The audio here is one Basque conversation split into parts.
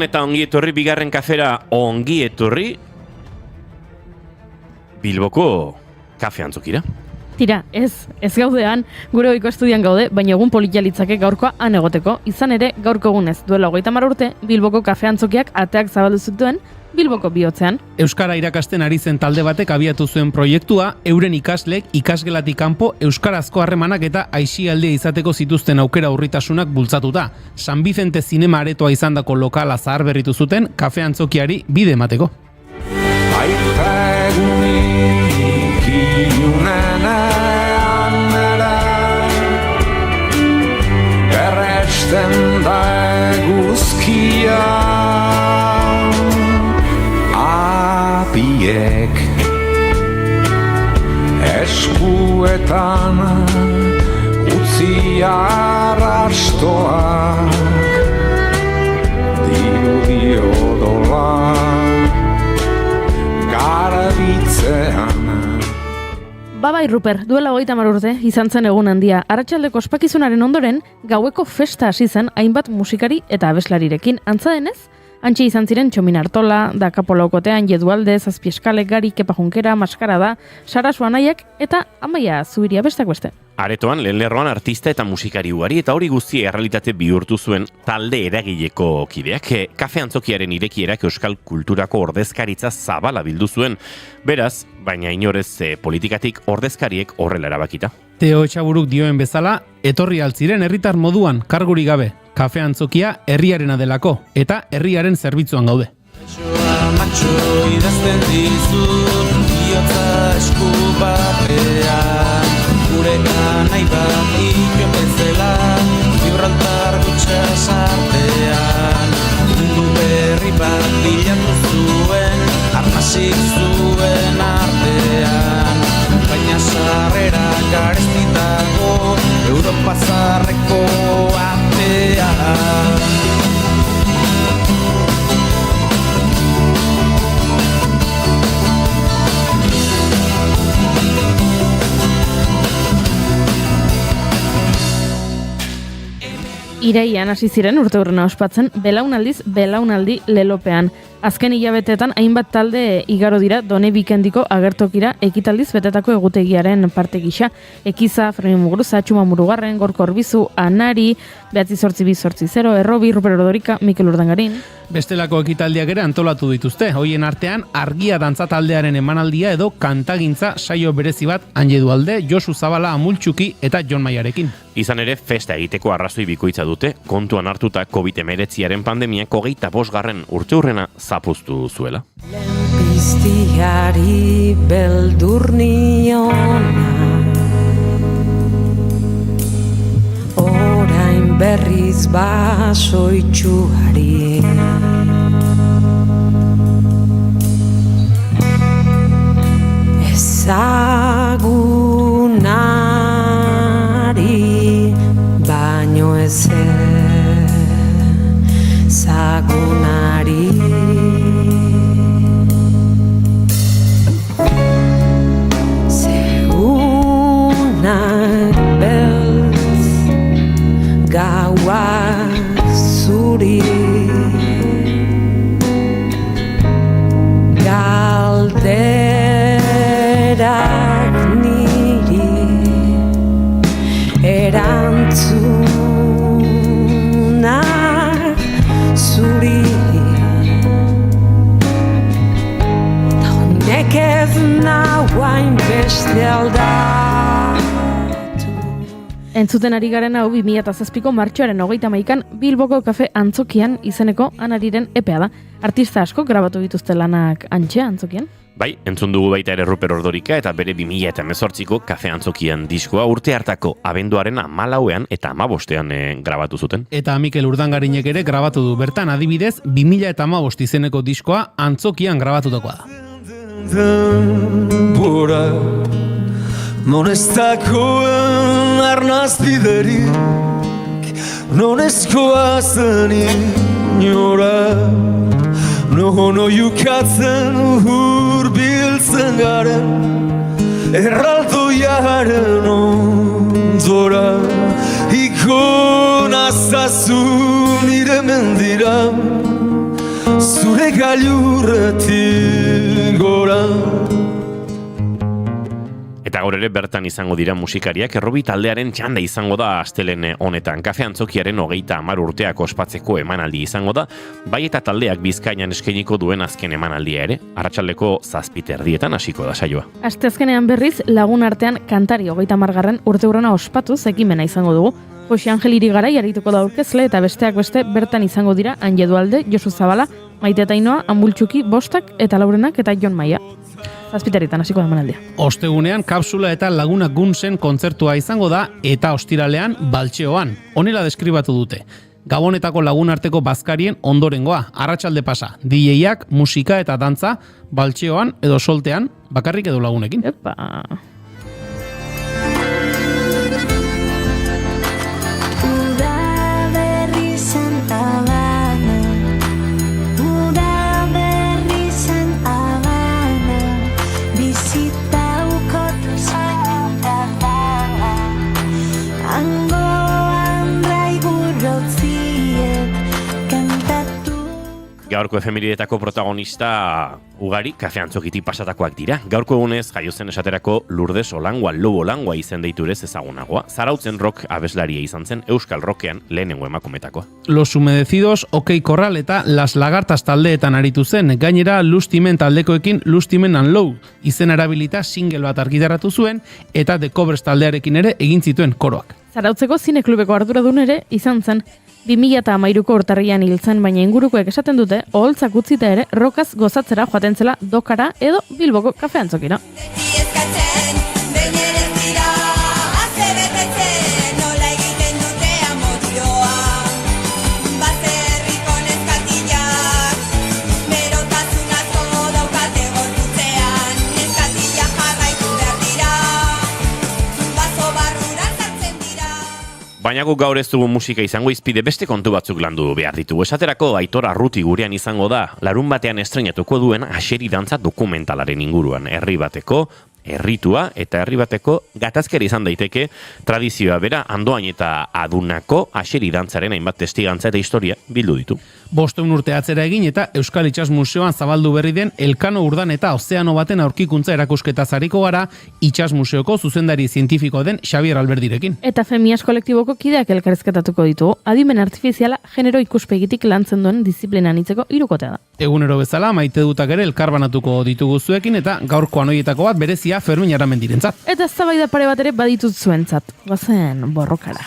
eta ongi etorri bigarren kafera ongi etorri Bilboko kafe antzokira. Tira, ez gaudean, gure ohiko estudian gaude, baina egun politia litzake gaurkoa han egoteko. Izan ere, gaurko egunez, duela 30 urte, Bilboko kafe antzokiak ateak zabaldu zituen Bilboko bihotzean. Euskara irakasten ari zen talde batek abiatu zuen proiektua, euren ikaslek ikasgelatik kanpo euskarazko harremanak eta aisialdia izateko zituzten aukera urritasunak bultzatuta. San Vicente Zinema aretoa izandako lokala zaharberritu zuten kafe antzokiari bide emateko. Erresten da eguzkia apiek eskuetan utzi arrastoak dirudi odola garbitzean. Bai, Ruper, duela 30 urte izan zen egun handia. Arratsaldeko ospakizunaren ondoren, gaueko festa hasi zen hainbat musikari eta abeslarirekin. Antza denez, hantxe izan ziren Txomin Artola, Daka Polaukotean, Jedualde, Zazpieskale, Gari, Kepa Junkera, Maskarada, Sarasua Anaiak eta Amaia Zubiria besteak beste. Aretoan, lehen lerroan artista eta musikari ugari eta hori guztia errealitate bihurtu zuen talde eragileko kideak. Kafe antzokiaren irekierak euskal kulturako ordezkaritza zabala bildu zuen. Beraz, baina inorez politikatik ordezkariek horrela erabakita. Teo Etxaburuk dioen bezala, etorri altziren herritar moduan karguri gabe. Kafe antzokia herriarena delako eta herriaren zerbitzuan gaude. Matxo idazten dizut bihotza esku batean gureka nahi bat ikio bezala Gibraltar gutxa sartean mundu berri bat bilatu zuen arnasik zuen artean baina sarrera garestitago Europa zarreko atean. Iraian hasi ziren urteurrena ospatzen, belaunaldi lelopean. Azken hilabeteetan hainbat talde igaro dira Done Bikendiko agertokira ekitaldiz betetako egutegiaren parte gisa. Ekiza, Fermin Muguruza, Txuma Murugarren, Gorko Orbizu, Anari, 98280, Errobi, Ruper Ordorika, Mikel Urdangarin. Bestelako ekitaldiak ere antolatu dituzte. Hoien artean argia dantza taldearen emanaldia edo kantagintza saio berezi bat Jedualde, Josu Zabala, Amultxuki eta Jon Maiarekin. Izan ere, festa egiteko arrazoi bikoitza dute, kontuan hartuta COVID-19 pandemiak 25. urteurrena zapuztu zuela. Lehenpiztiari beldur niona orain berriz basoitxuari ezagunari baino ezagunari segunak beltz gauak zuri galderak niri erantzunak zuri honek ez nauain beste aldatu. Entzuten ari garen hau 2007ko martxoaren 31an Bilboko kafe antzokian izeneko Anariren epea da. Artista asko grabatu dituzte lanak hantxe antzokian. Bai, entzun dugu baita ere Ruper Ordorika eta bere 2018ko kafe antzokian diskoa urte hartako abenduaren 14ean eta 15ean grabatu zuten. Eta Mikel Urdangarinek ere grabatu du bertan, adibidez 2015 izeneko diskoa antzokian grabatutakoa da. Non ez dakoen arnazbiderik, non ezkoa zen inora, nohono yukatzen hurbiltzen garen, erraldoiaren onzora, ikona zazu nire mendira, gailurretik gora. Eta gaur ere bertan izango dira musikariak, Errobi taldearen txanda izango da astelehen honetan. Kafe Antzokiaren 30 urteak ospatzeko emanaldi izango da, bai eta taldeak Bizkaian eskainiko duen azken emanaldia ere, arratsaldeko 7:30 hasiko da saioa. Asteazkenean berriz, lagun artean kantari 30. urteurrena ospatuz ekimena izango dugu. Jose Angel Irigarai arituko da aurkezle eta besteak beste bertan izango dira Anje Dualde, Josu Zabala, Maite eta Ainoa, Ambultxuki, Bostak eta Laurenak eta Jon Maia. 7:30 hasiko da emanaldia. Ostegunean Kapsula eta Laguna Gunsen kontzertua izango da eta ostiralean Baltxeoan. Honela deskribatu dute. Gabonetako lagunarteko bazkarien ondorengoa, arratsalde pasa, DJak, musika eta dantza, Baltxeoan edo soltean, bakarrik edo lagunekin. Epa. Gaurko efemeridetako protagonista ugari Kafe Antzokitik pasatakoak dira. Gaurko egunez jaio zen esaterako Lourdes Olangua, Lobo Olangua izen deiturez ezagunagoa. Zarautzen rock abeslaria izan zen Euskal Rockean lehenengo emakumetakoa. Los Humedecidos, OK Corral eta Las Lagartas taldeetan aritu zen, gainera Lustimen taldekoekin Lustimen and Low izen erabilita single bat argitaratu zuen eta The Covers taldearekin ere egin zituen koroak. Zarautzeko zineklubeko arduradun ere izan zen. 2013ko urtarrian hil zen, baina ingurukoek esaten dute oholtzak utzita ere rokaz gozatzera joaten zela Dokara edo Bilboko Kafe Antzokira. Baina guk gaur ez dugu musika izango, izpide beste kontu batzuk landu behar ditugu. Esaterako Aitor Arruti gurean izango da, larun batean estreinatuko duen Axeri dantza dokumentalaren inguruan. Herri bateko, herritua eta herri bateko gatazkeri izan daiteke tradizioa bera Andoain eta Adunako Axeri dantzaren hainbat testigantza eta historia bildu ditu. 500 urte atzera egin eta Euskal Itsas Museoan zabaldu berri den Elkano Urdan eta Ozeano baten aurkikuntza erakusketa zariko gara Itsas Museoko zuzendari zientifiko den Xabier Alberdirekin. Eta Femias kolektiboko kideak elkarrizketatuko ditugu, adimen artifiziala genero ikuspegitik lantzen duen disiplina anitzeko hirukotea da. Egunero bezala maite dutak ere elkarbanatuko ditugu zuekin eta gaurkoan horietako bat berezia Fermin Aramendirentzat. Eta eztabaida pare bat ere baditut zuentzat. Goazen borrokara.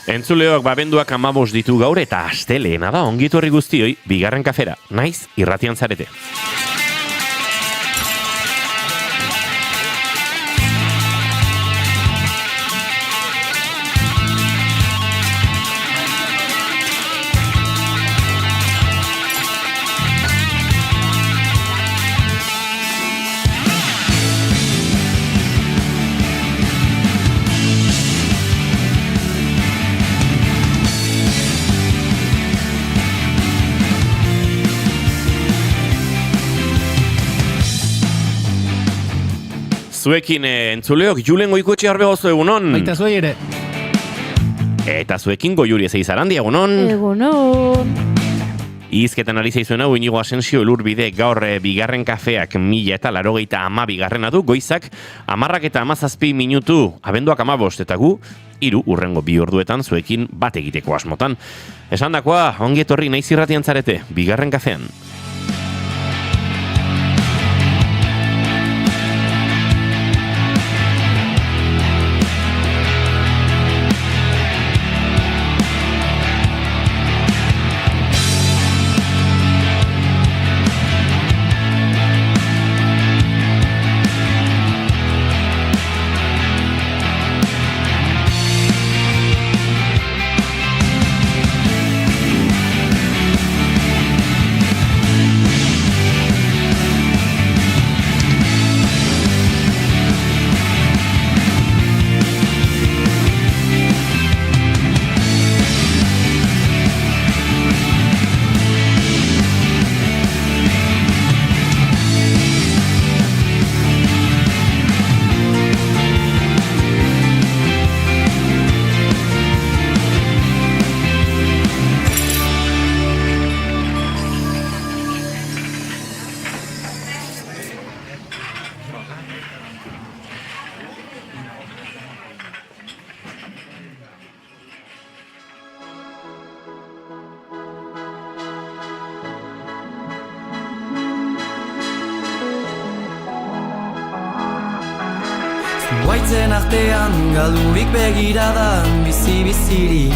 Entzuleok babenduak 15 ditu gaur eta asteleena da ongitu horri guztioi bigarren kafera, naiz irratian zarete. Zuekin entzuleok, Julen Goikoetxe harbe gozo egunon. Baita zuei ere. Eta zuekin Goiuri Ezeizarandi egunon. Egunon. Izketan ari zaizuen hau Inigo Asensio Elurbide gaur bigarren kafeak 1082 du, goizak 10 eta 17 minutu, abenduak 15 eta gu, 3 urrengo 2 orduetan zuekin bat egiteko asmotan. Esandakoa, ongi etorri naiz irratian zarete, bigarren kafean. Zuaitzen artean galdurik begiradan bizi-biziri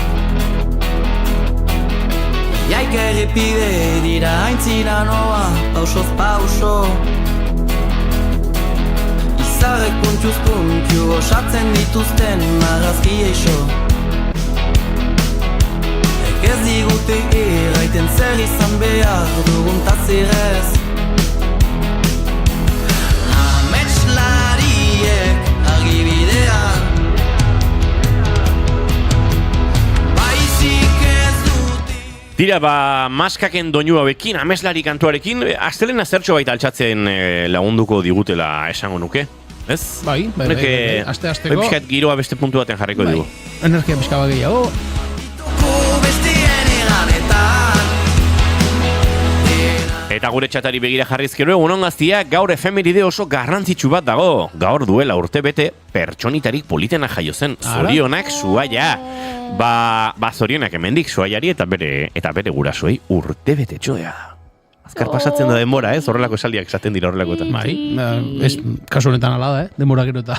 Iaik errepide dira aintzina noa pausoz pauso Izarrek puntuz puntu osatzen dituzten marrazki eixo Ez digute erraiten zer izan behar dugun tazirez Ametslariek argibidean Baizik ez dute Tira, maskaken doinu hauekin, ameslari kantuarekin, astelena zertxo baita altxatzen lagunduko digutela esango nuke, ez? Bai, aste-asteko. Pixkat giroa beste puntu baten jarriko dugu. Energia pixka bat gehiago. bestien eranetan Eta gure txatari begira jarrizkero egunon gaztia, gaur efemeride oso garrantzitsu bat dago. Gaur duela urtebete pertsonitarik politena jaio zen. Zorionak Suaia. Ba zorionak hemendik Suaiari eta bere gurasoei urtebete txoea. Azkar pasatzen da denbora, horrelako esaldiak esaten dira horrelakoetan. Bai, ez kasu honetan ala da, denbora gero eta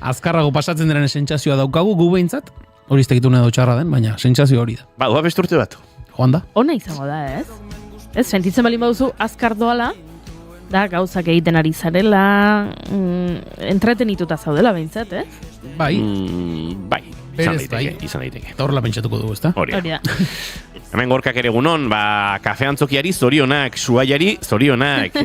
azkarrago pasatzen diren sentsazioa daukagu gu behintzat. Hori ez tekitu edo txarra den, baina sentsazio hori da. Ba, doa beste urte bat. Joan da? Ona izango da, ez? Ez, sentitzen bali baduzu azkar doala, da gauzak egiten ari zarela, entretenituta zaudela behintzat, ez? Bai. Bai, izan daiteke. Eta horrela pentsatuko dugu, ezta? Hori Hori da. Hemen gorkak ere egunon, kafe antzokiari zorionak, Suaiari zorionak.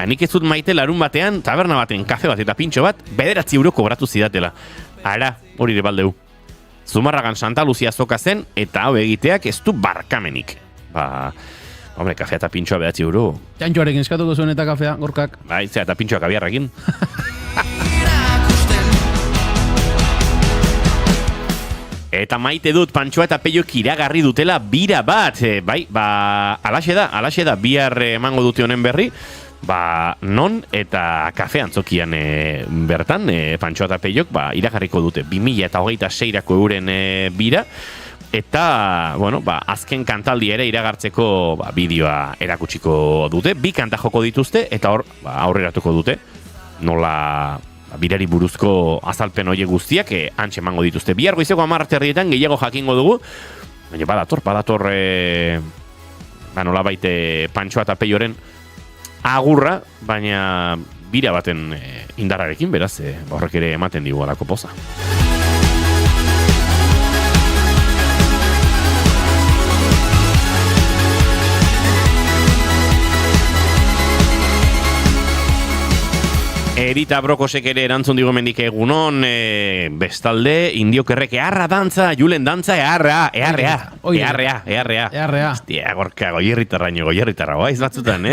Nik ez dut maite larun batean, taberna baten, kafe bat eta pintxo bat, 9 euro kobratu zidatela. Ara, hori ere baldeu. Zumarragan Santa Lucia zoka zen, eta hau egiteak ez du barkamenik. Hombre, kafea eta pintxoa 9 euro. Txantxoarekin eskatuko zuen eta kafea, gorkak. Bai, zera, eta pintxoa kabiarrakin. Eta maite dut Pantxoa eta Peiok iragarri dutela bira bat. Bai, alaxe da, bihar emango dute honen berri. Non eta kafe antzokian bertan, Pantxoa eta Peiok iragarriko dute 2026ko euren bira. Eta, azken kantaldi ere iragartzeko bideoa erakutsiko dute. 2 kanta joko dituzte eta hor aurreratuko dute. Nola birari buruzko azalpen horiek guztiak antxe emango dituzte. Bihar goizeko 10:00 gehiago jakingo dugu. Baina badator nola baite Pantxoa eta Peioren agurra, baina bira baten indarrarekin, beraz, horrek ere ematen digu alako poza. Erita Brokosek ere erantzun digo mendik egunon, bestalde, indiokerrek eharra dantza, julen dantza, eharra. Hostia, gorka, goierritarra, baiz batzutan,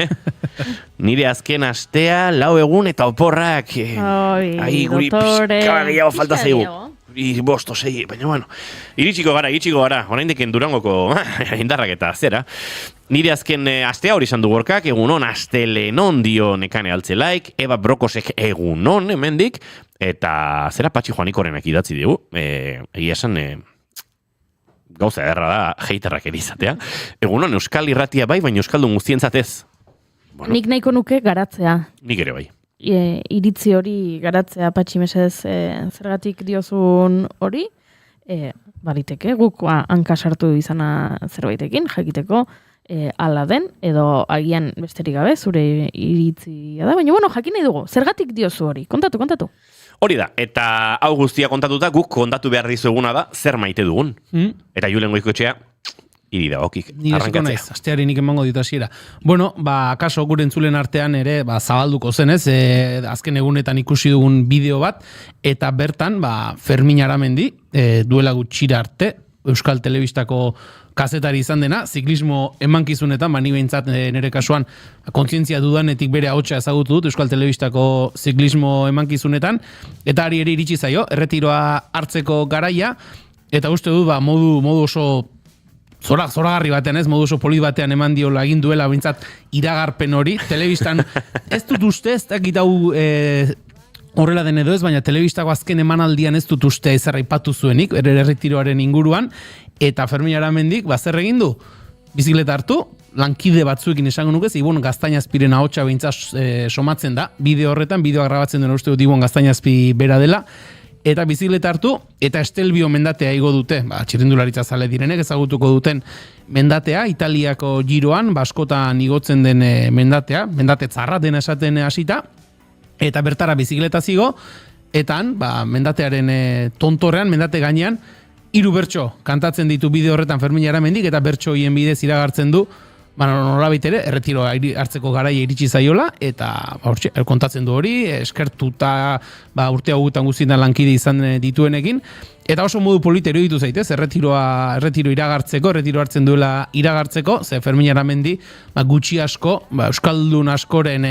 Nire azken astea, 4 egun eta oporrak. Ai, guri pizka gehiago falta zaigu. 5, 6, baina, iritsiko gara, oraindik Durangoko indarrak eta zera. Nire azken astea hori izan du gorkak, egunon, astelenon dio Nekane Altzelaik, Eba Brokosek egunon hemendik, eta zera Patxi Juanikorenak idatzi digu, egia esan, gauza erra da, heiterrak erizatea. Egunon, Euskal Irratia bai, baina Euskaldun guztientzat ez. Nik nahiko nuke garatzea. Nik ere bai. Iritzi hori garatzea, Patxi mesez, zergatik diozun hori, baliteke, guk hanka sartu izana zerbaitekin, jakiteko, ala den, edo agian besterik gabe, zure iritzia da, baina jakin nahi dugu, zergatik diozu hori, kontatu. Hori da, eta hau guztia kontatuta, guk kontatu behar dizuguna da, zer maite dugun. Eta Julen Goikoetxea, hiri da okik, arrankatzea. Asteari nik emango ditu hasiera. Akaso gure entzulen artean ere, zabalduko zenez, azken egunetan ikusi dugun bideo bat, eta bertan, Fermin Aramendi, duela gutxira arte, Euskal Telebistako kazetari izan dena, ziklismo emankizunetan, ni behintzat nire kasuan kontzientzia dudanetik bere ahotsa ezagutu dut Euskal Telebistako ziklismo emankizunetan, eta ari ere iritsi zaio, erretiroa hartzeko garaia, eta uste dut modu oso zoragarri batean modu oso polit batean eman diola egin duela behintzat iragarpen hori, telebistan ez dut uste, ez dakit hau horrela den edo ez, baina telebistako azken emanaldian ez dut uste ezer aipatu zuenik, erretiroaren inguruan, eta Fermin Aramendik, zer egin du? Bizikleta hartu, lankide batzuekin esango nuke, Ibon Gaztainazpiren ahotsa behintzat somatzen da, bideo horretan, bideoa grabatzen duen uste dut Ibon Gaztainazpi bera dela, eta bizikleta hartu, eta Estelbio mendatea igo dute, txirrindularitza zale direnek ezagutuko duten mendatea, Italiako giroan, askotan igotzen den mendatea, mendate tzarra dena esaten hasita, eta bertara bizikleta zigo, eta mendatearen tontorrean, mendate gainean, 3 bertso kantatzen ditu bideo horretan Fermin Aramendik, eta bertso hien bidez iragartzen du, nolabait ere, erretiro hartzeko garaia iritsi zaiola, eta kontatzen du hori, eskertuta urte hauetan guztietan lankide izan dituenekin, eta oso modu politero ditu zaitez, erretiro hartzen duela iragartzeko, ze Fermin Aramendi gutxi asko, Euskaldun askoren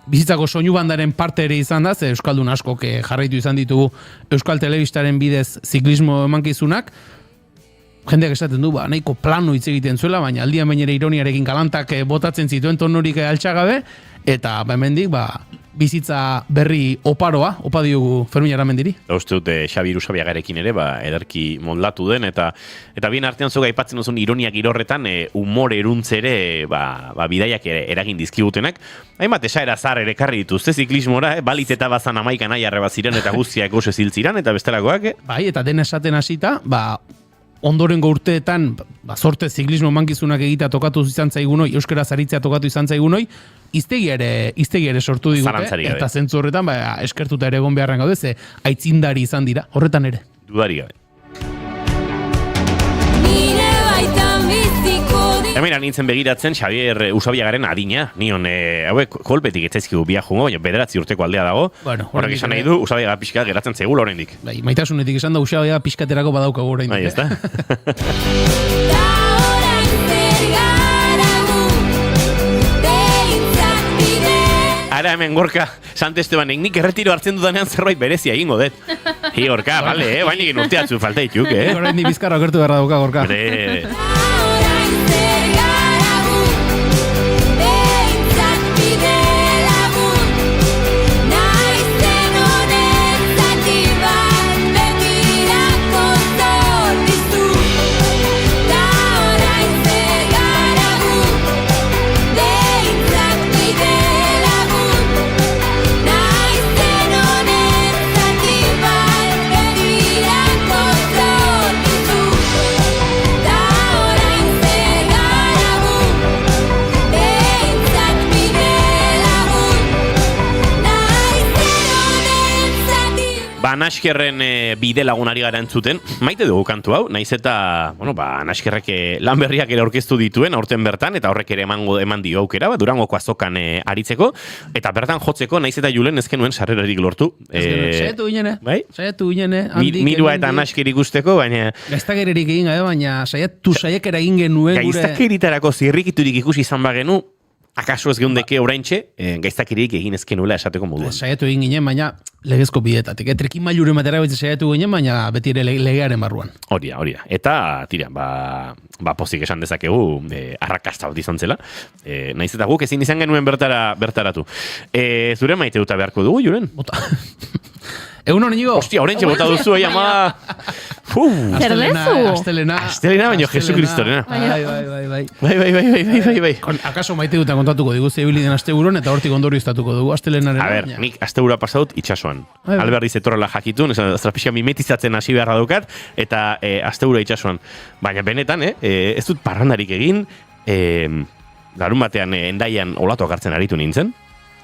bizitzako soinu bandaren parte ere izan da, ze Euskaldun askok jarraitu izan ditugu Euskal Telebistaren bidez ziklismo emankizunak, jendeak esaten du, nahiko plano hitz egiten zuela, baina aldian bainera ironiarekin kalantak botatzen zituen tonurik altxagabe, eta hemendik bizitza berri opa diogu Fermin Aramendiri. Uste dut Xabi Irusabiagarekin ere, ederki moldatu den, eta bien artean zuga aipatzen duzun ironiak irorretan, humor eruntz ere, bidaiak eragin dizkigutenak. Hainbat esaera zar ere karri dituzte ziklismora, balit eta bazan amaikan aiarre bat ziren, eta guztiak gose ziltziran, eta bestelakoak. Bai, eta den esaten hasita, ondorengo urteetan, sorte ziklismo mankizunak egitea tokatu izan zaigunoi, euskaraz aritzea tokatu izan zaigunoi, iztegi ere sortu digute, eta zentzu horretan, eskertuta ere egon beharren gaude, ze aitzindari izan dira, horretan ere. Dudari gabe. Hemen nintzen begiratzen Xabier Usabiagaren adina, nion, hauek kolpetik etzaizkigu biak jungo, baina 9 urteko aldea dago, horrek esan nahi du, Usabiaga pixka geratzen zegula oraindik. Maitasunetik esan da Usabiaga pixkaterako badaukagu oraindik. Bai, ezta? Ara hemen Gorka, Sant Estebanek, nik erretiro hartzen dudanean zerbait berezia egingo dut. Gorka, bale, bainik urteatzu falta dituk, Oraindik bizkarra okertu beharra dauka, Gorka. Naskerren bide lagunari gara entzuten, maite dugu kantu hau, naiz eta, Naskerrek lan berriak ere aurkeztu dituen, aurten bertan, eta horrek ere eman dio aukera, Durangoko azokan aritzeko, eta bertan jotzeko, naiz eta Julen ezkenuen sarrerarik lortu. Saiatu ginene, bai? Saiatu ginene. Mirua eta Nasker ikusteko, baina... Gaiztakererik egin gabe, baina saiakera egin genuen gure... Gaiztakeritarako zirrikiturik ikusi izan bagenu, akaso ez geundeke oraintxe, gaiztakeririk egin ezkenuela esateko moduan. Saiatu egin ginen, baina legezko bidetatik. Trekin mailure matera betze saiatu ginen, baina beti ere legearen barruan. Hori da. Eta, tira, pozik esan dezakegu, arrakasta bat izan zela. Naiz eta guk ezin izan genuen bertaratu. Zure maite duta beharko dugu, Julen? Bota. Egun hori nigo? Ostia, horrentxe bota duzu, ama... Astelena, baina Jesu Kristorena. Bai. Akaso maite duta kontatuko digu zebiliden asteburon, eta hortik ondorio iztatuko dugu astelenaren. A ber, nik astebura pasaut itxasuan. Alberriz etorrela jakitun, estrapixia mimetizatzen hasi beharra dukat, eta astebura itxasuan. Baina benetan, ez dut parrandarik egin, larun batean endaian olatuak hartzen aritu nintzen,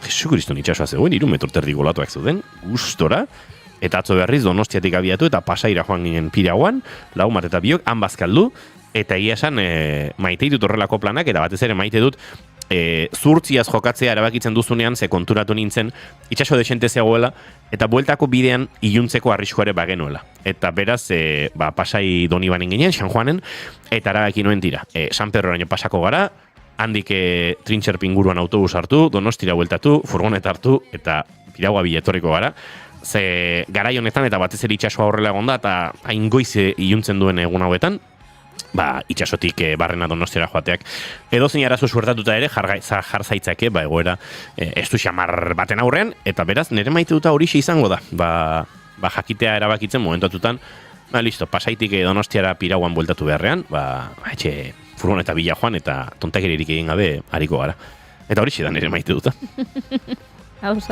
Jesu Kriston itxasua zegoen, 3 metro terdik olatuak zeuden, gustora, eta atzo berriz Donostiatik abiatu eta Pasaira joan ginen Piraguan, Laumat eta biok, han bazkaldu, eta egia esan maite ditut horrelako planak, eta batez ere maite dut zurtziaz jokatzea erabakitzen duzunean, ze konturatu nintzen, itxaso desente zegoela, eta bueltako bidean iluntzeko arriskuare bagenuela. Eta beraz, Pasai Donibanen ginen, San Juanen, eta erabaki noen tira. San Pedroraino pasako gara, handik Trintxer Pinguruan autobus hartu, Donostira bueltatu, furgoneta hartu, eta Piragua biletorriko gara. Ze garai honetan eta batez ere itxasoa horrela egonda, eta hain goiz iluntzen duen egun hauetan, itxasotik barrena Donostiara joateak. Edo zein arazo suertatuta ere, jarzaitzake, egoera ez du xamar baten aurrean, eta beraz, nire maite duta horixe izango da. Jakitea erabakitzen momentatutan, listo, Pasaitik Donostiara Piraguan bueltatu beharrean, etxe furgoneta bila joan eta tontakeririk egin gabe hariko gara. Eta hori da nire maite dut. Ados.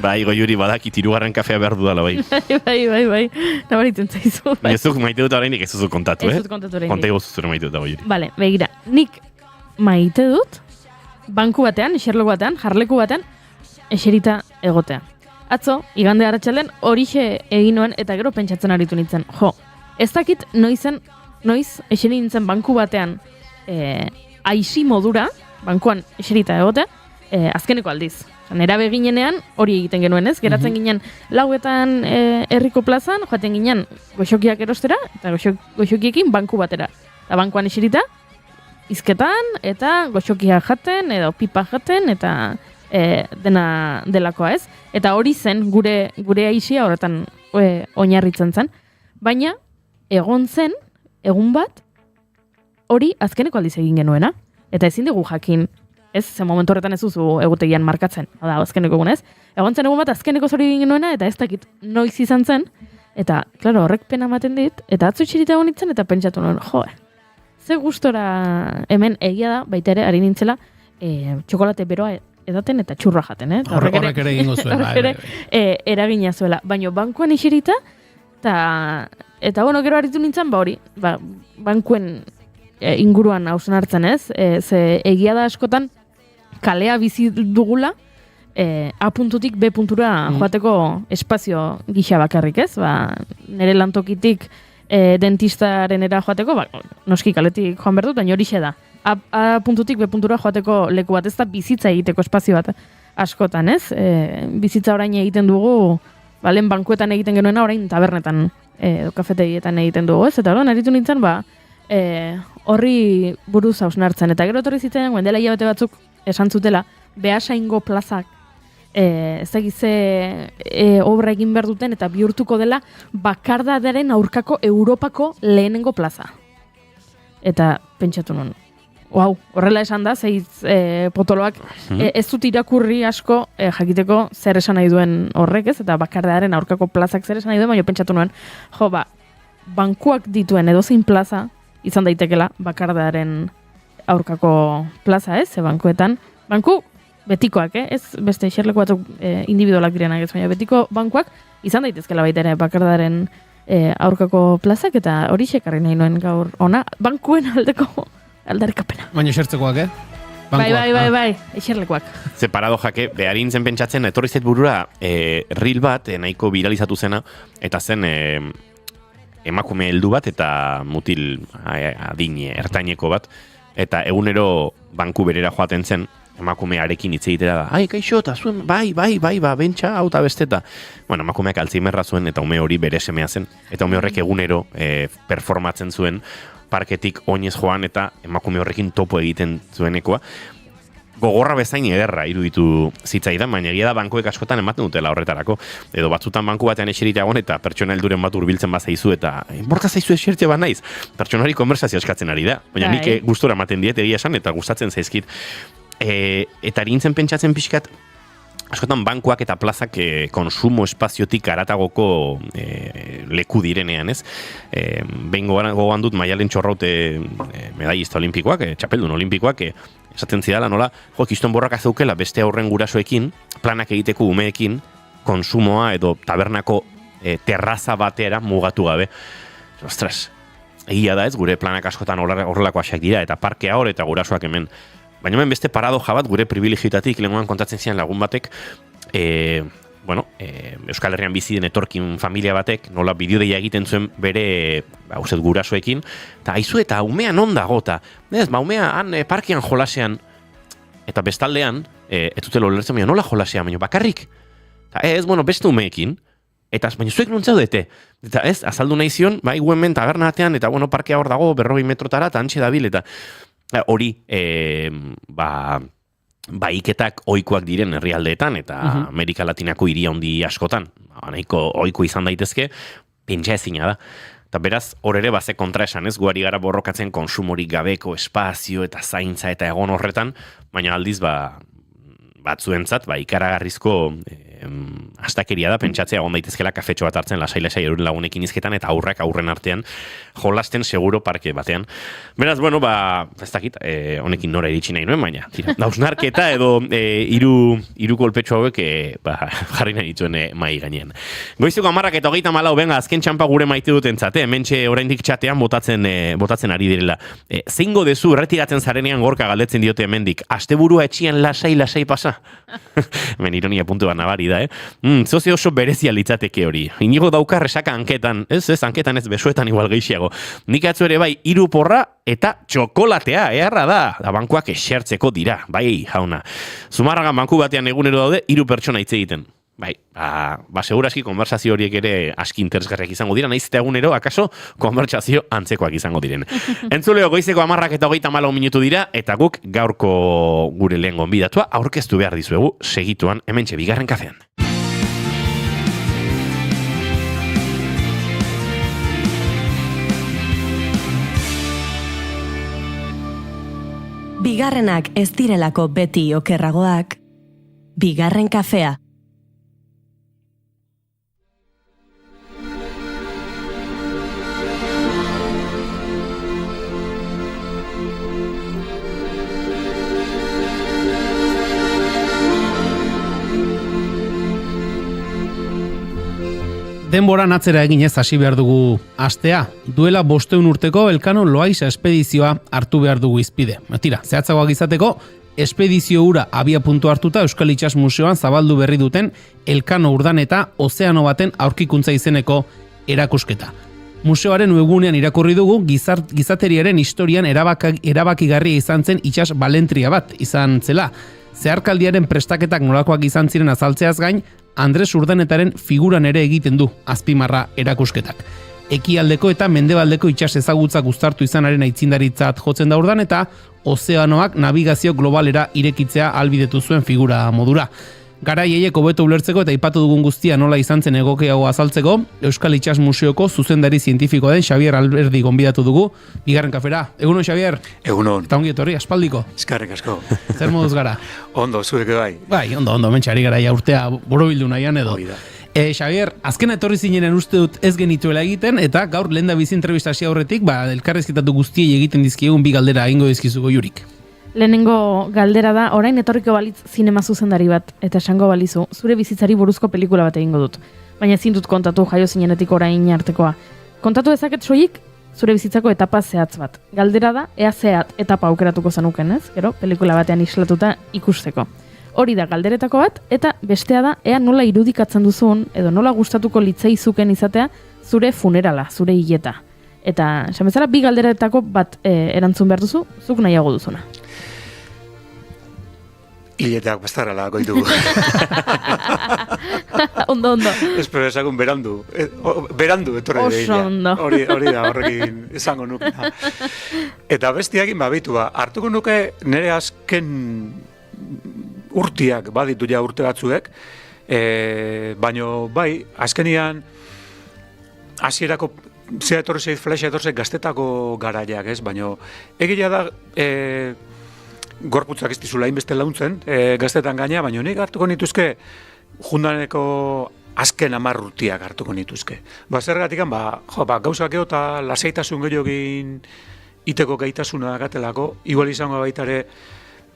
Bai, Goiuri badakit 3. kafea behar dudala, bai. Bai. Nabaritzen zaizu. Ez duk maite dut orainik ez duzu kontatu, Ez dut kontatu oraindik. Konta egozu zure maite dut, Goiuri. Bale, begira, nik maite dut, banku batean, eserleku batean, jarleku batean, eserita egotea. Atzo, igande arratsaldean horixe egin nuen eta gero pentsatzen aritu nintzen. Jo, ez dakit noiz eseri nintzen banku batean aisi modura, bankuan eserita egotea, azkeneko aldiz. Nerabe ginenean hori egiten genuen ez, geratzen ginen lauetan herriko plazan, joaten ginen goxokiak erostera, eta goxokiekin banku batera. Eta bankuan eserita, izketan, eta goxokia jaten, edo pipa jaten, eta dena delakoa ez. Eta hori zen gure aisia horretan oinarritzen zen. Baina, egon zen, egun bat, hori azkeneko aldiz egin genuena. Eta ezin dugu jakin, ez, zen momentu horretan ez duzu egutegian markatzen. Hada, azkeneko egun ez. Egon zen egun bat azkeneko zori egin genuena, eta ez dakit noiz izan zen. Eta, klaro, horrek pena ematen dit, eta atzu txirita egon nintzen, eta pentsatu nuen, ze gustora hemen egia da, baita ere, ari nintzela, txokolate beroa edaten eta txurra jaten, Horrek ere egingo zuen, bai. Eragina zuela. Baina bankuan iserita, eta bueno, gero aritu nintzen, hori, bankuen inguruan hausen hartzen ez, ze egia da askotan, kalea bizi dugula, A puntutik B puntura joateko espazio gisa bakarrik ez, nire lantokitik dentistarenera joateko, noski kaletik joan behar dut, baina horixe da. A puntutik B puntura joateko leku bat, ez da bizitza egiteko espazio bat askotan, ez? Bizitza orain egiten dugu, lehen bankuetan egiten genuena, orain tabernetan, kafetegietan egiten dugu, ez? Eta orain, aritu nintzen, horri buruz hausnartzen. Eta gero etorri zitzen, dela hilabete batzuk esan zutela, Beasaingo plazak, ez da gize obra egin behar duten, eta bihurtuko dela bakardadaren aurkako Europako lehenengo plaza. Eta pentsatu nuen, horrela esan da, zeiz potoloak, ez dut irakurri asko jakiteko zer esan nahi duen horrek ez, eta bakardadaren aurkako plazak zer esan nahi duen, baina pentsatu nuen, bankuak dituen edozein plaza, izan daitekela bakardadaren aurkako plaza ez, bankuetan, banku betikoak, ez beste xerleko batzuk individualak direnak ez, baina betiko bankuak izan daitezkela baita ere bakardadaren aurkako plazak, eta hori xekarri nahi nuen gaur ona, bankuen aldeko aldarikapena. Baina esertzekoak, Bai, eserlekoak. Ze paradojake, beharin zen pentsatzen, etorri zait burura reel bat, nahiko viralizatu zena, eta zen emakume heldu bat, eta mutil adin ertaineko bat, eta egunero banku berera joaten zen, emakumearekin hitz egitera da, kaixo, eta zuen, bai, bentsa, hau eta besteta. Bueno, emakumeak alzheimerra zuen, eta ume hori bere semea zen, eta ume horrek egunero performatzen zuen, parketik oinez joan, eta emakume horrekin topo egiten zuenekoa. Gogorra bezain ederra iruditu zitzaidan, baina egia da bankuek askotan ematen dutela horretarako. Edo batzutan banku batean eserita egon eta pertsona helduren bat hurbiltzen bazaizu eta borka zaizu esertze bat naiz. Pertsona hori konversazio eskatzen ari da. Baina nik gustora ematen diet egia esan eta gustatzen zaizkit. Eta erintzen pentsatzen pixkat, askotan bankuak eta plazak konsumo espaziotik aratagoko leku direnean, ez? Behin gogoan dut Maialen Txorraute medaillista olimpikoak, txapeldun olimpikoak, esaten zidala nola, kiston borraka zeukela beste aurren gurasoekin, planak egiteko umeekin, konsumoa edo tabernako terraza batera mugatu gabe. Ostras, egia da ez, gure planak askotan horrelako asak dira, eta parkea hor eta gurasoak hemen. Baina hemen beste paradoja bat, gure privilegioetatik, lehenguan kontatzen zian lagun batek, Euskal Herrian bizi den etorkin familia batek, nola bideodeia egiten zuen bere gurasoekin, eta aizu eta umea non dago, eta umea han parkean jolasean, eta bestaldean, ez dutela olertzen, nola jolasean, baina bakarrik, eta beste umeekin, eta baina zuek nuntzeu dute, eta azaldu nahi zion, hemen taberna batean, eta parkea hor dago, 40 metrotara, eta antxe dabil, eta hori, baiketak ohikoak diren herrialdeetan eta Amerika Latinako hiri handi askotan, nahiko ohiko izan daitezke, pentsa ezina da. Eta beraz, hor ere baze kontraesan ez, guari gara borrokatzen konsumorik gabeko espazio eta zaintza eta egon horretan, baina aldiz batzuentzat ikaragarrizko astakeria da, pentsatzea on daitezkela kafetxo bat hartzen lasai euren lagunekin izketan eta aurrak aurren artean jolasten seguro parke batean. Beraz, bueno, ez dakit, honekin nora iritsi nahi nuen, baina, tira, hausnarketa edo hiru kolpetxo hauek jarri nahi dituen mai gainean. Goizeko 10:34, benga, azken txampa gure maite dutentzat, hementxe oraindik txatean botatzen ari direla. Zeingo dezu erretiratzen zarenean gorka galdetzen diote hemendik, asteburua etxian lasai pasa? Ben ironia puntu bat nabari da, Zoze oso berezia litzateke hori. Inigo dauka resaka hanketan, hanketan ez besoetan igual gehiago. Nik atzu ere bai, 3 porra eta txokolatea, eharra da bankuak esertzeko dira, bai, jauna. Zumarragan banku batean egunero daude, 3 pertsona hitz egiten. Bai, seguraski konversazio horiek ere aski interesgarriak izango dira, naiz eta egunero, akaso, konversazio antzekoak izango diren. Entzuleo, goizeko 10:34 dira, eta guk gaurko gure lehen gonbidatua aurkeztu behar dizuegu segituan hementxe bigarren kafean. Bigarrenak ez direlako beti okerragoak, bigarren kafea. Denboran atzera eginez hasi behar dugu astea. Duela 500 urteko Elkano Loaiza espedizioa hartu behar dugu izpide. Tira, zehatzagoak izateko, espedizio hura abia puntu hartuta Euskal Itsas Museoan zabaldu berri duten Elkano urdaneta ozeano baten aurkikuntza izeneko erakusketa. Museoaren webgunean irakurri dugu gizateriaren historian erabakigarria izan zen itsas balentria bat izan zela. Zeharkaldiaren prestaketak nolakoak izan ziren azaltzeaz gain, Andres Urdanetaren figuran ere egiten du azpimarra erakusketak. Ekialdeko eta mendebaldeko itsas ezagutzak uztartu izanaren aitzindaritzat jotzen da Urdaneta, ozeanoak nabigazio globalera irekitzea ahalbidetu zuen figura modura. Garaieiek hobeto ulertzeko eta aipatu dugun guztia nola izan zen egokiago azaltzeko, Euskal Itsas Museoko zuzendari zientifikoa den Xabier Alberdi gonbidatu dugu, bigarren kafera. Egunon, Xabier? Egunon. Eta ongi etorri, aspaldiko? Eskarrik asko. Zer moduz gara? Ondo, zureke bai. Bai, ondo, mentxari gara ja urtea borobildu nahian edo. Xabier, azken etorri zinenen uste dut ez genituela egiten, eta gaur lehen da bizi entrevistazio aurretik, elkarrezketatu guztiei egiten dizkiegun bi galdera egingo dizkizuko Jurik. Lehenengo galdera da, orain etorriko balitz zinema zuzendari bat, eta esango balizu, zure bizitzari buruzko pelikula bat egingo dut. Baina ezin dut kontatu jaio zinenetik orain artekoa. Kontatu dezaket soilik, zure bizitzako etapa zehatz bat. Galdera da, ea zehat etapa aukeratuko zenuken, ez? Gero, pelikula batean islatuta ikusteko. Hori da galderetako bat, eta bestea da, ea nola irudikatzen duzun, edo nola gustatuko litzaizuken izatea, zure funerala, zure hileta. Eta, esan bezala, bi galderetako bat erantzun behar duzu, zuk nahiago duzuna. Hileteak bastarala goitugu. Ondo. Espero esagun berandu. Berandu etorri oso ondo. Hori da, horrekin esango nuke. Eta bestiakin babitu hartuko nuke nire azken urtiak baditu ja urte batzuek, baino bai, azkenian hasierako zea etorri flasha etorri gaztetako garaiak, ez? Baino egia da gorputzak ez dizula inbeste launtzen, gaztetan gaina, baina nik hartuko nituzke jundaneko azken 10 urtiak hartuko nituzke. Zergatik, gauzak eo eta lasaitasun gehiagin iteko gaitasuna gatelako, igual izango baitare,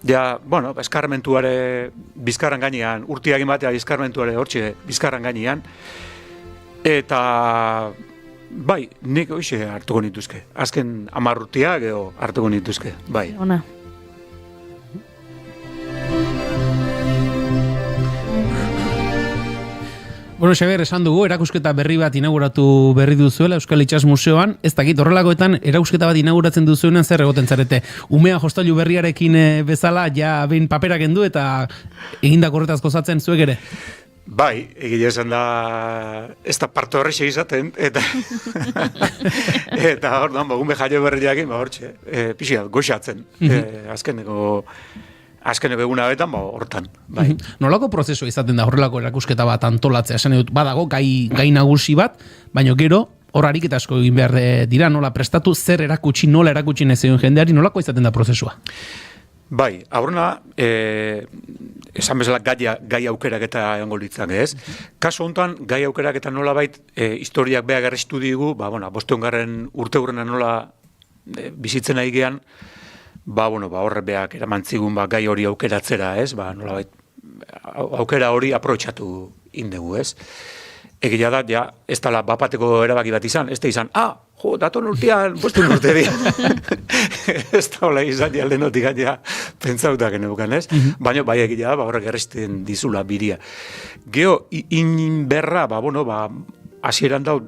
eskarmentuare bizkarran gainean, urtiak batea bizkarmentuare hortxe bizkarran gainean, eta bai, nik hoxe hartuko nituzke. Azken 10 urtiak edo hartuko nituzke, bai. Ona. Bueno, Xabier, esan dugu, erakusketa berri bat inauguratu berri duzuela Euskal Itsas Museoan. Ez dakit, horrelakoetan erakusketa bat inauguratzen duzuenean zer egoten zarete. Umea jostailu berriarekin bezala, ja behin paperak endu eta egindako horretaz gozatzen zuek ere? Bai, egia esan da, ez da parte horrexe izaten, eta hor da, ume jaio berriakin, hortxe, pixia, goxatzen, azkeneko eguna betan, hortan, bai. Nolako prozesua izaten da horrelako erakusketa bat antolatzea? Esan dut, badago gai nagusi bat, baina gero hor ariketa asko egin behar dira, nola prestatu, zer erakutsi, nola erakutsi nezeun jendeari, nolako izaten da prozesua? Bai, aurrena, esan bezala gai aukerak eta egongo litzak, ez? Kaso honetan, gai aukerak eta nolabait historiak beha gerristu digu, bostongarren urte hurrena nola bizitzen ari gean, horre beak eramantzigun gai hori aukeratzera, ez? Nolabait, aukera hori aprotxatu indegu, ez? Egia da, ja, ez dala bapateko erabaki bat izan, ez da izan, daton urtean, bostun urte dira. Ez da hola izan, ja, lehenotik ja, pentsautak enebukan, ez? Baina, bai egia da, horrek erresten dizula biria. Geo, inberra, hasieran dau,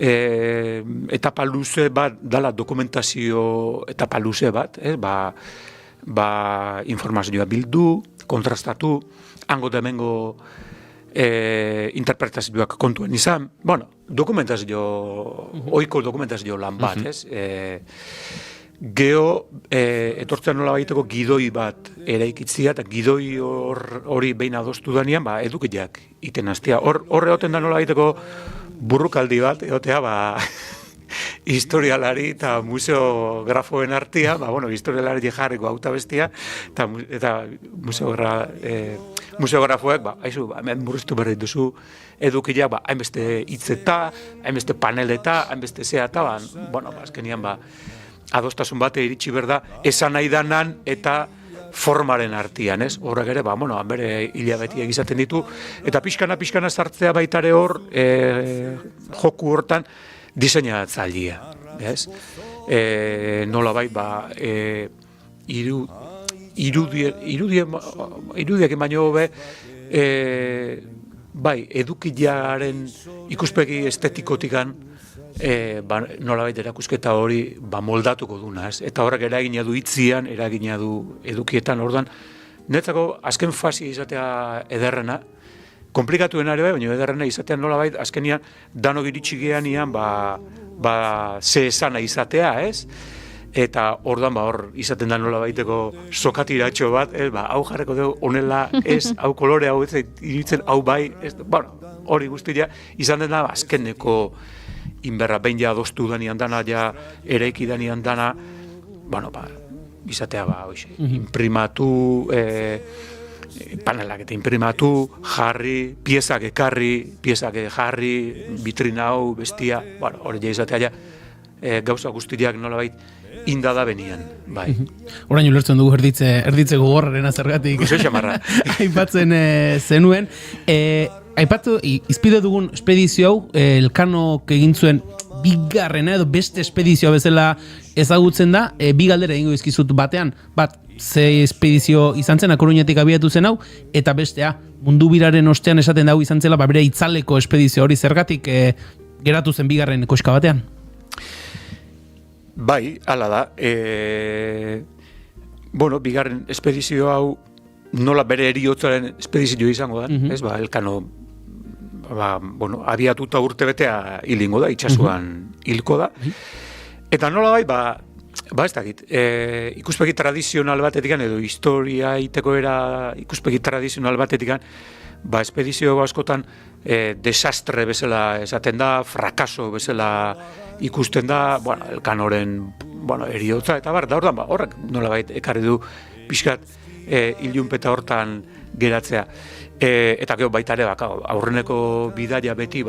etapa luze bat, dala dokumentazio etapa luze bat, informazioa bildu, kontrastatu, hango da hemengo interpretazioak kontuen izan, oiko dokumentazio lan bat, ez? Geo, etortzen nola baiteko gidoi bat eraikitzia, eta gidoi hori behin adostu danean, edukiak iten hastia. Horre hoten da nola baiteko burrukaldi bat, egotea, historialari eta museografoen artia, historialari jarriko auta bestia, eta museografoek, hemen murriztu berri duzu, edukiak, hainbeste hitzeta, hainbeste paneleta, hainbeste zeata, azkenian, adostasun bate iritsi berda, esan nahi danan eta formaren artian, ez? Horrek ere, bere hilabetiak izaten ditu, eta pixkana sartzea baitare hor, joku hortan, diseinatzailea, ez? Nolabait, irudiak baino hobe, edukiaren ikuspegi estetikotikan, nolabait erakusketa hori moldatuko duna, ez? Eta horrek eragina du hitzian, eragina du edukietan, ordan, netzako azken fasi izatea ederrena, komplikatuen ere baina ederrena izatean nolabait, azkenian, dano giritsi geanian, ze esana izatea, ez? Eta ordan, hor izaten da nolabaiteko sokatiratxo bat, hau jarreko dugu, honela, ez, hau kolore, hau ez, iritzen, hau bai, ez, hori guztia, izan dena, azkeneko inberra, behin ja adostu danian dana, ja eraiki danian dana, izatea, imprimatu, panelak eta imprimatu, jarri, piezak jarri, vitrina hau, bestia, hori ja izatea, gauza guztiak nolabait indada benian, bai. Orain ulertzen dugu erditze gogorraren azergatik. Guzo xamarra. Aipatzen zenuen. Aipatu, izpide dugun espedizio hau, Elkanok egin zuen bigarrena edo beste espedizioa bezala ezagutzen da, bi galdera egingo izkizut batean, ze espedizio izan zen, Akoruñetik abiatu zen hau, eta bestea, mundu biraren ostean esaten dago izan zela, bere itzaleko espedizio hori zergatik geratu zen bigarren koska batean? Bai, hala da. Bigarren espedizio hau nola bere eriotzaren espedizio izango da, ez? Elkano, abiatuta urte betea hilingo da, itxasuan hilko da. Eta nola bai, ez dakit, ikuspegi tradizional batetik, edo historia iteko era ikuspegi tradizional batetik, espedizio askotan desastre bezala esaten da, frakaso bezala ikusten da, Elkanoren eriotza, eta horrek nolabait ekarri du pixkat ilunpeta hortan geratzea. Eta gero baita ere, aurreneko bidaia beti,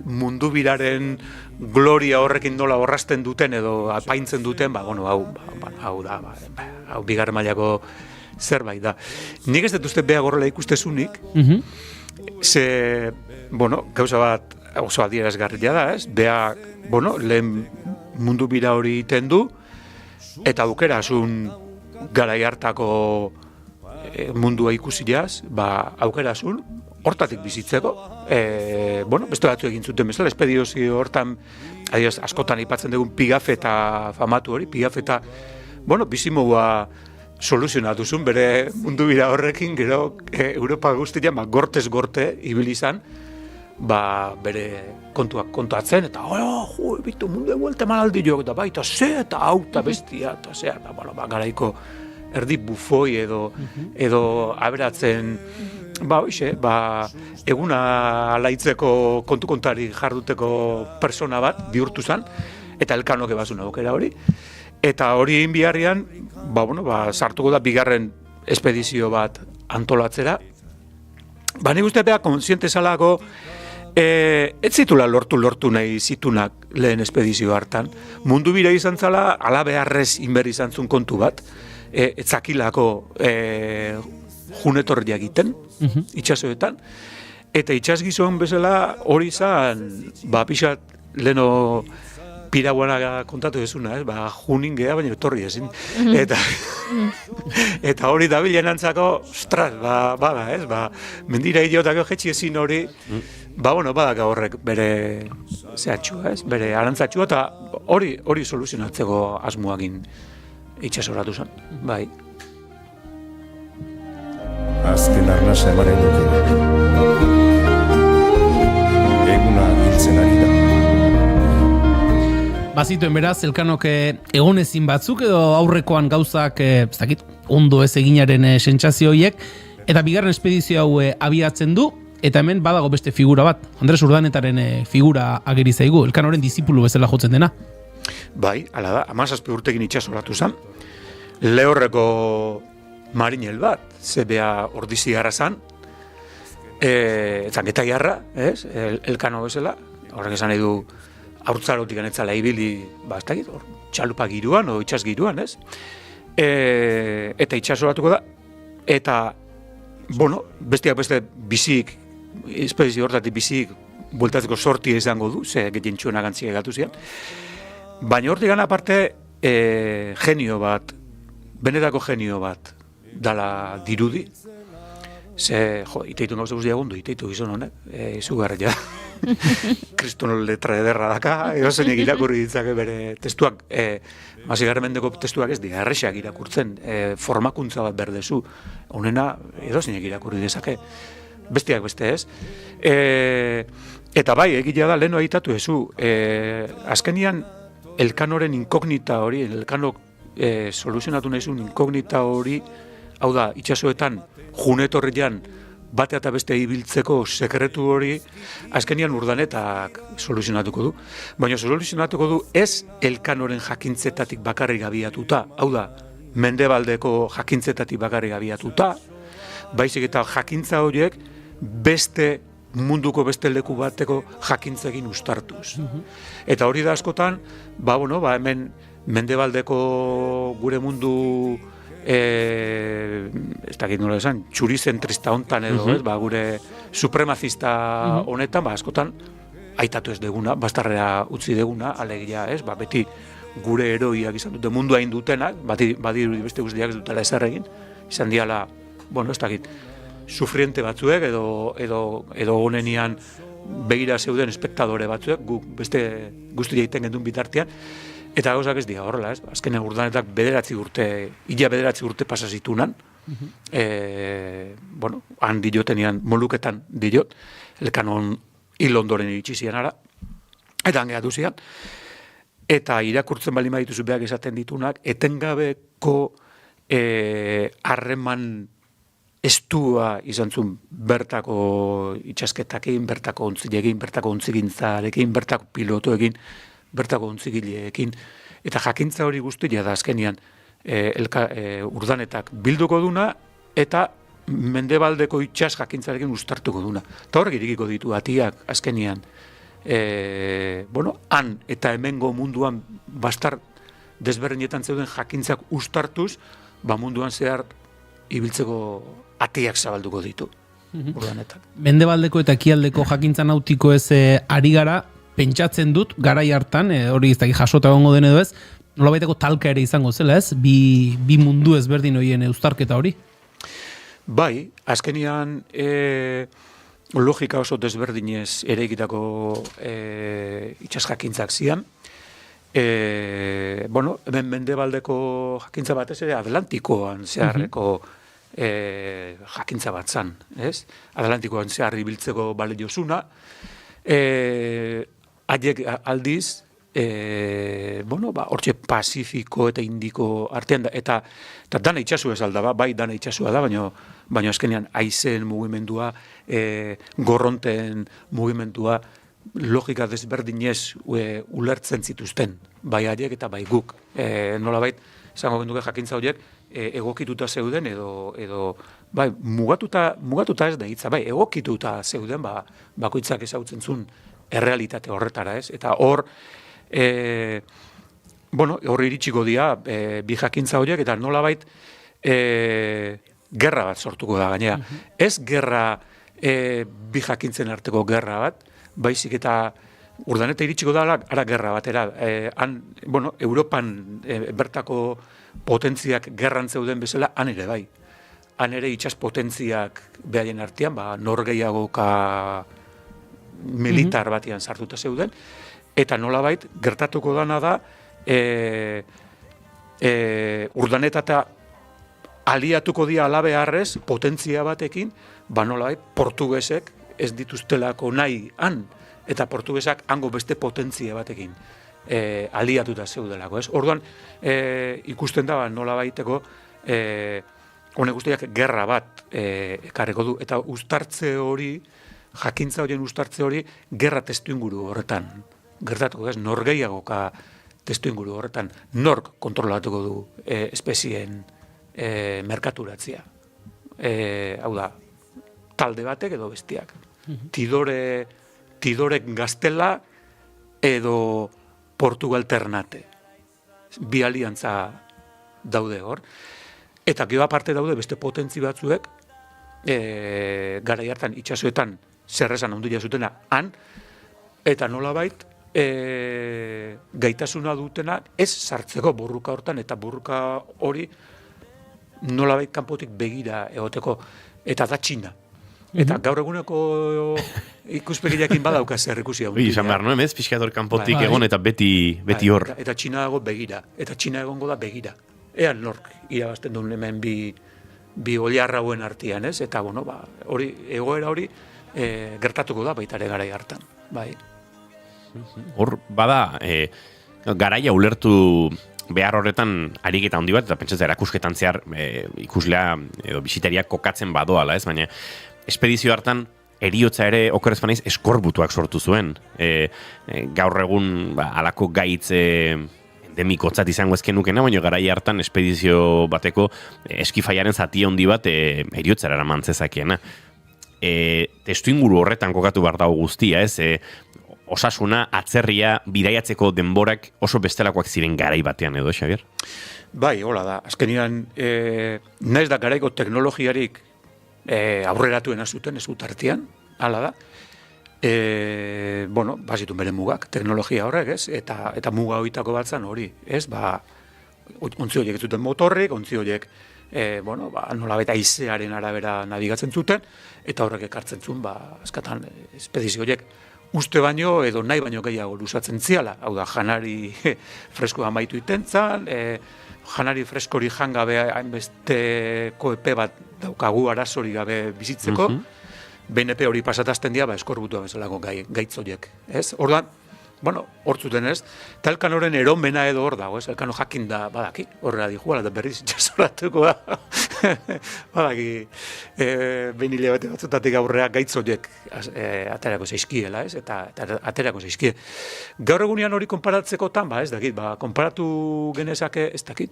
mundu biraren gloria horrekin nola horrazten duten edo apaintzen duten, hau da, hau bigarren mailako zerbait da. Nik ez dut uste beha gorrela ikustezunik, ze, gauza bat oso adierazgarria da, ez? Beha, lehen mundu bira hori iten du, eta aukera asun garai hartako mundua ikusiaz, aukera asun, hortatik bizitzeko, beste batzu egin zuten bezala, espedizio hortan, askotan aipatzen dugun Pigafetta famatu hori, Pigafetta, bizimogua soluzionatu zuen, bere mundu bira horrekin, gero Europa guztia, gortez gorte ibili izan, bere kontuatzen, eta bitu mundu eguelte manaldi joak, eta baita ze, eta hau, eta bestia, eta ze, eta garaiko erdi bufoi edo aberatzen, eguna alaitzeko kontu-kontari jarduteko persona bat bihurtu zen, eta Elkanok ebazun aukera hori. Eta hori egin biharrian, sartuko da bigarren espedizio bat antolatzera. Nik uste beha konsiente zalako, ez zitula lortu nahi zitunak lehen espedizio hartan. Mundu bira izan zala, ala beharrez inber izan zuen kontu bat, etzakilako junetorriak egiten, itxasoetan, eta itxasgizon bezala hori izan, pixat leno piraguana kontatu dezuna, junin geha, baina etorri ezin. Eta hori dabilen antzako, ostras, mendira idiotako jetxi ezin hori, badaka horrek bere zehatxua, bere arantzatxua, eta hori soluzionatzeko asmoakin itxasoratu zen, bai. Azken arnasa emaren duke. Eguna hiltzen ari da. Bazituen beraz, Elkanok egonezin batzuk edo aurrekoan gauzak, ondo ez eginaren sentsazio horiek, eta bigarren espedizio hau abiatzen du, eta hemen badago beste figura bat, Andres Urdanetaren figura ageri zaigu, Elkanoren disipulu bezala jotzen dena. Bai, hala da, 17 urtekin itxasoratu zen, lehorreko marinel bat, zebea ordizigarra zen, zanketa jarra, Elkano bezala, horrek esan nahi du, haurtzarotik anetzala ibili, txalupa giruan, o itxas giruan, eta itxasoratuko da, eta, besteak beste bizik, espedizio hortatik bizik, bueltatzeko sorti izango du, ze getientxuena gantzik egatu zian, baina hortik gana aparte, genio bat, benetako genio bat, dala dirudi, ze, iteitu gauza guztia gundu, iteitu gizon honek, izugarria. Kriston letra ederra daka, edozenek irakurri ditzake bere testuak, Masigarren mendeko testuak ez dira errexak irakurtzen, formakuntza bat berdezu, honena edozenek irakurri dezake, besteak beste ez. Eta bai, egitea da, leheno aitatu ezu, azkenian Elkanoren inkognita hori, Elkanok soluzionatu nahi zuen inkognita hori, hau da, itxasoetan, junetorrian, bate eta beste ibiltzeko sekretu hori, azkenian Urdanetak soluzionatuko du. Baina soluzionatuko du ez Elkanoren jakintzetatik bakarrik abiatuta, hau da, mendebaldeko jakintzetatik bakarrik abiatuta, baizik eta jakintza horiek beste munduko beste leku bateko jakintzekin ustartuz. Eta hori da askotan, hemen mendebaldeko gure mundu ez dakit nola esan, txurizentrista hontan edo, gure supremazista honetan, askotan aitatu ez deguna, bastarrera utzi deguna, alegia, beti gure heroiak izan dute mundu hain dutenak, badirudi beste guztiak ez dutela ezer egin, izan diala, ez dakit, sufriente batzuek edo honenian begira zeuden espektadore batzuek, guk beste guztia egiten gendun bitartean, eta gauzak ez dira horrela, azkenean Urdanetak 9 urte pasa zitunan, han diotenean moluketan diot, Elkanon hil ondoren iritsi zian ara, eta han gehatu zian, eta irakurtzen bali badituzu behak esaten ditunak, etengabeko harreman estua izan zuen bertako itxasketakin, bertako ontzilekin, bertako ontzigintzarekin, bertako pilotoekin, bertako ontzigileekin, eta jakintza hori guztia da azkenian Urdanetak bilduko duna, eta mendebaldeko itxas jakintzarekin ustartuko duna. Eta horrek irikiko ditu atiak azkenian, han eta hemengo munduan bastar desberdinetan zeuden jakintzak ustartuz, munduan zehar ibiltzeko atiak zabalduko ditu Urdanetak. Mendebaldeko eta ekialdeko jakintza nautiko ez ari gara, pentsatzen dut, garai hartan, hori ez dakit jasota egongo den edo ez, nolabaiteko talka ere izango zela ez, bi mundu ezberdin horien uztarketa hori? Bai, azkenian logika oso desberdinez ere egitako itxas jakintzak zian. Hemen mendebaldeko jakintza batez ere Atlantikoan zeharreko jakintza bat zan, ez? Atlantikoan zehar ibiltzeko baliozuna, haiek aldiz, hortxe Pazifiko eta Indiko artean da, eta dana itxasu ez alda, bai dana itxasua da, baina azkenean haizeen mugimendua, gorronten mugimendua, logika desberdinez ulertzen zituzten, bai haiek eta bai guk. Nolabait, esango genduke jakintza horiek egokituta zeuden edo bai, mugatuta ez da hitza, bai, egokituta zeuden, bakoitzak ezagutzen zuen errealitate horretara, ez? Eta hor, hor iritsiko dira bi jakintza horiek, eta nolabait gerra bat sortuko da gainera. Ez gerra bi jakintzen arteko gerra bat, baizik eta Urdaneta iritsiko da ara gerra batera. Europan bertako potentziak gerran zeuden bezala, han ere bai. Han ere itsas potentziak behaien artean, norgehiagoka militar batian sartuta zeuden, eta nolabait gertatuko dana da Urdaneta eta aliatuko dira alabeharrez potentzia batekin, nolabait portugesek ez dituztelako nahi han, eta portugesak hango beste potentzia batekin aliatuta zeudelako, ez? Orduan, ikusten da, nola baiteko, honek guztiak gerra bat ekarriko du, eta uztartze hori, jakintza horien uztartze hori, gerra testuinguru horretan gertatuko, ez? Norgehiagoka testuinguru horretan, nork kontrolatuko du espezien merkaturatzia. Hau da, talde batek edo bestiak. Tidorek Gaztela edo Portugal Ternate. Bi aliantza daude hor. Eta gero aparte daude beste potentzi batzuek, garai hartan itsasoetan zerresan handia zutena han, eta nolabait gaitasuna dutena ez sartzeko borruka hortan, eta borruka hori nolabait kanpotik begira egoteko, eta da Txina. Eta gaur eguneko ikuspegiakin badauka zer ikusi hau. Izan behar noen ez, pixkator kanpotik egon eta beti hor. Eta Txina dago begira, eta Txina egongo da begira. Ean nork irabazten duen hemen bi oliarra hauen artean, ez? Eta, hori, egoera hori gertatuko da baita ere garai hartan. Bai. Hor, bada, garaia ulertu behar horretan ariketa handi bat, eta pentsatzen erakusketan zehar ikuslea edo bisitariak kokatzen badoala, ez? Baina, espedizio hartan, eriotza ere okerrez banaiz eskorbutuak sortu zuen. Gaur egun alako gaitz endemikotzat izango ezkenukena, baina garai hartan espedizio bateko eskifaiaren zati handi bat eriotzara eraman zezakiena. Testuinguru horretan kokatu behar dago guztia, ez? Osasuna, atzerria, bidaiatzeko denborak oso bestelakoak ziren garai batean edo, Xabier? Bai, hola da. Azkenian, naiz da garaiko teknologiarik aurreratuena zuten, ez utartian, hala da. Bazitun bere mugak, teknologia horrek, ez? Eta muga hoitako batzan hori, ez? Ontzi horiek ez zuten motorrik, ontzi horiek, nolabait haizearen arabera nabigatzen zuten, eta horrek ekartzen zuen, askatan, espedizio horiek uste baino edo nahi baino gehiago luzatzen ziala. Hau da, janari fresko amaitu itentzan, janari freskori jangabe hainbesteko epe bat daukagu arazori gabe bizitzeko, behin epe hori pasatazten dira, eskorbutua bezalako gaitz horiek, ez? Orduan, hor zuten ez, eta Elkanoren eronbena edo hor dago, ez? Elkano jakin da, badaki, horrela dijuala, eta berriz itxasoratuko da, badaki, behin hilabete batzutatik aurrea gaitz horiek aterako zaizkiela, ez? Eta aterako zaizkie. Gaur egunean hori konparatzekotan, ez dakit, konparatu genezake, ez dakit,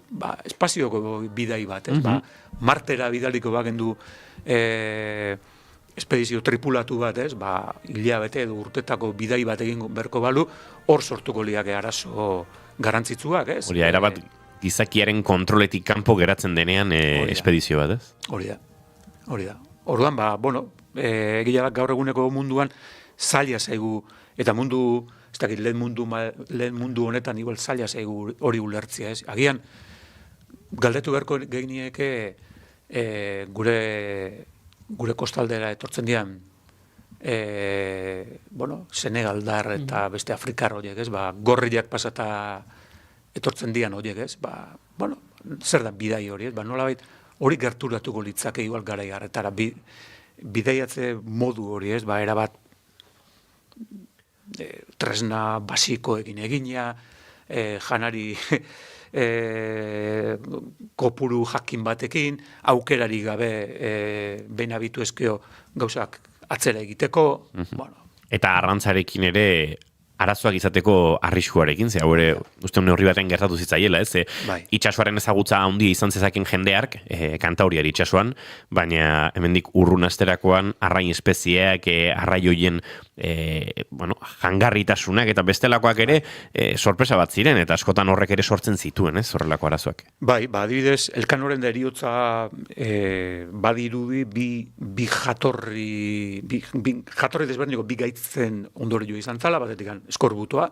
espazioko bidai bat, ez? Martera bidaliko bagendu espedizio tripulatu bat, ez? Hilabete edo urtetako bidai bat egin berko balu, hor sortuko liake arazo garantzitsuak, ez? Hori da, erabat gizakiaren kontroletik kanpo geratzen denean espedizio bat, ez? Hori da. Orduan, egia da gaur eguneko munduan zaila zaigu, eta mundu, ez dakit, lehen mundu honetan igual zaila zaigu hori ulertzia, ez? Agian, galdetu beharko geinieke gure kostaldera etortzen dian Senegaldar eta beste Afrikar horiek, ez? Gorriak pasata etortzen dian horiek, ez? Zer da bidai hori, ez? Nolabait hori gerturatuko litzake igual garai harretara. Bidaiatze modu hori, ez? Erabat tresna basikoekin egina, janari kopuru jakin batekin, aukerari gabe behin abitu ezkeo gauzak atzera egiteko. Eta arrantzarekin ere arazoak izateko arriskuarekin, ze hau ere uste neurri baten gertatu zitzaiela, ez? Bai. Itsasoaren ezagutza handia izan zezaken jendeark, kantauriari itsasoan, baina hemendik urrun asterakoan arrain espezieak, arrai hoien jangarritasunak eta bestelakoak ere sorpresa bat ziren, eta askotan horrek ere sortzen zituen, ez? Horrelako arazoak. Bai, adibidez, Elkanoren da eriotza badirudi bi jatorri desberdineko bi gaitzen ondorio izan zala, batetik eskorbutoa,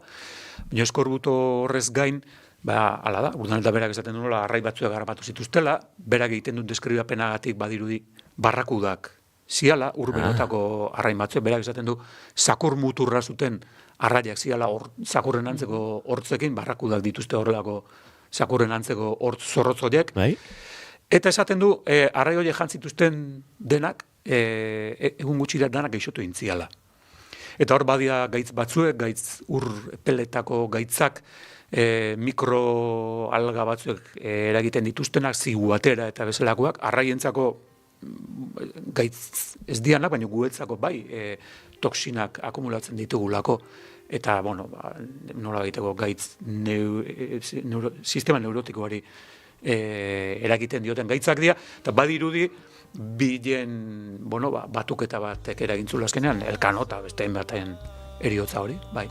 baina eskorbuto horrez gain, hala da, Urdaneta berak esaten duela, arrai batzuek garrapatu zituztela, berak egiten dut deskribapenagatik badirudi barrakudak ziala, urberotako arrain batzuek, berak esaten du, sakur muturra zuten arraiak ziala, sakurren antzeko hortzekin, barrakudak dituzte horrelako sakurren antzeko hortz zorrotzoiek, eta esaten du, arrai horiek jantzituzten denak, egun gutxira denak gaixotu intziala. Eta hor badia gaitz batzuek, gaitz ur peletako gaitzak, mikroalga batzuek eragiten dituztenak, ziguatera eta bezalakoak, arraientzako gaitz ez dianak, baina guetzako bai, toksinak akumulatzen ditugulako, eta, nola baiteko gaitz sistema neurotikoari eragiten dioten gaitzak dira, eta badirudi, bilen, batuketa batek eragintzula azkenean, Elkanota, beste baten eriotza hori, bai.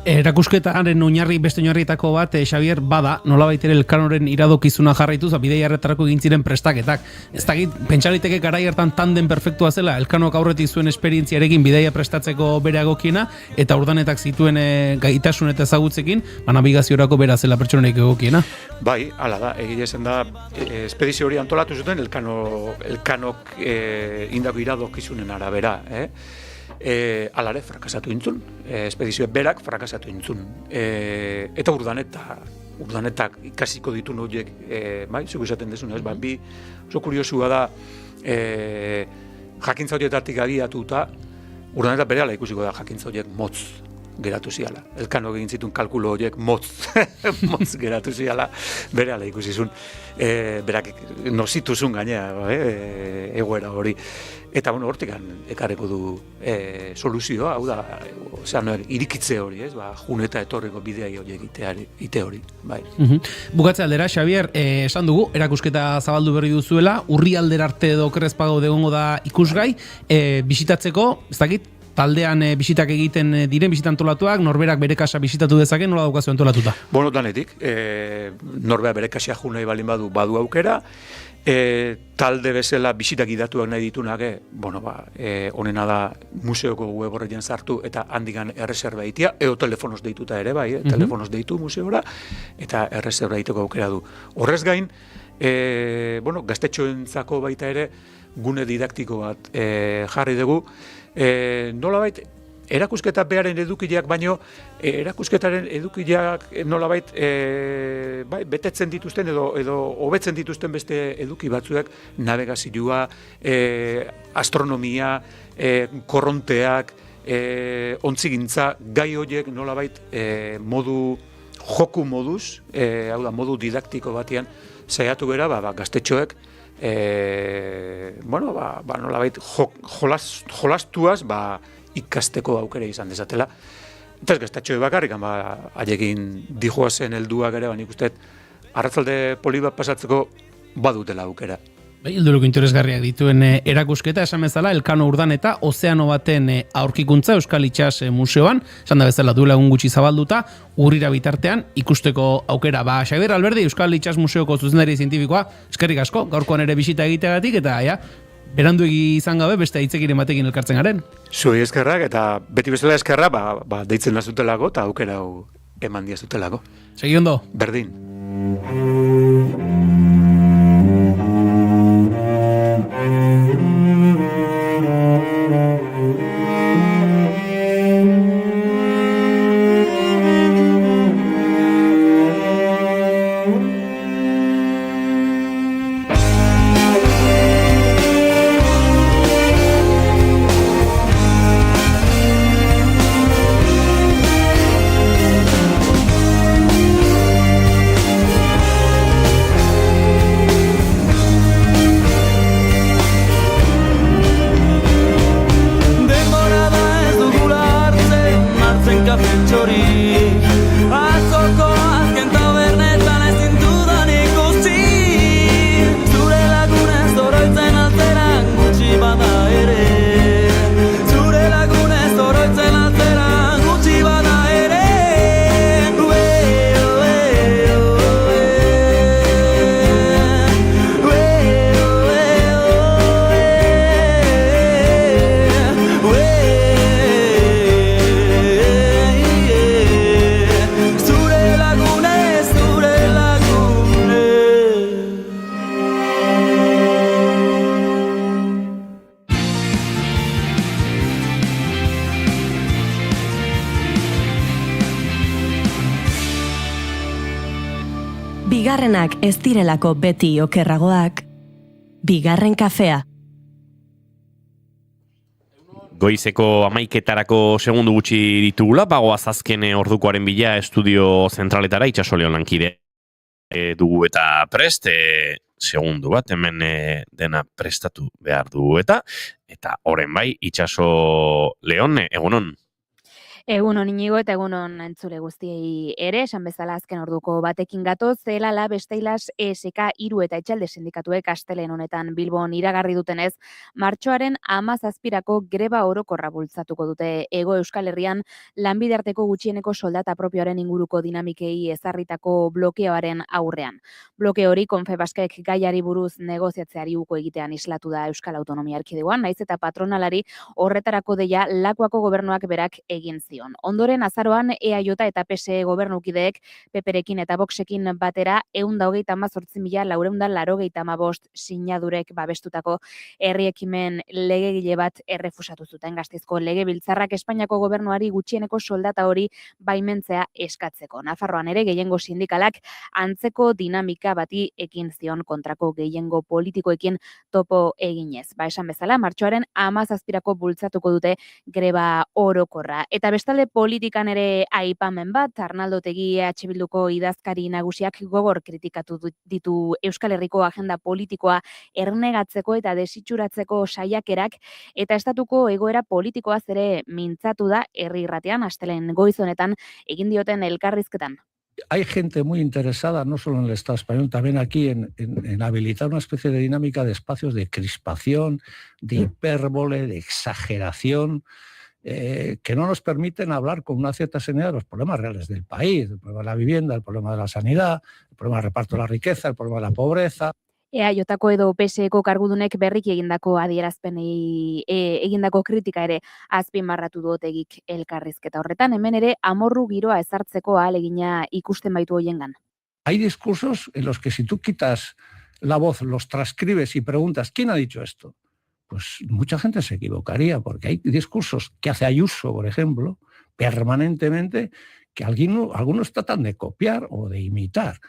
Erakusketaren beste oinarrietako bat, Xabier, bada, nolabait ere Elkanoren iradokizuna jarraituz, bidei harretarako egin ziren prestaketak. Ez dakit, pentsaliteke garai hartan tanden perfektua zela, Elkanok aurretik zuen esperientziarekin bidaia prestatzeko bere egokiena, eta Urdanetak zituen gaitasun eta ezagutzekin, nabigaziorako bera zela pertsonarik egokiena. Bai, hala da, egia esan da, espedizio hori antolatu zuten, Elkanok indako iradokizunen arabera, alare frakasatu intzun, espedizioa berak frakasatu intzun. Eta Urdanetak ikasiko ditu horiek, zuk esaten dezun, bi oso kuriosua da, jakintza horietatik abiatuta, Urdanetak berehala ikusiko da jakintza horiek motz geratu ziala. Elkano egin zituen kalkulo horiek motz geratu ziala, berehala ikusizun. Berak nozituzun gainea, egoera hori. Eta hortik ekarreko du soluzioa, hau da, irikitze hori, jun eta etorriko bidea horiek ite hori. Bukatze aldera, Xabier, esan dugu, erakusketa zabaldu berri duzuela, urri aldera arte edo okerrezpago degongo da ikusgai, bisitatzeko, ez dakit, taldean bisitak egiten diren, bisita antolatuak, norberak bere kasa bisitatu dezake, nola daukazu antolatuta? Danetik, norberak bere kasia jo nahi balin badu aukera, talde bezala bisitak idatuak nahi ditunak, honena da museoko web horretan sartu eta handikan erreserba egitea, edo telefonoz deituta ere, telefonoz deitu museora, eta erreserba egiteko aukera du. Horrez gain, gaztetxoentzako baita ere, gune didaktiko bat jarri dugu, nolabait, erakusketa bearen edukileak baino, erakusketaren edukileak nolabait betetzen dituzten edo hobetzen dituzten beste eduki batzuek, navegazioa, astronomia, korronteak, ontzigintza, gai horiek nolabait joku moduz, hau da, modu didaktiko batean, saiatu bera, gaztetxoek, nolabait jolastuaz, ikasteko aukera izan dezatela. Eta ez gaztatxoe bakarrik, haiekin dijoazen helduak ere, nik uste, arratzalde poli bat pasatzeko badutela aukera. Hilduruko interesgarriak dituen erakusketa, esan bezala, Elkano Urdaneta, ozeano baten aurkikuntza Euskal Itsas Museoan, esan da bezala duela egun gutxi zabalduta, urrira bitartean ikusteko aukera. Xabier Alberdi, Euskal Itsas Museoko zuzendari zientifikoa, eskerrik asko, gaurkoan ere bisita egiteagatik, eta berandu izan gabe, beste hitzekiren batekin elkartzen garen. Zuei eskerrak, eta beti bezala eskerra, deitzen nazutelako, eta aukera eman diazutelako. Segi ondo. Berdin. Bigarrenak ez direlako beti okerragoak. Bigarren kafea. Goizeko 11:00 segundu gutxi ditugula, bagoaz azken ordukoaren bila estudio zentraletara itxasoleon lankide dugu eta prest, segundu bat hemen dena prestatu behar dugu eta oren bai itxaso Leon, egunon. Egunon Inigo eta egunon entzule guztiei ere, esan bezala azken orduko batekin gatoz, zelala besteilas ESK 3 eta Etxalde sindikatuek astelehen honetan Bilbon iragarri dutenez, martxoaren 17rako greba orokorra bultzatuko dute Hego Euskal Herrian lanbide arteko gutxieneko soldata propioaren inguruko dinamikei ezarritako blokeoaren aurrean. Bloke hori Confebaskek gaiari buruz negoziatzeari uko egitean islatu da Euskal Autonomia Erkidegoan, naiz eta patronalari horretarako deia Lakuako gobernuak berak egin zion. Ondoren azaroan EAJ eta PSE gobernukideek PPrekin eta Voxekin batera 138.485 sinadurek babestutako herri ekimen legegile bat errefusatu zuten Gasteizko Legebiltzarrak Espainiako gobernuari gutxieneko soldata hori baimentzea eskatzeko. Nafarroan ere gehiengo sindikalak antzeko dinamika bati ekin zion kontrako gehiengo politikoekin topo eginez. Esan bezala, martxoaren 17rako bultzatuko dute greba orokorra. Eta bestalde politikan ere aipamen bat, Arnaldo Otegi EH Bilduko idazkari nagusiak gogor kritikatu ditu Euskal Herriko agenda politikoa ernegatzeko eta desitxuratzeko saiakerak, eta estatuko egoera politikoaz ere mintzatu da herri irratean astelehen goiz honetan egin dioten elkarrizketan. Hay gente muy interesada, no solo en el Estado español, también aquí en habilitar una especie de dinámica de espacios de crispación, de hipérbole, de exageración, que no nos permiten hablar con una cierta serenidad de los problemas reales del país, el problema de la vivienda, el problema de la sanidad, el problema del reparto de la riqueza, el problema de la pobreza. EAJko edo PSEko kargudunek berriki egindako adierazpenei egindako kritika ere azpimarratu du Otegik elkarrizketa horretan, hemen ere amorru giroa ezartzeko ahalegina ikusten baitu hoiengan. Hay discursos en los que si tú quitas la voz, los transcribes y preguntas ¿quién ha dicho esto? Pues mucha gente se equivocaría, porque hay discursos que hace Ayuso, por ejemplo, permanentemente, que algunos tratan de copiar o de imitar.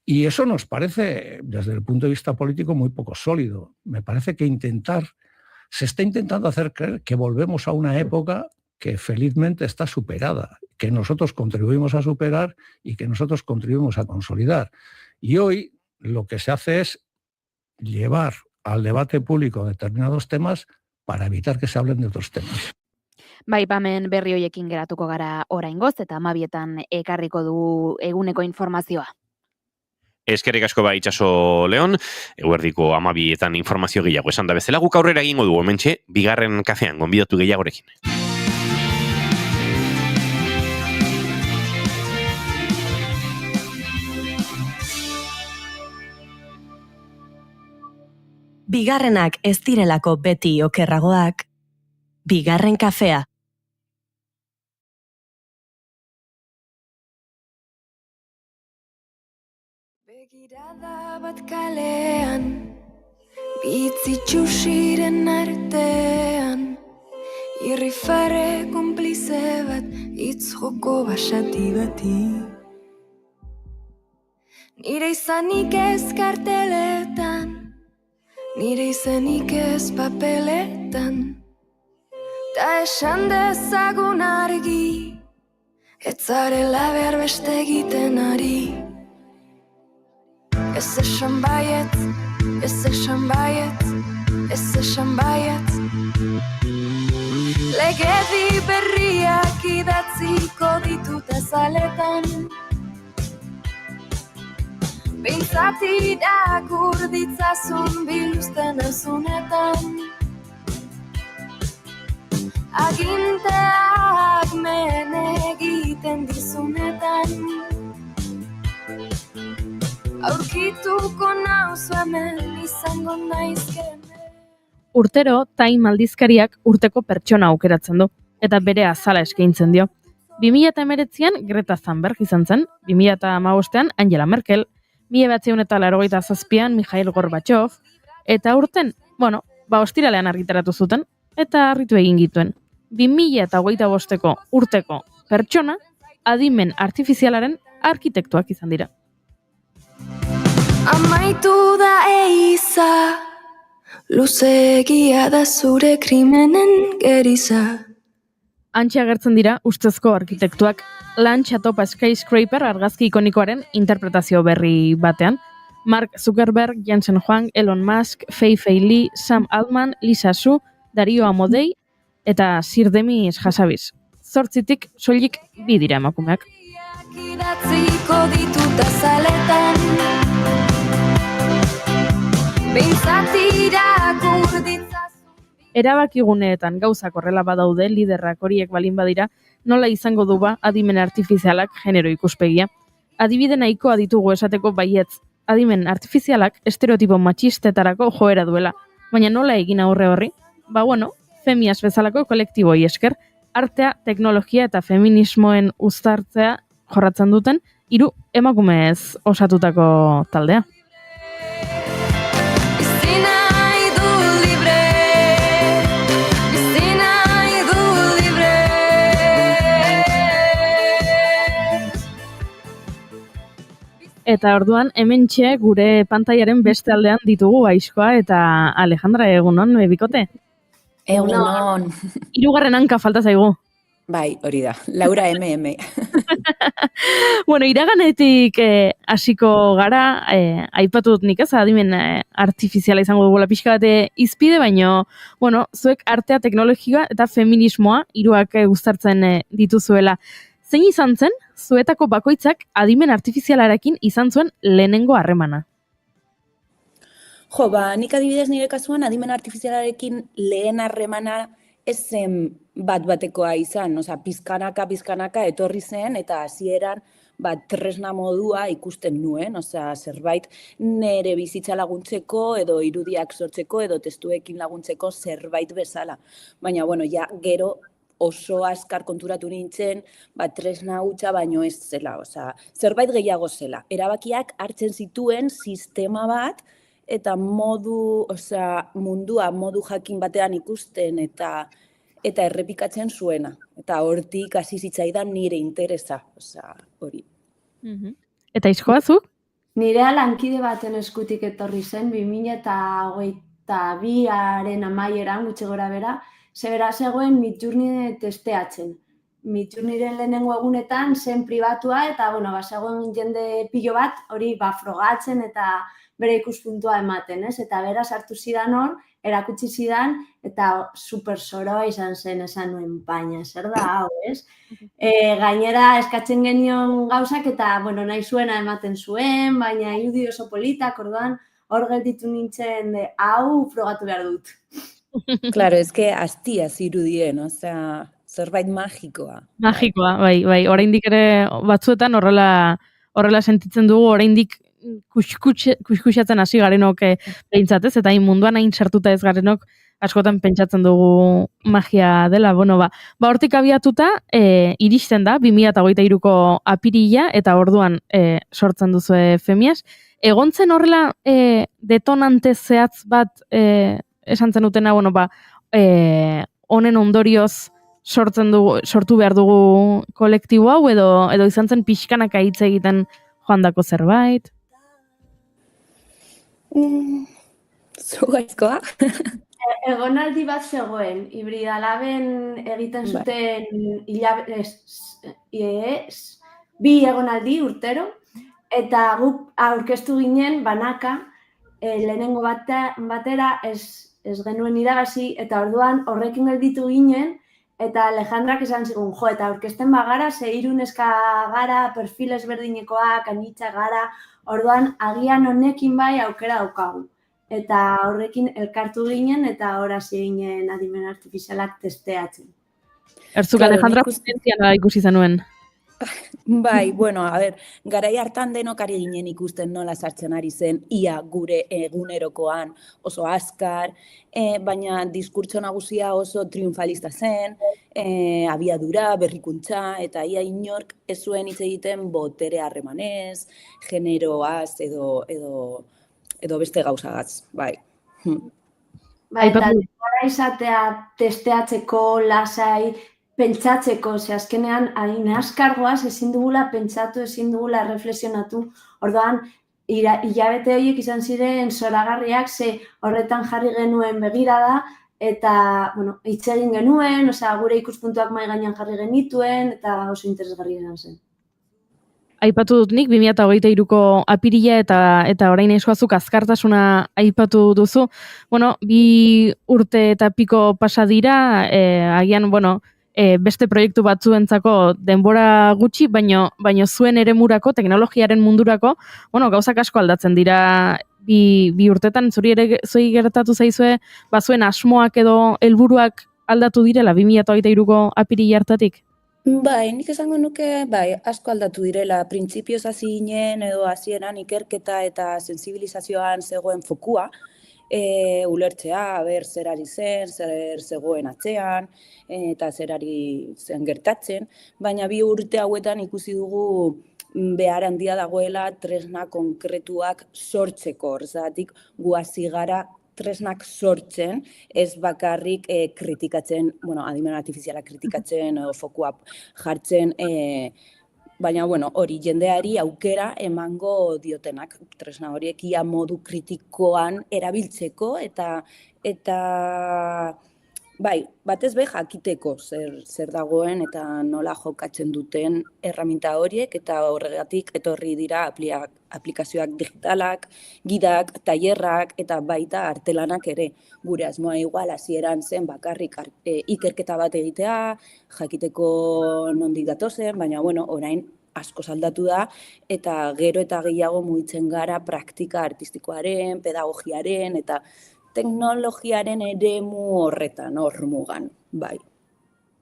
Y eso nos parece, desde el punto de vista político, muy poco sólido. Me parece que se está intentando hacer creer que volvemos a una época que felizmente está superada, que nosotros contribuimos a superar y que nosotros contribuimos a consolidar. Y hoy lo que se hace es llevar al debate público determinados temas para evitar que se hablen de otros temas. Aipamen berri hoiekin geratuko gara oraingoz eta 12etan ekarriko du eguneko informazioa. Eskerrik asko itxaso Leon, eguerdiko 12etan informazio gehiago esan da bezala, guk aurrera egingo dugu hementxe, bigarren kafean, gonbidatu gehiagorekin. Bigarrenak ez direlako beti okerragoak. Bigarren kafea. Begirada bat kalean, bitzitxusiren artean, irrifare konplize bat, hitz joko basati bati. Nire izanik ez karteletan, nire izanik ez papeletan, ta esan dezagun argi, ez zarela behar beste egiten ari. Ez esan baiet, ez esan baiet, ez esan baiet. Legedi berriak idatziko ditut azaletan, behintzat irakur ditzazun biluzten azunetan. Aginteak men egiten dizunetan, aurkituko nauzu hemen izango naizken. Urtero, Time aldizkariak urteko pertsona aukeratzen du, eta bere azala eskaintzen dio. 2019an Greta Thunberg izan zen, 2015an Angela Merkel, 1987an Mikhail Gorbachev, eta urten, ostiralean argitaratu zuten, eta harritu egin gituen. 2025ko urteko pertsona, adimen artifizialaren arkitektuak izan dira. Amaitu da eiza, luzeegia da zure krimenen geriza. Antxe agertzen dira ustezko arkitektuak Lunch Atop a Skyscraper argazki ikonikoaren interpretazio berri batean. Mark Zuckerberg, Jensen Huang, Elon Musk, Fei Li, Sam Altman, Lisa Su, Dario Amodei eta Sir Demis Hassabis. 8tik soilik 2 dira emakumeak. Idatziko ditut azaletan, behintzat irakur ditzazu. Erabakiguneetan gauzak horrela badaude, liderrak horiek balin badira, nola izango du ba adimen artifizialak genero ikuspegia. Adibide nahikoa ditugu esateko baietz, adimen artifizialak estereotipo matxistetarako joera duela. Baina nola egin aurre horri? Ba bueno, Femias bezalako kolektiboi esker, artea, teknologia eta feminismoen uztartzea jorratzen duten 3 emakumez osatutako taldea. Eta orduan, hementxe gure pantailaren beste aldean ditugu Aizkoa eta Alejandra, egunon, bikote? Egunon. 3. hanka falta zaigu. Bai, hori da. Laura MM. Bueno, iraganetik hasiko gara, aipatu dut nik ez, adimen artifiziala izango dugula pixka bate izpide, baino, bueno, zuek artea, teknologia eta feminismoa 3 guztartzen dituzuela. Zein izan zen, zuetako bakoitzak adimen artifizialarekin izan zuen lehenengo harremana? Jo, nik adibidez nire kasuan adimen artifizialarekin lehen harremana ez zen bat-batekoa izan, pizkanaka etorri zen eta hasieran tresna modua ikusten nuen, zerbait nire bizitza laguntzeko edo irudiak sortzeko edo testuekin laguntzeko zerbait bezala. Baina, ja gero oso azkar konturatu nintzen, tresna hutsa baino ez zela, zerbait gehiago zela. Erabakiak hartzen zituen sistema bat, eta mundua modu jakin batean ikusten eta errepikatzen zuena. Eta hortik hasi zitzaidan nire interesa, hori. Eta Aizkoa zu? Nirea lankide baten eskutik etorri zen, 2022aren amaieran, gutxi gora bera, zebera zegoen Midjourney testeatzen. Midjourneyren lehenengo egunetan zen pribatua eta, zegoen jende pilo bat, hori frogatzen eta bere ikuspuntua ematen, ez? Eta bera sartu zidan hor, erakutsi zidan, eta super soroa izan zen esan nuen, baina, zer da hau, ez? Gainera eskatzen genion gauzak eta, nahi zuena ematen zuen, baina irudi oso politak, orduan, hor gelditu nintzen, hau frogatu behar dut. Claro, astia zirudien, zerbait magikoa. Magikoa, bai, oraindik ere batzuetan horrela sentitzen dugu, oraindik kuskusatzen hasi garenok behintzat ez, eta munduan hain sartuta ez garenok askotan pentsatzen dugu magia dela. Hortik abiatuta iristen da 2023ko apirila eta orduan sortzen duzue Femias. Egontzen horrela detonante zehatz bat esan zen dutena, honen ondorioz sortu behar dugu kolektibo hau edo izan zen pixkanaka hitz egiten joandako zerbait? Zu Aizkoa? Egonaldi bat zegoen, Hibridalaben egiten zuten 2 egonaldi urtero, eta guk aurkeztu ginen banaka, lehenengo batera ez genuen irabazi, eta orduan horrekin gelditu ginen, eta Alejandrak esan zigun, eta aurkezten bagara, 3 neska gara, perfil ezberdinekoak, anitza gara, orduan agian honekin bai aukera daukagu. Eta horrekin elkartu ginen, eta hasi ginen adimen artifizialak testeatzen. Erzuk Alejandra potentziala ikusi zenuen. Bai, garai hartan denok ari ginen ikusten nola sartzen ari zen, ia gure egunerokoan oso azkar, baina diskurtso nagusia oso triunfalista zen, abiadura, berrikuntza, eta ia inork ez zuen hitz egiten botere harremanez, generoaz edo beste gauzagaz, bai. Eta denbora izatea testeatzeko, lasai, pentsatzeko, azkenean hain askargoaz ezin dugula pentsatu, ezin dugula reflexionatu, orduan hilabete horiek izan ziren zoragarriak, ze horretan jarri genuen begirada, eta, bueno, hitz egin genuen, gure ikuspuntuak mahai gainean jarri genituen, eta oso interesgarria izan zen. Aipatu dut nik, 2023ko apirila eta orain eskoazuk azkartasuna aipatu duzu. Bueno, 2 urte eta piko pasa dira, agian, beste proiektu batzuentzako denbora gutxi, baino zuen eremurako, teknologiaren mundurako, gauzak asko aldatzen dira bi urtetan, zuri ere zuei gertatu zaizue, zuen asmoak edo helburuak aldatu direla 2023ko apirila hartatik? Bai, nik esango nuke, asko aldatu direla, printzipioz hasi ginen edo hasieran ikerketa eta sensibilizazioan zegoen fokua, ulertzea, zer ari zen, zer zegoen atzean, eta zer ari zen gertatzen, baina 2 urte hauetan ikusi dugu behar handia dagoela tresna konkretuak sortzeko, horregatik gu hasi gara tresnak sortzen, ez bakarrik kritikatzen, adimen artifiziala kritikatzen edo fokua jartzen, baina hori jendeari aukera emango diotenak tresna horiek ia modu kritikoan erabiltzeko eta batez jakiteko zer dagoen eta nola jokatzen duten erraminta horiek eta horregatik etorri dira aplikazioak digitalak, gidak, tailerrak eta baita artelanak ere. Gure asmoa igual hasieran zen bakarrik ikerketa bat egitea, jakiteko nondik datozen, baina orain asko aldatu da eta gero eta gehiago mugitzen gara praktika artistikoaren, pedagogiaren eta teknologiaren eremu horretan, hor mugan, bai.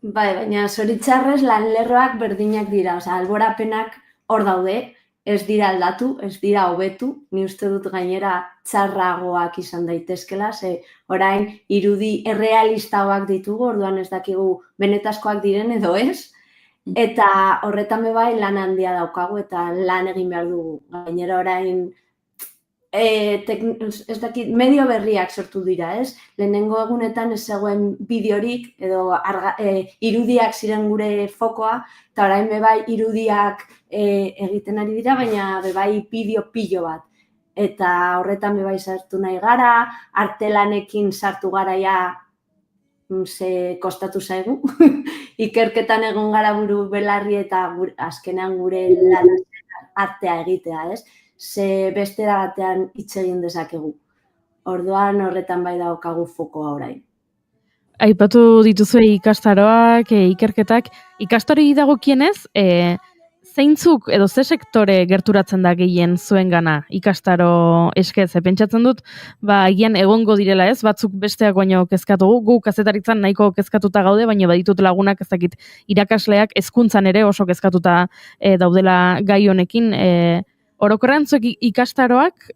Bai, baina zoritxarrez lanlerroak berdinak dira, alborapenak hor daude, ez dira aldatu, ez dira hobetu, ni uste dut gainera txarragoak izan daitezkela, ze orain irudi errealistagoak ditugu, orduan ez dakigu benetazkoak diren edo ez, eta horretan bai lan handia daukagu eta lan egin behar dugu. Gainera orain medio berriak sortu dira, ez? Lehenengo egunetan ez zegoen bideorik edo irudiak ziren gure fokoa, eta orain bai irudiak egiten ari dira, baina bai bideo pilo bat. Eta horretan bai sartu nahi gara, artelanekin sartu gara ja ze kostatu zaigu. Ikerketan egon gara buru belarri eta azkenean gure lan artea egitea, ez? Ze beste batean hitz egin dezakegu. Orduan horretan bai daukagu fokoa orain. Aipatu dituzue ikastaroak, ikerketak, ikastori dagokienez, zeintzuk edo ze sektore gerturatzen da gehien zuengana ikastaro eskez, pentsatzen dut, agian egongo direla ez, batzuk besteak baino kezkatugu, gu kazetaritzan nahiko kezkatuta gaude, baina baditut lagunak ez dakit irakasleak hezkuntzan ere oso kezkatuta daudela gai honekin, orokorrean zuek ikastaroak,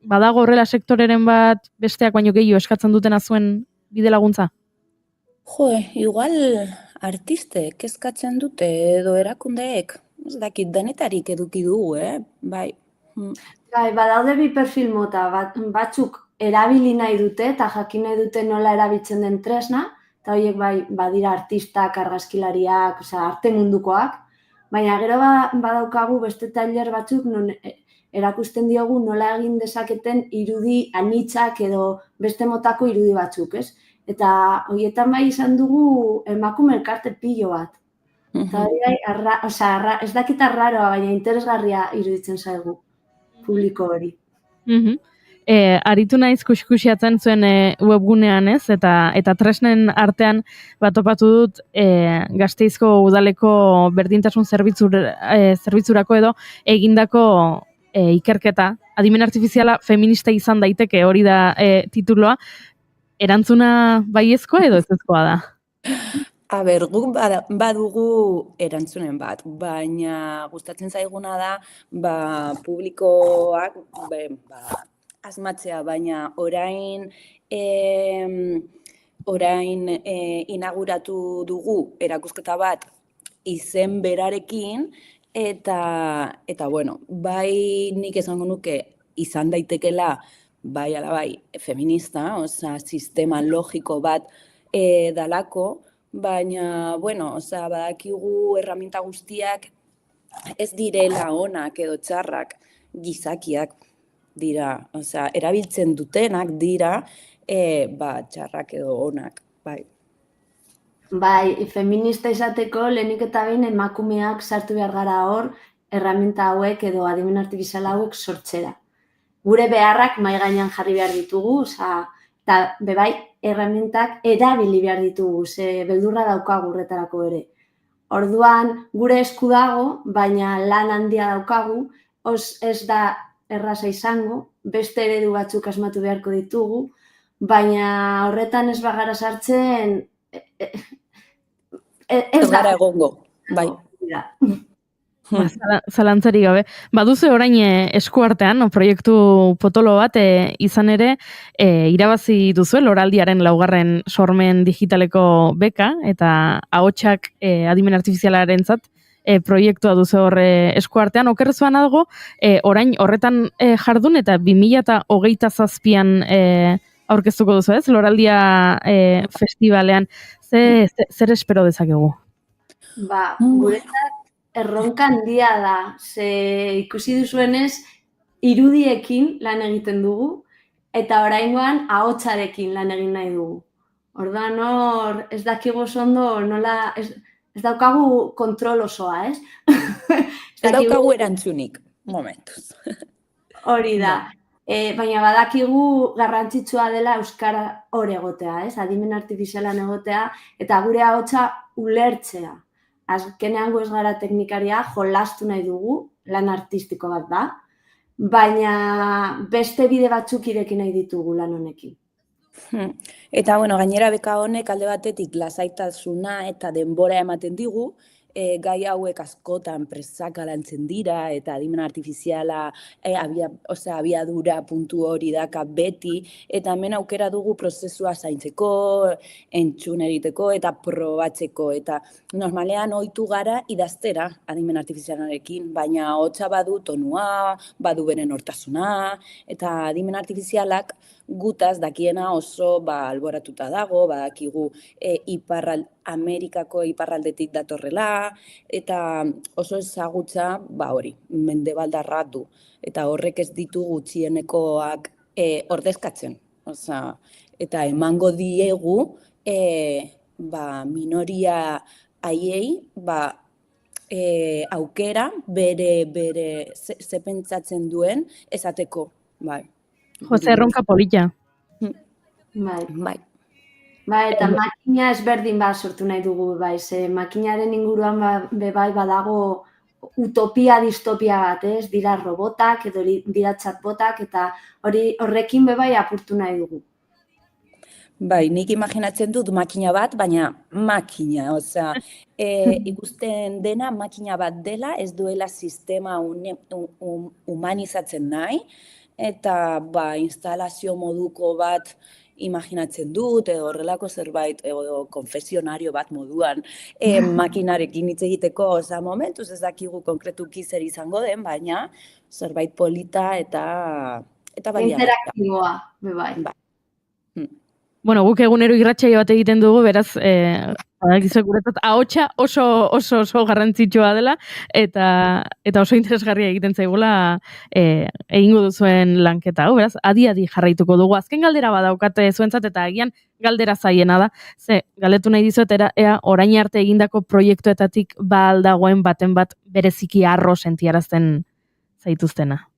badago horrela sektoreren bat besteak baino gehiago eskatzen dutena zuen bide laguntza? Igual artistek eskatzen dute edo erakundeek, ez dakit denetarik eduki dugu, bai. Bai, badaude bi perfil mota, batzuk erabili nahi dute eta jakin nahi dute nola erabiltzen den tresna, eta horiek bai badira artistak, argazkilariak, arte mundukoak, baina gero badaukagu beste tailer batzuk non erakusten diogu nola egin dezaketen irudi anitzak edo beste motako irudi batzuk, ez? Eta horietan bai izan dugu emakume elkarte pilo bat. Eta hori bai, ez dakit arraroa, baina interesgarria iruditzen zaigu publiko hori. Aritu naiz kuskusiatzen zuen webgunean ez, eta tresnen artean topatu dut Gasteizko udaleko berdintasun zerbitzurako edo egindako ikerketa. Adimen artifiziala feminista izan daiteke, hori da tituloa. Erantzuna baiezkoa edo ezezkoa da? Guk badugu erantzunen bat, baina gustatzen zaiguna da publikoak asmatzea, baina orain inauguratu dugu erakusketa bat izen berarekin eta bai nik esango nuke izan daitekela bai ala bai feminista, sistema logiko bat dalako, baina, badakigu erraminta guztiak ez direla onak edo txarrak. gizakiak dira, osea, erabiltzen dutenak dira, txarrak edo onak, bai. Bai, feminista izateko lehenik eta behin emakumeak sartu behar gara hor, erraminta hauek edo adimen artifizial hauek sortzera. Gure beharrak mahai gainean jarri behar ditugu, eta bebai erramintak erabili behar ditugu, ze beldurra daukagu horretarako ere. Orduan, gure esku dago, baina lan handia daukagu, ez da erraza izango, beste eredu batzuk asmatu beharko ditugu, baina horretan ez bagara sartzen, ez gara egongo, bai. Zalantzari gabe. Baduzu orain eskuartean, proiektu potolo bat, izan ere, irabazi duzu loraldiaren 4. sormen digitaleko beka, eta ahotsak adimen artifizialarentzat proiektua duzu horre eskuartean. Okerrezuan dago, orain horretan jardun eta 2027an aurkeztuko duzu, ez? Loraldia festivalean. Zer espero dezakegu? Guretzat erronka handia da, ze ikusi duzuenez irudiekin lan egiten dugu, eta oraingoan ahotsarekin lan egin nahi dugu. Orduan hor, ez dakigu ondo nola, ez daukagu kontrol osoa, ez? Ez daukagu erantzunik, momentuz. Hori da. Baina badakigu garrantzitsua dela euskara hor egotea, ez? Adimen artifizialan egotea, eta gure ahotsa ulertzea. Azkenean ez gara teknikaria, jolastu nahi dugu, lan artistiko bat da, baina beste bide batzuk ireki nahi ditugu lan honekin. Eta, gainera beka honek alde batetik lasaitasuna eta denbora ematen digu, gai hauek askotan presak lantzen dira eta adimen artifiziala abiadura puntu hori daka beti, eta hemen aukera dugu prozesua zaintzeko, entzun egiteko eta probatzeko, eta normalean ohitu gara idaztera adimen artifizialarekin, baina ahotsa badu tonua, badu beren hortasuna, eta adimen artifizialak gutaz dakiena oso alboratuta dago, badakigu Amerikako iparraldetik datorrela, eta oso ezagutza, hori, mendebaldarra du, eta horrek ez ditu gutxienekoak ordezkatzen. Eta emango diegu, minoria haiei, aukera bere ze pentsatzen duen esateko, bai. Jose, erronka polita. Bai. Eta makina ezberdin bat sortu nahi dugu, bai, ze makinaren inguruan bai badago utopia distopia bat, ez? Dira robotak edo dira chatbotak, eta horrekin bai apurtu nahi dugu. Bai, nik imaginatzen dut makina bat, baina makina, ikusten dena makina bat dela, ez duela sistema humanizatzen nahi, eta instalazio moduko bat imaginatzen dut, edo horrelako zerbait, edo konfesionario bat moduan, makinarekin hitz egiteko, momentuz ez dakigu konkretuki zer izango den, baina zerbait polita eta baina. Interaktiboa, bai. Bueno, guk egunero irratsaio bat egiten dugu, beraz, guretzat ahotsa oso garrantzitsua dela, eta oso interesgarria egiten zaigula egingo duzuen lanketa. Beraz, adi jarraituko dugu. Azken galdera badaukate zuentzat, eta agian galdera zaiena da. Galdetu nahi dizuet, ea orain arte egindako proiektuetatik aldagoen baten bat bereziki harro sentiarazten zaituztena.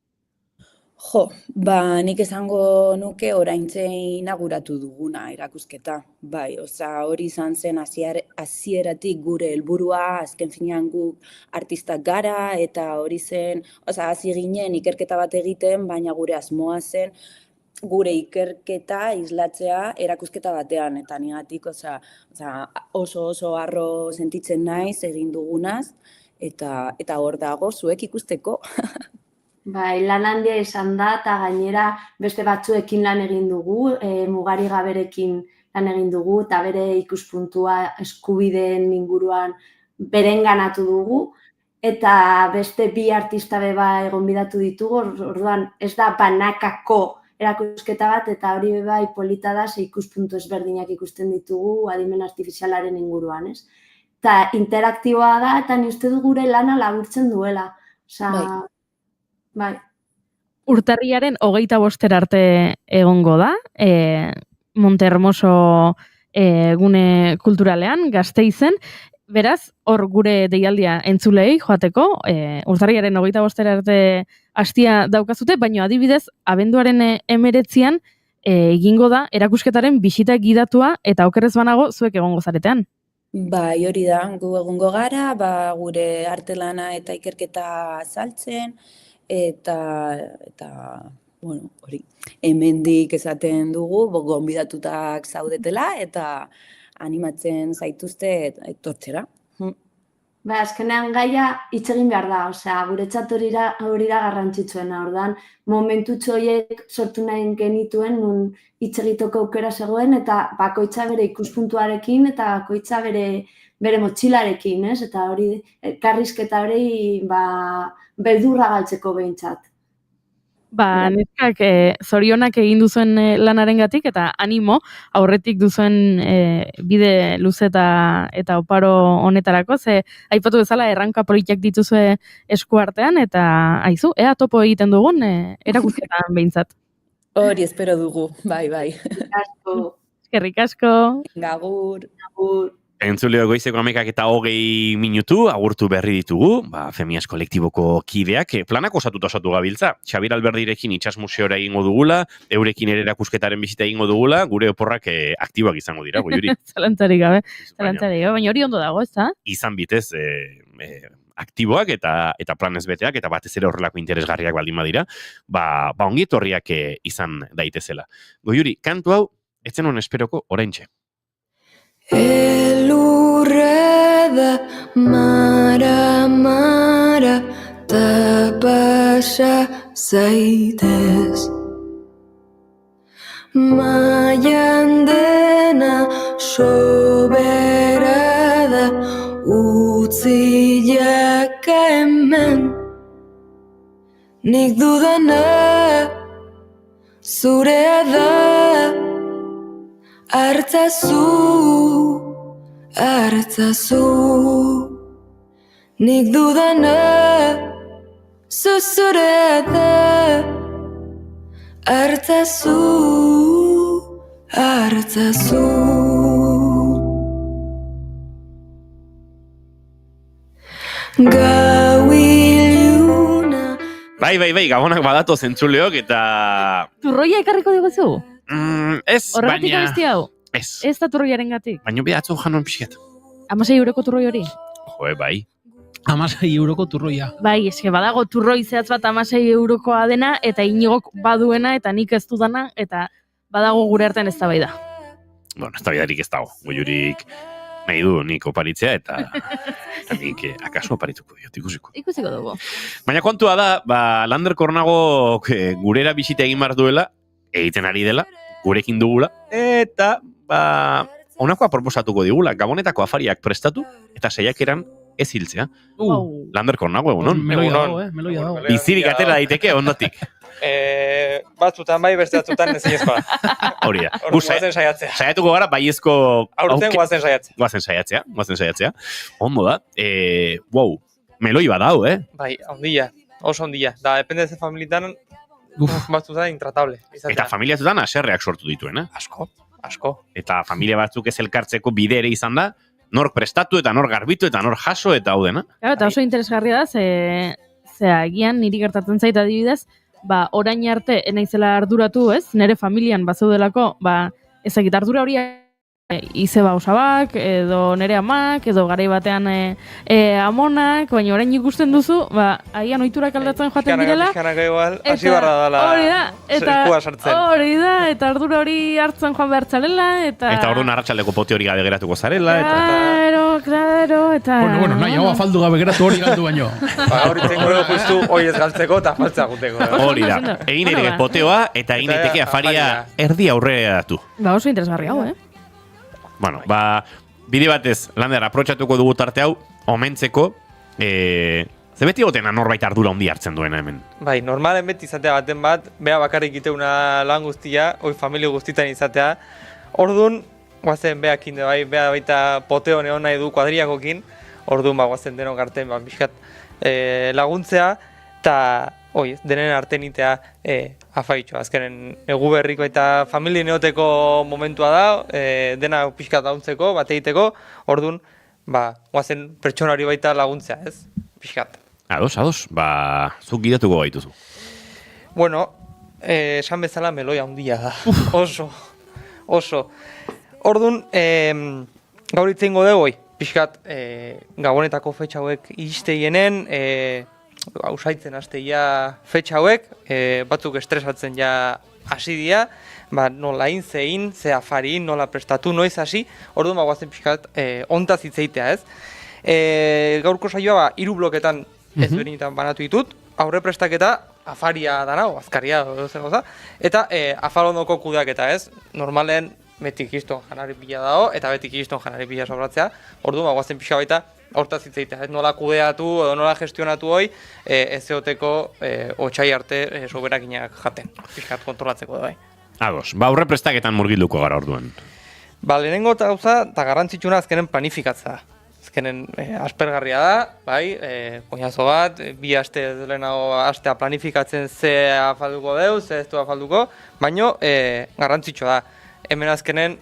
Nik esango nuke oraintxe inauguratu duguna erakusketa. Bai, hori izan zen hasieratik gure helburua, azken finean guk artistak gara, eta hori zen, hasi ginen ikerketa bat egiten, baina gure asmoa zen gure ikerketa islatzea erakusketa batean, eta nigatik oso harro sentitzen naiz egin dugunaz, eta hor dago zuek ikusteko. Bai, lan handia izan da, eta gainera beste batzuekin lan egin dugu, Mugari Gaberekin lan egin dugu, eta bere ikuspuntua eskubideen inguruan berenganatu dugu, eta beste 2 artista bai gonbidatu ditugu, orduan ez da banakako erakusketa bat, eta hori bai polita da, ze ikuspuntu ezberdinak ikusten ditugu adimen artifizialaren inguruan, ez? Eta interaktiboa da, eta ni uste du gure lana laburtzen duela. Bai. Urtarriaren 25 arte egongo da, Montehermoso gune kulturalean, Gasteizen. Beraz, hor gure deialdia entzulei joateko, urtarriaren 25 arte hastia daukazute, baina adibidez, abenduaren 19an egingo da erakusketaren bisita gidatua eta okerrez banago zuek egongo zaretean. Bai, hori da, gu egongo gara, gure artelana eta ikerketa azaltzen, eta bueno, hori, hemendik esaten dugu, gonbidatutak zaudetela, eta animatzen zaituzte etortzera. Ba, azkenean gaia hitz egin behar da, osea, guretzat hori da garrantzitsuena, ordan momentutxo horiek sortu nahi genituen nun hitz egiteko aukera zegoen eta bakoitza bere ikuspuntuarekin eta bakoitza bere motxilarekin, ez? Eta hori karrizketa hori beldurra galtzeko behintzat. Neskak zorionak egin duzuen lanarengatik eta animo aurretik duzuen bide luze eta oparo honetarako, ze aipatu bezala erranka politak dituzue eskuartean eta aizu, ea topo egiten dugun erakusketan behintzat. Hori espero dugu, bai. Eskerrik asko. Gagur. Entzuleo goizeko 11:20 agurtu berri ditugu, Femias kolektiboko kideak planak osatu gabiltza. Xabir Alberdirekin itsas museora egingo dugula, eurekin ere erakusketaren bizita egingo dugula, gure oporrak aktiboak izango dira, Goiuri. Zalantzarik gabe, baina hori ondo dago, ez da? Izan bitez, aktiboak eta planez beteak, eta batez ere horrelako interesgarriak baldin badira, ongi etorriak izan daitezela. Goiuri, kantu hau, etzen hon esperoko oraintxe. Elurre da mara ta pasa zaitez maian dena sobera da utziak hemen nik dudana zurea da hartzazu nik dudana zuzure da hartzazu gau iluna Bai, gabonak badatoz entzuleok eta... Turroia ekarriko diguzu? Ez, horregatik baina... abesti hau? Ez. Ez da turroiaren gatik? Baina behatzu janon pixket. 16 euroko turroi hori? Bai. 16 euroko turroia. Bai, eske badago turroi zehatz bat 16 eurokoa dena, eta inigok baduena, eta nik ez dudana, eta badago gure artean ez da bai da. Bueno, ez da bidarik ez dago. Goiurik nahi du nik oparitzea, eta nik akaso oparituko diot, ikusiko. Ikusiko dugu. Baina kontua da, Lander Kornago gurera bisita egin behar duela, egiten ari dela, gurekin dugula, eta honakoa proposatuko digula, Gabonetako afariak prestatu, eta saiakeran ez hiltzea. Lander Kornago, egunon? Meloia dago. Bizirik atera daiteke, ondotik. Batzutan bai, beste batzutan ezin Hori da. Guazen saiatzea. Saiatuko gara, baiezko... Aurten guazen saiatzea. Guazen saiatzea. Ondo da. Meloi badau, Bai, ondila. Oso ondila. Da, depende ze familietan, batzutan intratable. Eta familiatutan aserreak sortu dituen, Asko. Eta familia batzuk ez elkartzeko bide ere izan da, nork prestatu eta nork garbitu eta nork jaso eta hau dena. Eta oso interesgarria da, zera egian niri gertatzen zait adibidez, orain arte naizela arduratu, ez? Nere familian bazaudelako, ezagit ardura hori izeba osabak, edo nere amak, edo garai batean amonak, baina orain ikusten duzu, agian ohiturak aldatzen joaten direla. Pixkanaka igual, hasi barra dala. Hori da, eta ardura hori hartzen joan behar txalela, eta orduan arratsaldeko pote hori gabe geratuko zarela, Claro, eta... Bueno, nahi, hau afaldu gabe geratu hori galdu baino. Hori tengo justu hori ez galtzeko eta faltzea guteko. Hori da, egin ere poteoa, eta egin daiteke afaria erdi aurrera datu. Oso interesgarri hau, Bueno, bide batez, Lander, aprotxatuko dugu tarte hau, omentzeko, ze beti gotena norbait ardura handi hartzen duena hemen. Bai, normalen beti izatea baten bat, bea bakarrik iteuna lan guztia, hoi familia guztitan izatea. Orduan, guazen beakin, bea baita poteo neon nahi du kuadriakokin, orduan guazen denok artean, bizkat laguntzea, eta denen arten itea afaitxo. Azkenen egu berriko eta familia neoteko momentua da, dena pixka dauntzeko, bat egiteko, orduan, guazen pertsonari baita laguntzea, ez? Pixkat. Ados, zuk gidatuko gaituzu. Bueno, esan bezala meloia handia da, oso. Orduan, gaur itzengo dugu, pixkat, gabonetako fetxa hauek iristeienen, ausaitzen hasteia fetxa hauek, batzuk estresatzen ja hasi dira, nola zein, ze afari, nola prestatu, noiz hasi, orduan guazen pixkat ontaz hitzeitea, ez? Gaurko saioa 3 bloketan ezberdinetan banatu ditut, aurre prestaketa afaria dana, azkaria, eta afalondoko kudeaketa, ez? Normalen beti kiston janari pila dago, eta beti kiston janari pila sobratzea, orduan guazen pixka baita hortaz hitzeitea, ez nola kudeatu edo nola gestionatu hoi, ez zeoteko otsai arte soberakinak jaten, pixkat kontrolatzeko da bai. Ados, aurre prestaketan murgilduko gara orduan. Lehenengo gauza, eta garrantzitsuna azkenen planifikatza. Azkenen aspergarria da, bai, koinazo bat, 2 aste lehenago astea planifikatzen ze afalduko deu, ze ez du afalduko, baino garrantzitsua da. Hemen azkenen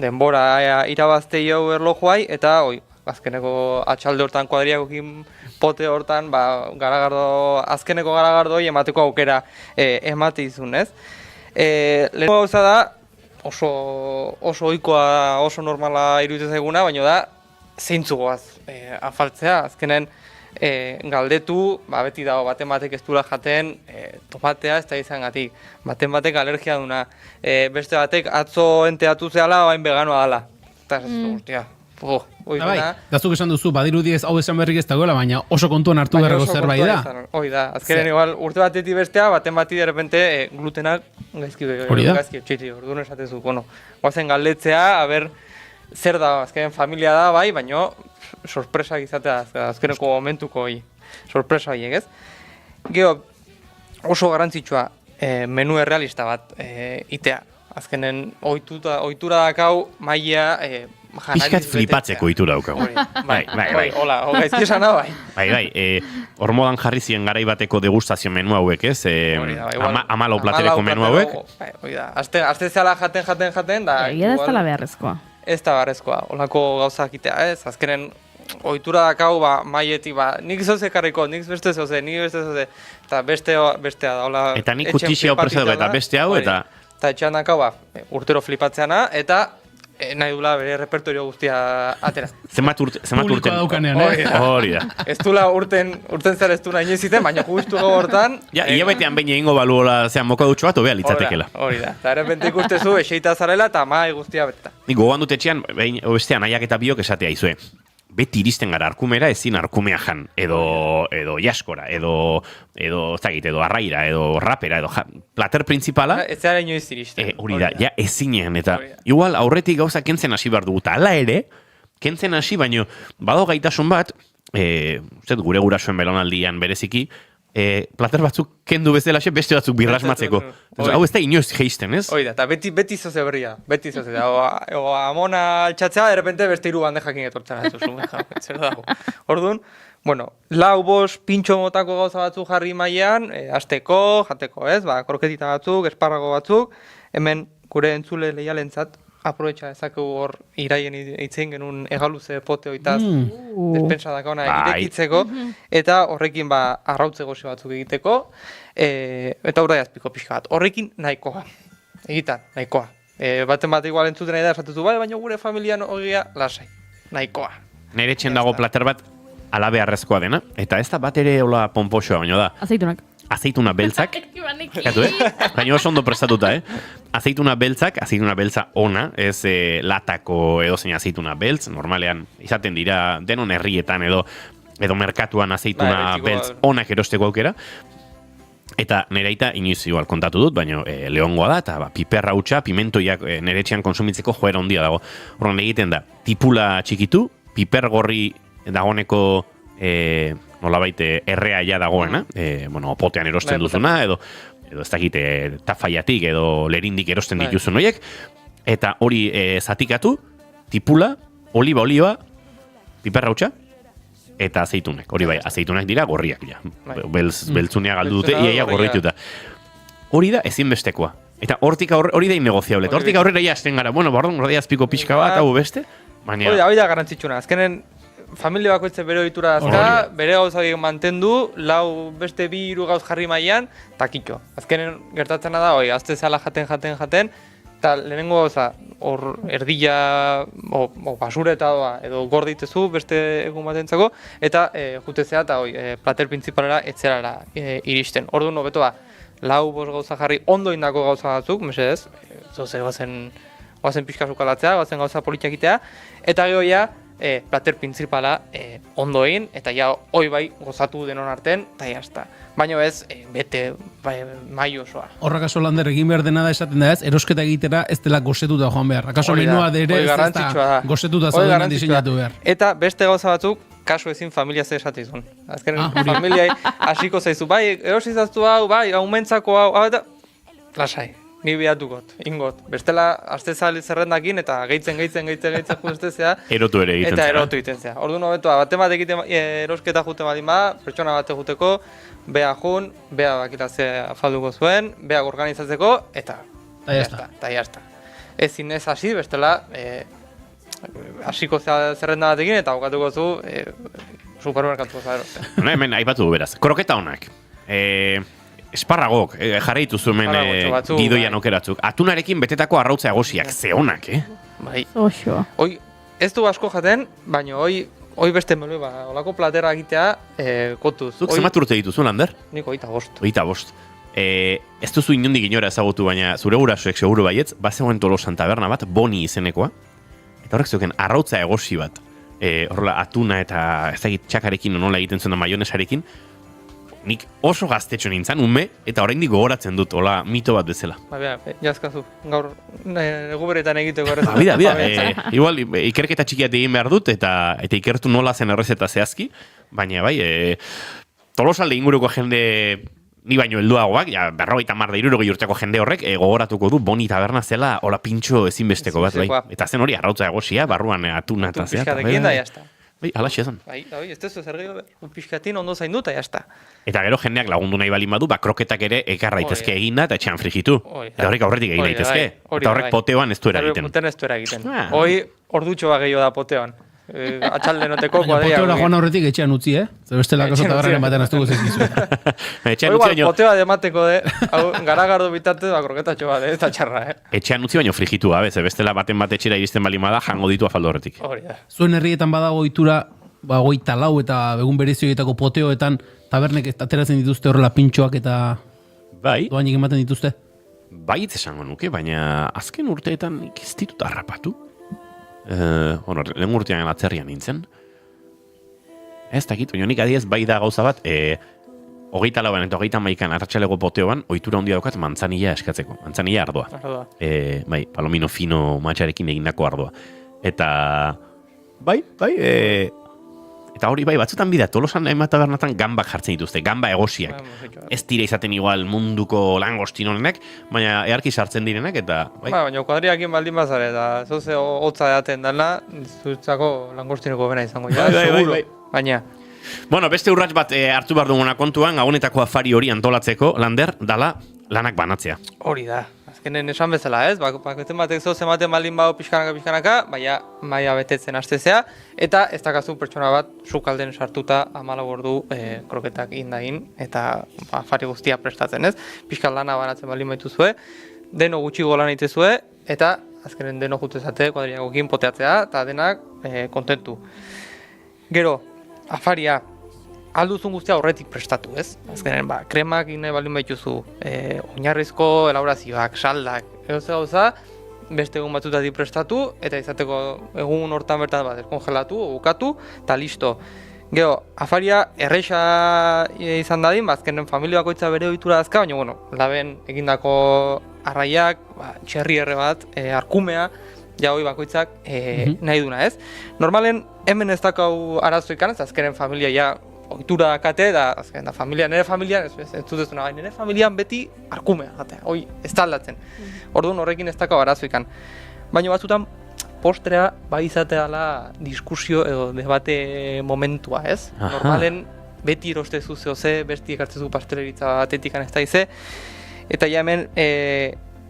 denbora irabazte jau erlojuai, eta azkeneko atxalde hortan kuadriakokin pote hortan, azkeneko garagardoi emateko aukera emate izun, ez? Lehenengo gauza da, oso ohikoa, oso normala iruditzen zaiguna, baina da, zeintzugoaz afaltzea, azkenen galdetu, beti dago baten batek ez duela jaten tomatea ez da izangatik, baten batek alergia duna, beste batek atzo enteatu zehala, bain veganoa dala. Eta ez guztia. Dazuk esan duzu, badirudi ez hau esan berrik ez dagoela, baina oso kontuan hartu beharreko zerbait da. Hoi da, azkenen igual urte batetik bestea, baten bati derrepente glutenak gaizki txiti, orduan esatezu, guazen galdetzea, zer da, azkenen familia da, bai, baina sorpresak izatea, azkeneko momentuko sorpresa horiek, ez? Gero, oso garrantzitsua menu errealista bat itea. Azkenen ohitura dakau maila pixkat flipatzeko ohitura daukagu. Bai, hola, gaizki esan da, bai. Bai, hor modan jarri ziren garai bateko degustazio menu hauek, ez? 14 platereko menu hauek. Bai, da, azte zela jaten, da... Egia da ez dela beharrezkoa. Ez da beharrezkoa, holako gauzak itea, ez? Azkenen ohitura dakau, maietik, nik zoze karriko, nik beste zoze, eta bestea da, hola... Eta nik kutixia opresa dugu, eta beste hau, eta... Eta etxean dakau, urtero flipatzeana, eta nahi dula bere repertorio guztia atera. Zenbat urten? Publikoa daukanean, Hori da. Ez dula urten zer ez du nahi neziten, baina justu hortan... Ja, hilabetean behin egingo baluola zean moka dutxo bat, obea litzatekela. Hori da. Eta errepente ikustezu, eseita zarela, eta mai guztia beteta. Nik gogoan dut etxean, bestean nahiak eta biok esatea izue. Beti iristen gara arkumera ezin arkumea jan, edo jaskora, edo arraira, edo rapera, edo plater principala. Ez zara inoiz iristen. Hori da, ja ezinean, eta igual aurretik gauza kentzen hasi behar dugu, eta ala ere, kentzen hasi, baino bado gaitasun bat, gure gurasoen belaunaldian bereziki, plater batzuk kendu bezalaxe, beste batzuk birrasmatzeko. Hau ez da inoiz geisten, ez? Hoi da, eta beti zoze berria, beti zoze. Amona altxatzea, derrepente beste 3 bandejakin etortzen azuzu. Zer dago. Orduan, lau bost pintxo motako gauza batzuk jarri mailean, asteko, jateko, ez? Kroketita batzuk, esparrago batzuk, hemen gure entzule leialentzat, aprobetxa ezakegu hor iraien itzein genuen egaluze pote hoitaz despensa dakauna irekitzeko, eta horrekin arrautze goxe batzuk egiteko, eta hurra jazpiko pixka bat. Horrekin nahikoa, egitan, nahikoa. Baten bat igual entzuten nahi da esatutu, baina gure familian hogia lasai, nahikoa. Nire etxen dago plater bat alabe arrezkoa dena, eta ez da bat ere hola pomposoa, baina da. Azeituna beltzak. Baina oso ondo prestatuta, Azeituna beltza ona, ez latako edozein azeituna beltz, normalean izaten dira denon herrietan edo merkatuan azeituna beltz onak erosteko aukera. Eta nire aita inoiz igual kontatu dut, baina leongoa da, eta piperra hutsa, pimentoiak nire etxean konsumitzeko joera ondia dago. Horren egiten da, tipula txikitu, piper gorri dagoneko nolabait errea ja dagoena, potean erosten duzuna, edo ez dakite tafaiatik edo lerindik erosten dituzun horiek, eta hori zatikatu, tipula, oliba, piperra hutsa, eta azeitunak. Hori bai, azeitunak dira gorriak, ja. Bai. Beltzunea galdu dute, iaia gorria. gorrituta. Hori da ezinbestekoa. Eta hortik hori da innegoziable. Eta hortik aurrera ja hasten gara, bueno, bordun, azpiko pixka bat, hau beste, baina... Hori da garrantzitsuna, azkenen familia bakoitze bere ohitura dazka, bere gauzak mantendu, lau beste 2-3 gauz jarri mailan, takitxo. Azkenen gertatzen da, azte zala jaten, eta lehenengo gauza, hor erdila, basureta doa, edo gorditezu beste egun batentzako, eta jutezea eta plater principalera etzerara iristen. Orduan hobetoa, 4-5 gauza jarri ondo indako gauza batzuk, mesedez, zoze goazen pixka sukalatzea, goazen gauza politiak itea, eta gero ja, plater principala ondo egin, eta ja hoi bai gozatu denon arten, eta jazta. Baina ez, bete mai osoa. Horrak aso Lander egin behar dena da esaten da ez, erosketa egitera ez dela gozetuta joan behar. Akaso menua dere ez da gozetuta zaudenan diseinatu behar. Eta beste gauza batzuk, kasu ezin familia ze esatizun. Azkenen familiai hasiko zaizu, bai, erosizaztu hau, bai, aumentzako hau, eta lasai. Ni behatukot, ingot. Bestela, aste zali zerrendakin eta gehitzen justezea. Erotu ere egiten zera. Eta erotu egiten zera. Orduan hobetua, bate bat egiten erosketa juten baldin ba, pertsona bate juteko, beha jun, beha bakilazea afalduko zuen, beha organizatzeko, eta jazta. Ezin ez hasi, bestela, hasiko zerrenda batekin eta bukatuko zu supermerkatuko zaberotzen. Hemen, aipatu du beraz. Kroketa honak. Esparragok, jarri dituzu hemen gidoian okeratzuk. Atunarekin betetako arrautza egosiak, ze honak, Bai. Oxo. Hoi, ez du asko jaten, baina hoi beste melue, olako platera egitea kotuz. Zuk zemat urte dituzu, Lander? Nik 25. 25. Ez duzu inondik inora ezagutu, baina zure gurasoek seguru baietz, bazegoen Tolosan taberna bat, Boni izenekoa, eta horrek zeuken arrautza egosi bat, horrela atuna eta ezagit txakarekin nola egiten zuen da maionesarekin, nik oso gaztetxo nintzen, ume, eta oraindik gogoratzen dut, hola mito bat bezala. Jazkazu, gaur eguberetan egiteko errezeta. Bida, igual ikerketa txikiat egin behar dut, eta ikertu nola zen errezeta zehazki, baina bai, Tolosalde inguruko jende ni baino helduagoak, ja 50-60 urteko jende horrek gogoratuko du Boni taberna zela hola pintxo ezinbesteko bat, bai. Eta zen hori arrautza egosia, barruan atuna eta zea. Pixkatekin da, jazta. Bai, alaxia zen. Bai, ez tezu zer gehiago, pixkatin ondo zaindu eta jazta. Eta gero jendeak lagundu nahi balin badu, kroketak ere ekar daitezke eginda eta etxean frigitu. Eta horrek aurretik egin daitezke. Eta horrek poteoan ez du eragiten. Poteoan ez du eragiten. Hoi ordutxo bat gehiago da poteoan. Atxalde noteko kuadria. Poteola joan aurretik etxean utzi, Zer bestelako tabernen batean aztuko zekizu. Etxean utzi baino. Poteoa demateko garagardo bitartez, kroketatxo bat, ez da txarra, Etxean utzi baino frigitua, bestela baten bat etxera iristen balimada, jango ditu afaldo horretik. Zuen herrietan badago ohitura, 24 eta egun berezioetako poteoetan tabernek ateratzen dituzte horrela pintxoak eta doainik ematen dituzte? Bai, esango nuke, baina azken urteetan ez ditut harrapatu. Lehen urtean atzerrian nintzen. Ez dakit, baina nik adiez bai da gauza bat, 24an eta 31an arratsaleko poteoan ohitura handia daukat mantzanilla eskatzeko. Mantzanilla ardoa. Bai, palomino fino matxarekin egindako ardoa. Eta eta hori bai, batzutan bida, Tolosan hainbat tabernatan gambak jartzen dituzte, gamba egosiak. Ez dira izaten igual munduko langostin honenak, baina earki sartzen direnak, eta... Baina kuadriakin baldin bazare, eta zoze hotza edaten dela, zutzako langostineko bena izango, seguro. Baina... Bueno, beste urrats bat hartu behar duguna kontuan, gabonetako afari hori antolatzeko, Lander, dala lanak banatzea. Hori da. Azkenen esan bezala, bakoetzen batek zoze ematen baldin bau pixkanaka, baina maia betetzen hastezea, eta ez dakazu pertsona bat sukalden sartuta 14 ordu kroketak indain, eta afari guztia prestatzen, Pixkan lana banatzen baldin baituzue, deno gutxi golan itezue, eta azkenen deno jutezate kuadriagokin poteatzea, eta denak kontentu. Gero, afaria, alduzun guztia horretik prestatu, Azkenen, kremak nahi baldin baituzu, oinarrizko elaborazioak, saldak, gauza, beste egun batzutatik prestatu, eta izateko egun hortan bertan bat kongelatu, bukatu, eta listo. Gero, afaria erresa izan dadin, azkenen familia bakoitza bere ohitura dazka, baina, laben egindako arraiak, txerri erre bat, arkumea, ja hoi bakoitzak nahi duna, Normalen, hemen ez dakau arazoikan, azkenen familia ja ohitura dakate, da familia, nire familian, ez duzuna, nire familian beti arkumea, hoi, ez da aldatzen. Orduan horrekin ez dakau arazoikan. Baina batzutan, postrea bai izateala diskusio edo debate momentua, ez? Aha. Normalen beti erostezu zehoze, besti ekartzezu pasteleritza batetikan ez daize, eta ja hemen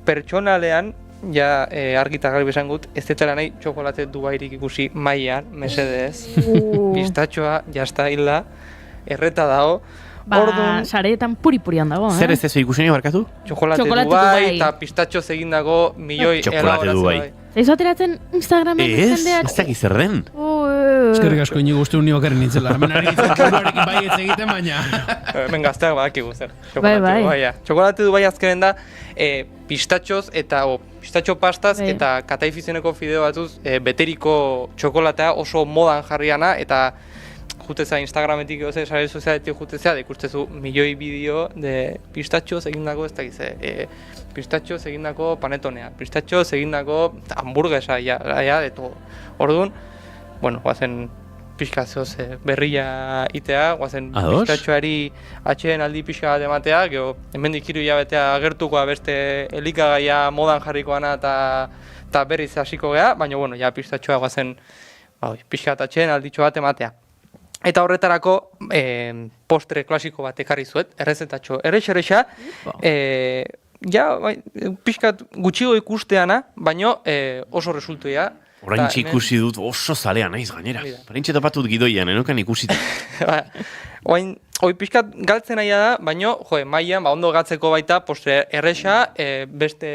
pertsonalean, ja argita garbi esan gut, ez detela nahi txokolate Dubairik ikusi mailan, mesedez, pistatxoa, jazta hila, erreta dago. Sareetan puri-purian dago, Zer ez ez ikusi nahi barkatu? Txokolate Dubai eta pistatxoz egindako milioi Txokolate Dubai. Zaizu ateratzen Instagramen jendeak? Ez dakit zer den. Eskerrik asko inigo uste uni bakarren nintzela. Hemen ari nintzen buruarekin baietz egiten baina. Hemen gazteak badakigu zer. Bai. Txokolate Dubai azkenen da pistatxoz eta pistatxo pastaz eta kataifizeneko fideo batuz beteriko txokolatea oso modan jarriana eta jutezea Instagrametik edo sare sozialetik jutezea da ikustezu milioi bideo de pistatxoz egindako ez dakiz pistatxoz egindako panetonea, pistatxoz egindako hamburguesa de todo. Orduan, bueno, guazen pixkazioz berria itea, guazen pistatxoari atxeen aldi pixka bat ematea, gero hemendik 3 hilabetea agertukoa beste elikagaia modan jarrikoana eta berriz hasiko gea, baina bueno, ja pistatxoa guazen pixka bat atxeen alditxo bat ematea. Eta horretarako postre klasiko bat ekarri zuet, errezetatxo errexa, pixkat gutxigo ikusteana, baina oso resultoia. Oraintxe ikusi dut oso zalea naiz gainera. Oraintxe topatut gidoian, enokan ikusi dut. Hoi pixkat galtzen nahi da, baina mailan ondo gatzeko baita postre errexa, beste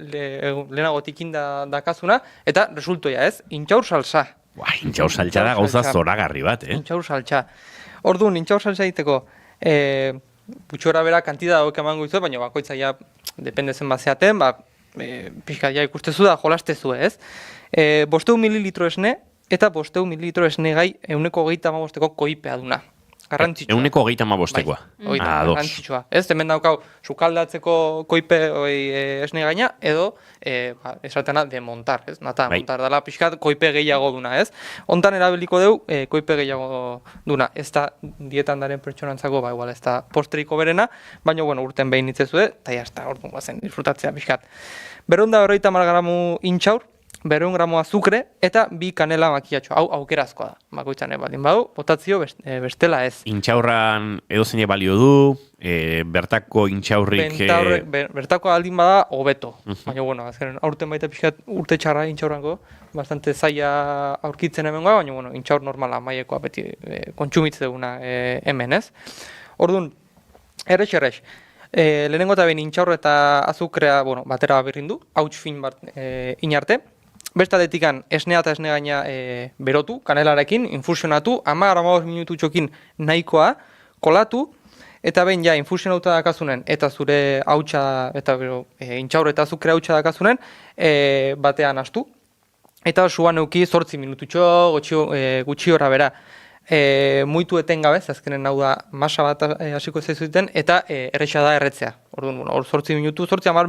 lehenagotik dakazuna, eta resultoia ez, intxaur salsa. Intxaur saltza da gauza zoragarri bat, Intxaur saltza. Orduan, intxaur saltza egiteko, gutxora bera kantida hauek emango izuet, baina bakoitza ja, depende zen bazeaten, pixka ja ikustezu da jolastezu, ez? 500 mililitro esne, eta 500 mililitro esne gai 125 koipea duna. Garrantzitsua. 125koa. Garrantzitsua. Ez, hemen daukau, sukaldatzeko koipe esne gaina, edo, esatena, demontar, ez? Nata, montar dela pixkat koipe gehiago duna, ez? Hontan erabiliko deu, koipe gehiago duna. Ez da dietan daren pertsonantzako, igual ez da postriko berena, baina, bueno, urten behin nitzezue, eta jazta, orduan guazen, disfrutatzea pixkat. 250 gramu intxaur, 200 gramo azukre eta 2 kanela makiatxo. Hau aukerazkoa da. Bakoitzan baldin badu, botatzio bestela ez. Intxaurran edozein balio du, bertako intxaurrik... Bertako aldin bada, hobeto. Baina, bueno, azkenen aurten baita pixkat urte txarra intxaurranko, bastante zaila aurkitzen hemengoa, baina, bueno, intxaur normala maiekoa beti kontsumitze duguna hemen, ez? Orduan, errex. Lehenengo eta behin intxaur eta azukrea, bueno, batera birrindu, hauts fin bat inarte. Bestadetikan esnea eta esne gaina berotu, kanelarekin, infusionatu, 10-15 minututxokin nahikoa, kolatu, eta behin ja infusionauta dakazunen, eta zure hautsa, eta intxaur eta azukrea hautsa dakazunen, batean astu. Eta suan euki 8 minututxo, gutxi horra bera. Muitu etengabe, azkenen hau da masa bat hasiko zaizuiten, eta erresa da erretzea. Orduan, hor 8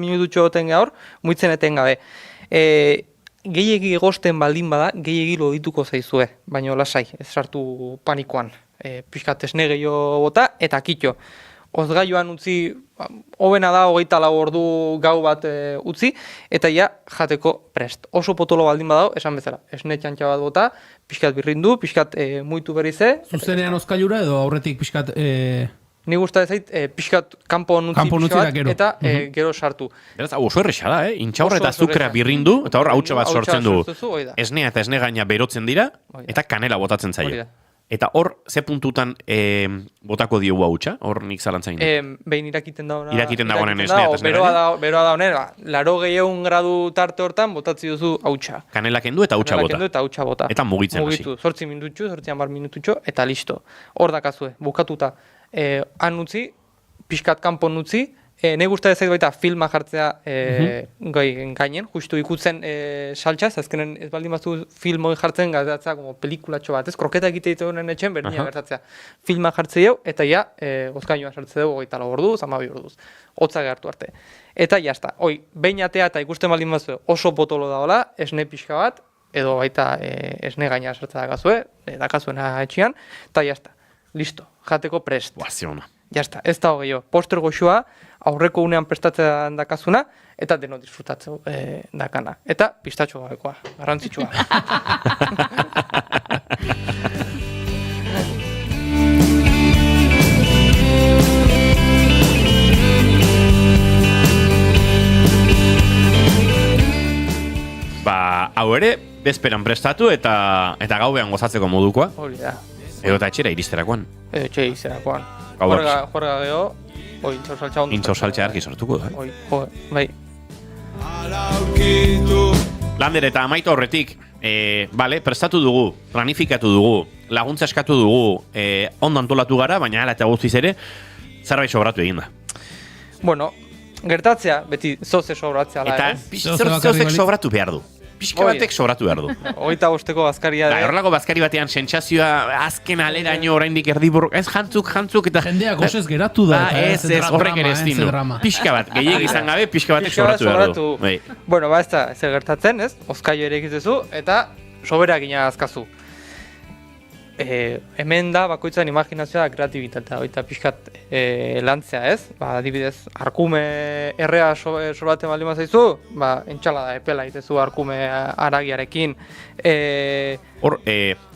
minututxo etenga hor, muitzen etengabe. Gehiegi egosten baldin bada, gehiegi lodituko zaizue, baina lasai, ez sartu panikoan. Pixkat esne gehiago bota, eta kitxo. Ozgailuan utzi, hobena da, 24 ordu gau bat utzi, eta ja jateko prest. Oso potolo baldin badao, esan bezala, esne txantxa bat bota, pixkat birrindu, pixkat muitu berrize. Zuzenean ozgailura edo aurretik pixkat... Ni gustatzen zait, pixkat kanpo nutzi pixkat, eta gero sartu. Beraz, hau oso erresa da, intxaurra eta azukrea birrindu, eta hor hautsa bat sortzen du. Esnea eta esne gaina berotzen dira, eta kanela botatzen zaio. Eta hor, ze puntutan botako diogu hautsa? Hor nik zalantzain. Behin irakiten dagoen esnea eta esne gaina? Beroa da honen, 80 gradu tarte hortan botatzi duzu hautsa. Kanela kendu eta hautsa bota. Eta mugitzen hasi. 8 minututxo, 8 minututxo, eta listo. Hor dakazue, bukatuta. Han utzi, pixkat kanpon utzi, nahi gustatzen zait baita filma jartzea gainen, justu ikutzen saltxaz, azkenen ez baldin baztu film hori jartzen gertatzea como pelikulatxo bat, ez? Kroketa egite honen etxen, berdina gertatzea. Filma jartze dugu, eta ja, ozkainoa sartze dugu 24 orduz, 12 orduz. Hotza gertu arte. Eta jazta, behin atea eta ikusten baldin baztu oso potolo daola, esne pixka bat, edo baita esne gaina sartza dakazuena etxian, eta jazta. Listo, jateko prest. Guaziona. Jazta, ez da gehiago. Poster goxua, aurreko unean prestatzen dakazuna, eta deno disfrutatzeu dakana. Eta pistatxo gabekoa, garrantzitsua. Hau ere, bezperan prestatu eta gauean gozatzeko modukoa. Hori da. Ego eta etxera iristerakoan. Etxera iristerakoan. Juerga geho, intxau saltza ondo. Intxau saltza argi sortuko da. Bai. Lander eta amaitu horretik, prestatu dugu, planifikatu dugu, laguntza eskatu dugu, ondo antolatu gara, baina hala eta guztiz ere, zerbait sobratu egin da. Bueno, gertatzea, beti zoze sobratzea da, ez? Eta zozek sobratu behar du. Pixka batek sobratu behar du. 25ko bazkaria da. Horrelako bazkari batean sentsazioa azken aleraino oraindik erdibor, ez jantzuk eta... Jendeak osez geratu da. Ez, horrek ere ez dinu. Pixka bat, gehiagik izan gabe, pixka batek sobratu behar du. Bueno, ez da, ez gertatzen, ez? Ozkaio ere egitezu, eta soberak gina azkazu. Hemen da, bakoitzan imaginazioa kreatibitatea, oita pixkat lantzea, ez? Adibidez, arkume errea sobraten baldin bazaizu, entxalada epela itezu arkume aragiarekin. Hor,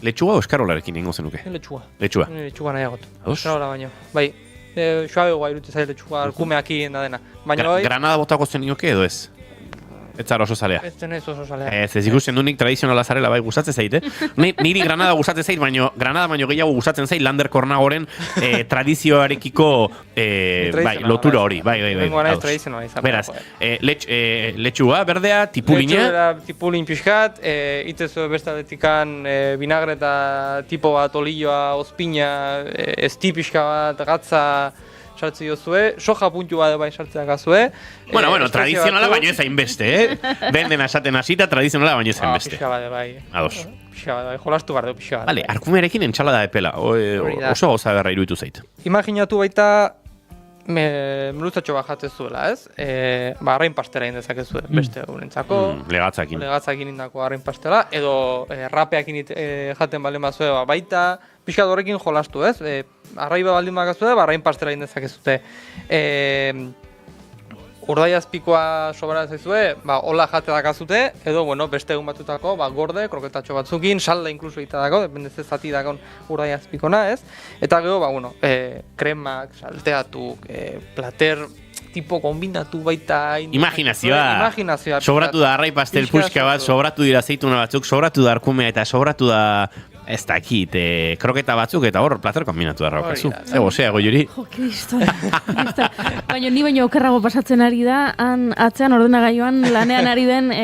letxuga o eskarolarekin ingo zenuke? Letxuga. Letxuga nahiagot. Ados? Eskarola baino. Bai, suabegoa irute zaila letxuga arkumeakin da dena. Granada botako zen nioke edo ez? Ez zara oso zalea. Ez zenez oso zalea. Ez ikusten du nik tradizionala zarela bai gustatzen zait, Niri Granada gustatzen zait, baino Granada baino gehiago gustatzen zait Lander Kornagoren tradizioarekiko lotura hori. Bai. Beraz, letxuga, berdea, tipulina. Tipulin pixkat, itezu bestaletikan vinagre eta tipo bat, olioa, ozpina, esti pixka bat, gatza, sartzi jozue, soja puntu bat bai sartzea gazue. Bueno, tradizionala baino ez hainbeste, Benden asaten hasita, tradizionala baino ez hainbeste. Pixka bat bai. Ados. Pixka bat bai, jolastu behar du pixka bat. Vale, arkumearekin entxalada epela, oso goza beharra iruditu zait. Imaginatu baita, meruzatxo bat jatzen zuela, ez? Arrain pastela indezakezu, beste unentzako. Legatzakin. Legatzakin indako arrain pastela, edo rapeakin jaten baldin bazue baita, pixkat horrekin jolastu, ez? Arraiba baldin bakazue, arrain pastela indezakezute. Urdaiazpikoa sobera zaizue, hola jate dakazute, edo, beste egun batutako, gorde, kroketatxo batzukin, salda inkluso egita dako, depende ze zati dakon urdaiazpikona, ez? Eta gero, kremak, salteatuk, plater, tipo kombinatu baita... Imaginazioa. Sobratu da arrai pastel puxka bat, sobratu dira zeituna batzuk, sobratu da arkumea eta sobratu da... Ez dakit, kroketa batzuk eta hor plater kombinatu da raukazu. Zea, goiuri. Jo, kristo. Baina ni baino okerrago pasatzen ari da, han atzean ordenagailuan lanean ari den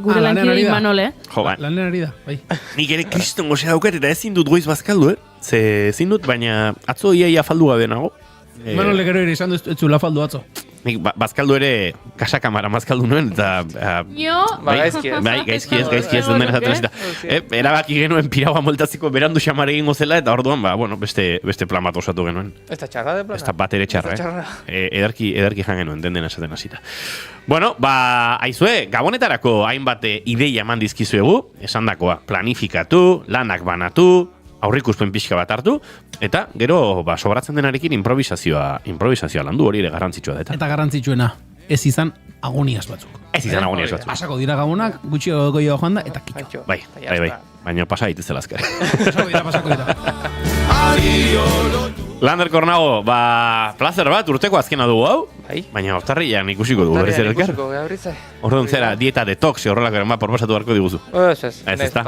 gure lankide Imanol, Jo, lanean ari da, bai. Nik ere kriston gozea daukat eta ezin dut goiz bazkaldu, Ze ezin dut, baina atzo iaia faldu gabe nago. Imanol gero ere izan dut zula faldu atzo. Nik bazkaldu ere kasakamara mazkaldu nuen, eta... Gaizki ez den dena zaten zita. Erabaki genuen piraua moltatziko berandu xamar egingo zela, eta orduan, beste plan bat osatu genuen. Ez da txarra de plana? Ez da bat ere txarra, Ederki jan genuen, den dena esaten hasita. Bueno, aizue, gabonetarako hainbat ideia eman dizkizuegu, esandakoa, planifikatu, lanak banatu, aurrikuspen pixka bat hartu, eta gero sobratzen denarekin improvisazioa landu hori ere garrantzitsua da. Eta garrantzitsuena, ez izan agoniaz batzuk. Ez izan agoniaz batzuk. Pasako dira gabonak, gutxi goio joan da, eta kito. Bai. Baina pasa dituzela azkar. Pasako dira. Lander Kornago, plazer bat, urteko azkena dugu hau, baina urtarrian ikusiko dugu berriz ere elkar. Orduan zera, dieta detox horrelako eren proposatu beharko diguzu. Ez,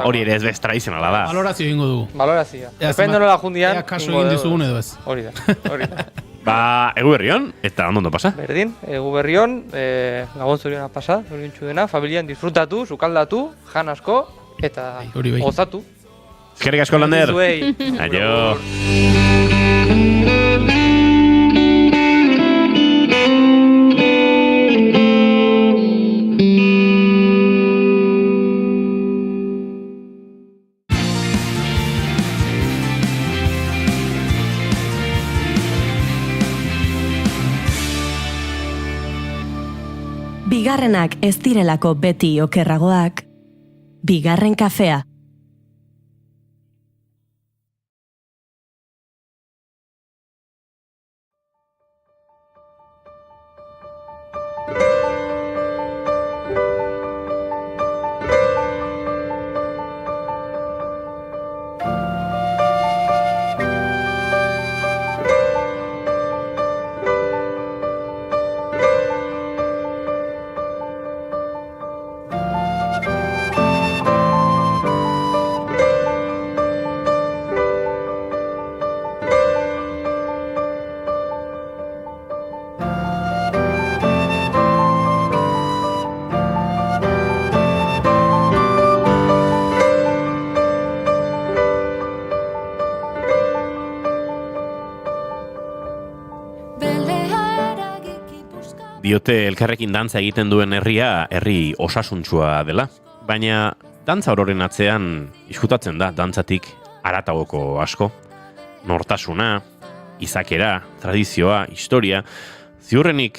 hori ere ez bez tradizionala da. Valorazio ingo dugu. Valorazio. Depende nola jundian. Ea kaso egin dizugun edo ez. Hori da. Egu berrion, eta ondo pasa. Berdin, egu berrion, gabon zoriona pasa, zorion txudena, familian disfrutatu, sukaldatu, jan asko, eta gozatu. Eskerrik asko, Lander. Aio. Bigarrenak ez direlako beti okerragoak, bigarren kafea. Diote elkarrekin dantza egiten duen herria herri osasuntsua dela, baina dantza ororen atzean izkutatzen da dantzatik haratagoko asko. Nortasuna, izakera, tradizioa, historia, ziurrenik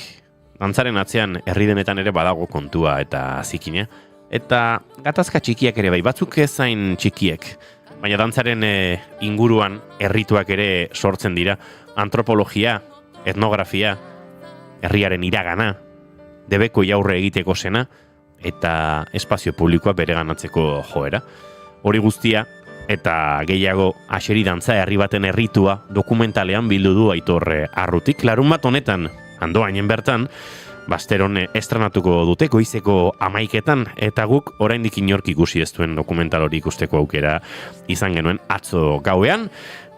dantzaren atzean herri denetan ere badago kontua eta zikina. Eta gatazka txikiak ere bai, batzuk ezain txikiek, baina dantzaren inguruan herrituak ere sortzen dira. Antropologia, etnografia, herriaren iragana, debeko jaurre egiteko zena, eta espazio publikoa bereganatzeko joera. Hori guztia, eta gehiago Axeri dantza herri baten herritua dokumentalean bildu du Aitor Arrutik. Larunbat honetan, Andoainen bertan, Basteron estrenatuko dute goizeko 11etan, eta guk oraindik inork ikusi ez duen dokumental hori ikusteko aukera izan genuen atzo gauean.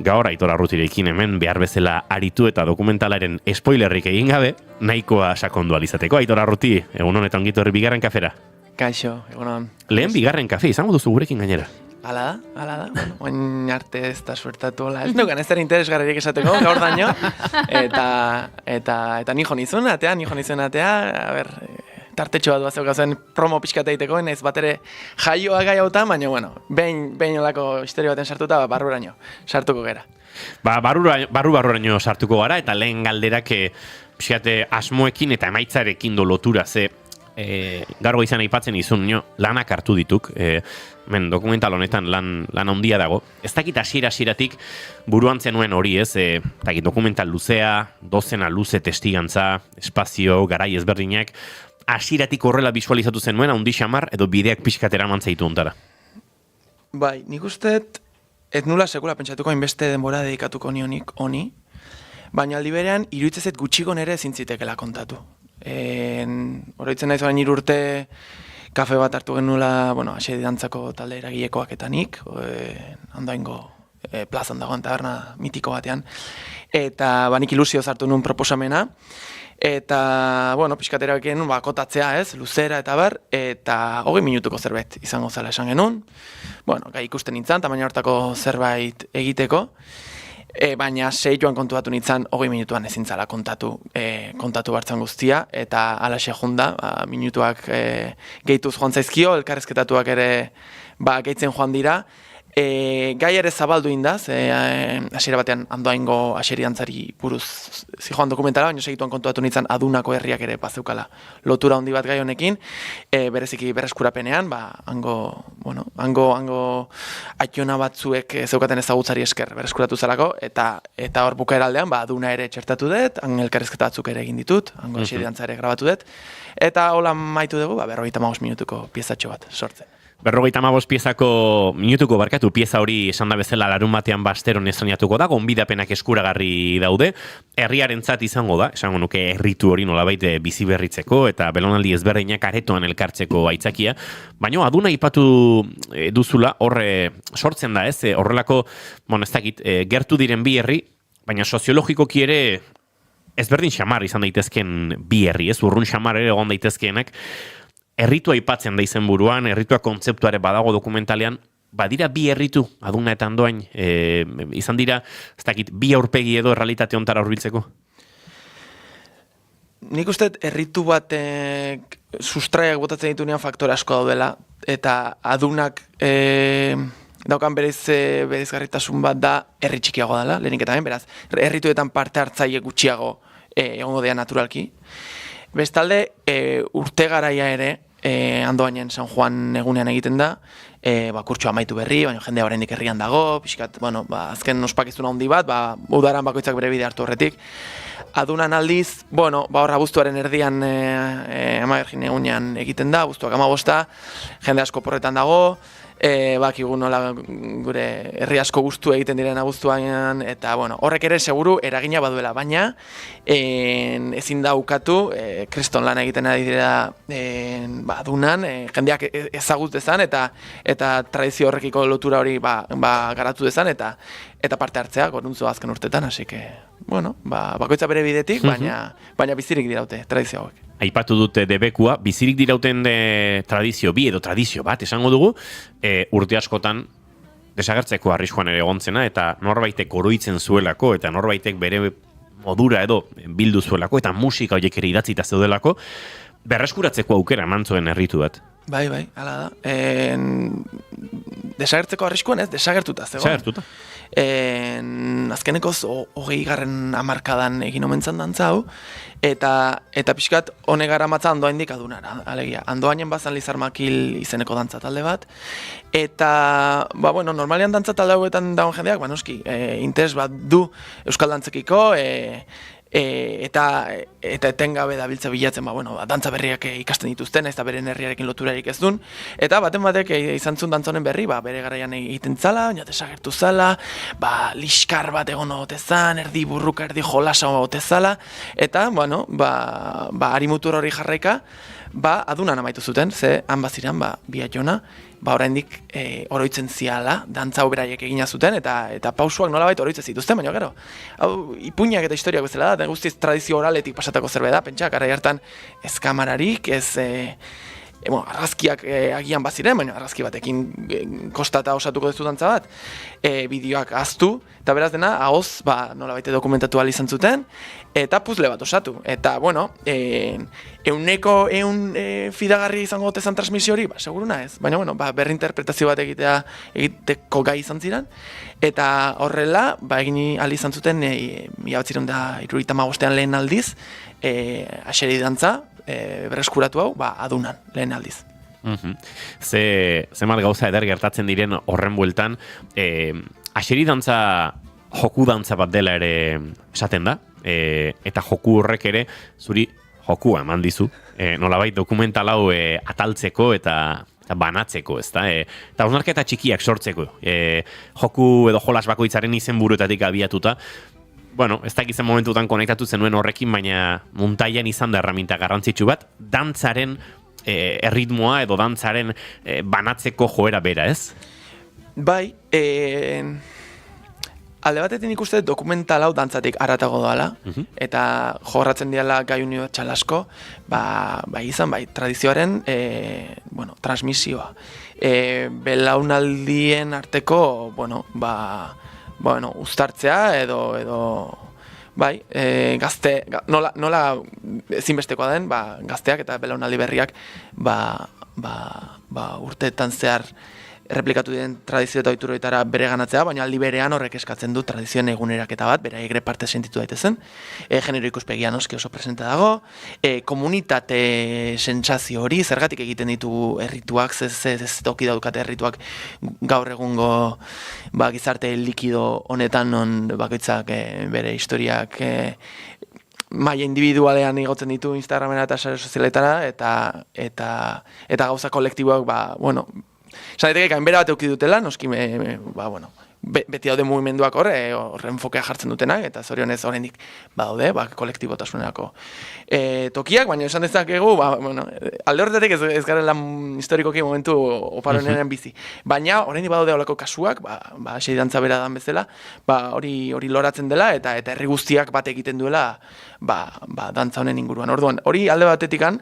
Gaur Aitor Arrutirekin hemen behar bezala aritu eta dokumentalaren spoilerrik egin gabe, nahikoa sakondu alizateko. Aitor Arruti, egun honetan ongi etorri bigarren kafera. Kaixo, egunon. Lehen bigarren kafe izango duzu gurekin gainera. Hala da. Bueno, oin arte ez da suertatu hola. Ez nukan ez da interesgarririk esateko, gaur daño. Eta nijo nizun atea, a ber, tartetxo bat bazeuka zen promo pixkate egiteko, naiz bat ere jaioa gai hautan, baina, bueno, behin olako historia baten sartuta, barruraino sartuko gera. Barruraino sartuko gara, eta lehen galderak pixkate asmoekin eta emaitzarekin do lotura, ze gaur izan aipatzen izun, lanak hartu dituk, dokumental honetan lan handia dago. Ez dakit hasieratik buruan zenuen hori ez, dokumental luzea, dozena luze testigantza, espazio, garai ezberdinak, hasieratik horrela bisualizatu zenuen, handi xamar edo bideak pixkatera mantzaitu ontara. Bai, nik usteet, ez nula sekula pentsatuko hainbeste denbora dedikatuko nionik honi, baina aldi berean, iruditzezet gutxiko nere zintzitekela kontatu. Oroitzen naiz orain 3 urte kafe bat hartu genuela, Axeri dantzako talde eragilekoak eta nik, Andoaingo plazan dagoen taberna mitiko batean, eta nik ilusioz hartu nuen proposamena, eta, pixkaterakin kotatzea ez, luzera eta bar, eta 20 minutuko zerbait izango zela esan genuen, gai ikusten nintzen, tamaina hortako zerbait egiteko, baina seituan kontuatu nintzen 20 minutuan ezin zala kontatu bartzan guztia, eta alaxe junda, minutuak gehituz joan zaizkio, elkarrezketatuak ere gehitzen joan dira. Gai ere zabaldu indaz, hasiera batean Andoaingo Axeri dantzari buruz zijoan dokumentala, baina segituan kontuatu nintzen adunako herriak ere bazeukala lotura handi bat gai honekin, bereziki berreskurapenean, hango aitona batzuek zeukaten ezagutzari esker berreskuratu zelako, eta hor bukaera aldean, aduna ere txertatu dut, elkarrezketa batzuk ere egin ditut, hango Axeri dantza ere grabatu dut, eta hola maitu dugu, 55 minutuko piezatxo bat sortzen. 55 pieza hori esan da bezala larun batean Basteron estrenatuko da, gonbidapenak eskuragarri daude, herriarentzat izango da, esango nuke herritu hori nolabait bizi berritzeko eta belaunaldi ezberdinak aretoan elkartzeko aitzakia, baina aduna aipatu duzula, horre sortzen da ez, horrelako, ez dakit, gertu diren bi herri, baina soziologikoki ere ezberdin xamar izan daitezken bi herri, ez, urrun xamar ere egon daitezkeenak, herritua aipatzen da izen buruan, herritua kontzeptuare badago dokumentalean, badira bi herritu, Aduna eta Andoain, izan dira, ez dakit, bi aurpegi edo errealitate ontara hurbiltzeko? Nik uste herritu batek sustraiak botatzen ditunean faktore asko daudela, eta adunak daukan berezgarritasun bat da herri txikiago dela, lehenik eta beraz, herrituetan parte hartzaile gutxiago egongo dea naturalki. Bestalde, urte garaia ere, Andoainen San Juan egunean egiten da, kurtsoa amaitu berri, baina jendea oraindik herrian dago, pixkat, azken ospakizuna handi bat, udaran bakoitzak bere bide hartu horretik. Adunan aldiz, hor abuztuaren erdian Amagergin egunean egiten da, abuztuak 15, jende asko porretan dago, bakigu nola gure herri asko gustu egiten diren abuztuan, eta horrek ere seguru eragina baduela, baina ezin da ukatu, kriston lan egiten ari dira adunan, jendeak ezagut dezan, eta tradizio horrekiko lotura hori garatu dezan, eta parte hartzea goruntzu azken urtetan, hasi que, bakoitza bere bidetik, baina bizirik diraute tradizio hauek. Aipatu dute debekua, bizirik dirauten tradizio bi edo tradizio bat, esango dugu, urte askotan desagertzeko arriskuan ere egontzena, eta norbaitek oroitzen zuelako, eta norbaitek bere modura edo bildu zuelako, eta musika horiek ere idatzita zeudelako, berreskuratzeko aukera eman zuen erritu bat. Bai, hala da. Desagertzeko arriskuan ez, desagertuta zegoen. Desagertuta. Azkenekoz, 20. hamarkadan egin omentzan dantza hau, eta pixkat honegara matza andoa indik adunara, alegia. Andoainen bazan Lizarmakil izeneko dantza talde bat, eta, normalian dantza talde hauetan dagoen jendeak, noski, interes bat du euskal dantzekiko, eta etengabe dabiltza bilatzen, dantza berriak ikasten dituzten, ez da beren herriarekin loturarik ez duen, eta baten batek izan zuen dantzonen berri, bere garaian egiten zala, baina desagertu zala, liskar bat egon otezan, erdi burruka, erdi jolasa otezala, eta, harimutur hori jarraika, adunan amaitu zuten, ze han baziran, biatxona, oraindik oroitzen ziala, dantza beraiek egina zuten, eta pausuak nolabait oroitzen zituzten, baina gero, hau, ipuinak eta historiak bezala da, guztiz tradizio oraletik pasatako zerbait da, pentsa, garai hartan ez kamararik, ez argazkiak agian baziren, baina argazki batekin kostata osatuko duzu dantza bat, bideoak ahaztu, eta beraz dena, ahoz, nolabait dokumentatu ahal izan zuten, eta puzle bat osatu. Eta, euneko fidagarri izango gotezan transmisio hori, seguruna ez, baina, berrinterpretazio bat egiteko gai izan ziren, eta horrela, egin ahal izan zuten, iabatziren da, 75 lehen aldiz, aseri dantza, berreskuratu hau, adunan, lehen aldiz. Ze mal gauza eder gertatzen diren horren bueltan, aseri dantza joku dantza bat dela ere esaten da, eta joku horrek ere zuri jokua eman dizu, nolabait dokumental hau ataltzeko eta banatzeko, ez da? Eta hausnarketa txikiak sortzeko, joku edo jolas bakoitzaren izenburuetatik abiatuta, ez dakizen momentutan konektatu zenuen horrekin, baina muntaian izan da erraminta garrantzitsu bat, dantzaren erritmoa edo dantzaren banatzeko joera bera, ez? Bai, alde batetik ikuste dokumental hau dantzatik aratago doala, eta jorratzen diala gai unibertsal asko, izan, tradizioaren, transmisioa. Belaunaldien arteko, uztartzea edo nola ezinbestekoa den, gazteak eta belaunaldi berriak urteetan zehar erreplikatu diren tradizio eta ohituretara bere ganatzea, baina aldi berean horrek eskatzen du tradizioen eguneraketa bat, bera egre parte sentitu daitezen, genero ikuspegia noski oso presente dago, komunitate sentsazio hori, zergatik egiten ditu errituak, ez toki daukate errituak gaur egungo gizarte likido honetan non bakoitzak bere historiak maila individualean igotzen ditu Instagramera eta sare sozialetara, eta gauza kolektiboak, Zanetek gainbera bat euki dutela, noski, beti daude mugimenduak horren fokea jartzen dutenak, eta zorionez horrendik daude, kolektibotasunerako tokiak, baina esan dezakegu, alde horretatik ez garela historikoki momentu oparonenean bizi. Baina horrendik badaude holako kasuak, sei dantza bera dan bezala, hori loratzen dela, eta herri guztiak bat egiten duela dantza honen inguruan. Orduan, hori alde batetikan,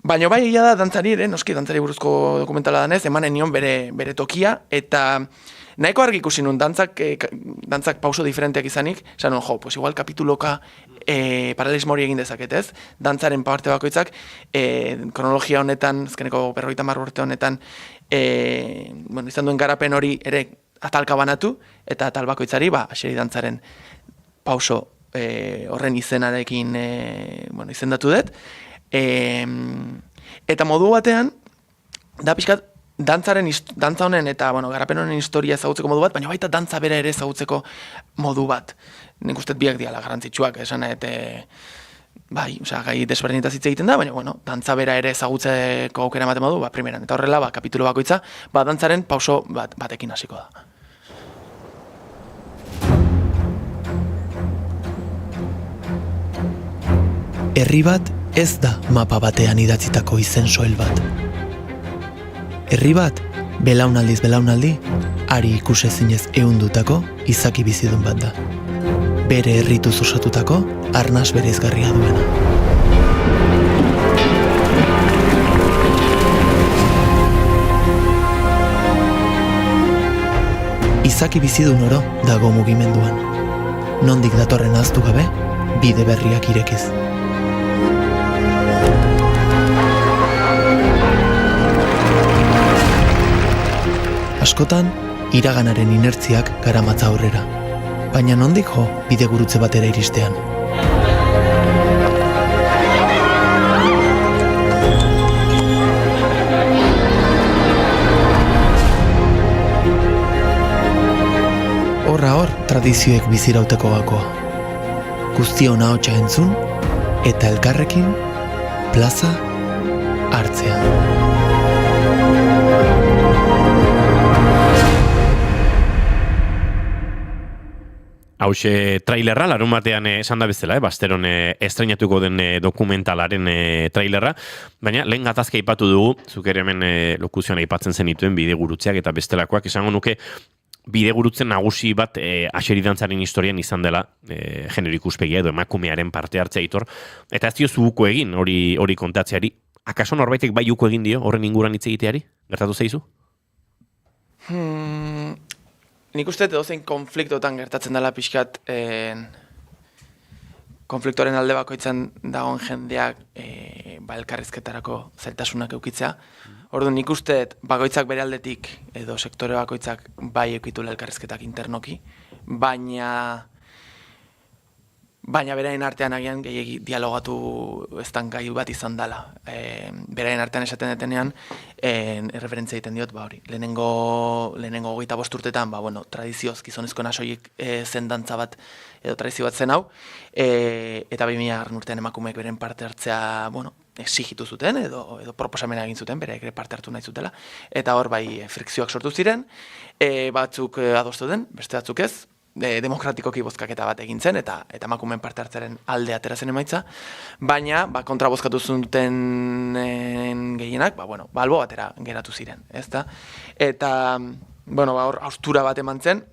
baina bai egia da dantzari ere, noski dantzari buruzko dokumentala danez, emanen nion bere tokia, eta nahiko argi ikusi nun dantzak pauso diferenteak izanik, esan pues igual kapituloka paralelismo hori egin dezaketez, dantzaren parte bakoitzak, kronologia honetan, azkeneko 50 urte honetan, izan duen garapen hori ere atalka banatu, eta atal bakoitzari, aseri dantzaren pauso horren izenarekin izendatu dut, eta modu batean, da pixkat, dantza honen eta garapen honen historia ezagutzeko modu bat, baina baita dantza bera ere ezagutzeko modu bat. Nik uste biak diala garrantzitsuak, esan gai desberdinetaz hitz egiten da, baina dantza bera ere ezagutzeko aukera ematen modu, primeran. Eta horrela, kapitulo bakoitza, dantzaren pauso batekin hasiko da. Herri bat ez da mapa batean idatzitako izen soil bat. Herri bat, belaunaldiz belaunaldi, ari ikusezinez ehundutako izaki bizidun bat da. Bere herrituz osatutako arnas bereizgarria duena. Izaki bizidun oro dago mugimenduan. Nondik datorren ahaztu gabe, bide berriak irekiz. Askotan, iraganaren inertziak garamatza aurrera, baina nondik jo bide gurutze batera iristean. Horra hor, tradizioek bizirauteko gakoa. Guztion ahotsa entzun, eta elkarrekin, plaza hartzea. Hauxe trailerra, larun batean esan da bezala, Basteron estreinatuko den dokumentalaren trailerra, baina lehen gatazka aipatu dugu, zuk ere hemen lokuzioan aipatzen zenituen bidegurutzeak eta bestelakoak, esango nuke bidegurutzen nagusi bat Axeri dantzaren historian izan dela genero ikuspegia edo emakumearen parte hartzea Aitor, eta ez diozu uko egin hori kontatzeari, akaso norbaitek bai uko egin dio horren inguran hitz egiteari? Gertatu zaizu? Nik uste edozein konfliktotan gertatzen dela pixkat konfliktoren alde bakoitzan dagoen jendeak elkarrizketarako zailtasunak eukitzea. Orduan nik uste bakoitzak bere aldetik edo sektore bakoitzak bai eukitula elkarrizketak internoki, baina beraien artean agian gehiegi dialogatu eztan gai bat izan dela. Beraien artean esaten detenean, erreferentzia egiten diot, hori. Lehenengo 25 urtetan, tradizioz gizonezko nasoiek zen dantza bat, edo tradizio bat zen hau, eta 2000 urtean emakumeek beren parte hartzea, exigitu zuten, edo proposamena egin zuten, bereek ere parte hartu nahi zutela, eta hor bai frikzioak sortu ziren, batzuk adostu den, beste batzuk ez, demokratikoki bozkaketa bat egin zen, eta emakumeen parte hartzaren alde atera zen emaitza, baina kontra bozkatu zuten gehienak, albo batera geratu ziren, ezta? Eta, hor, haustura bat eman zen,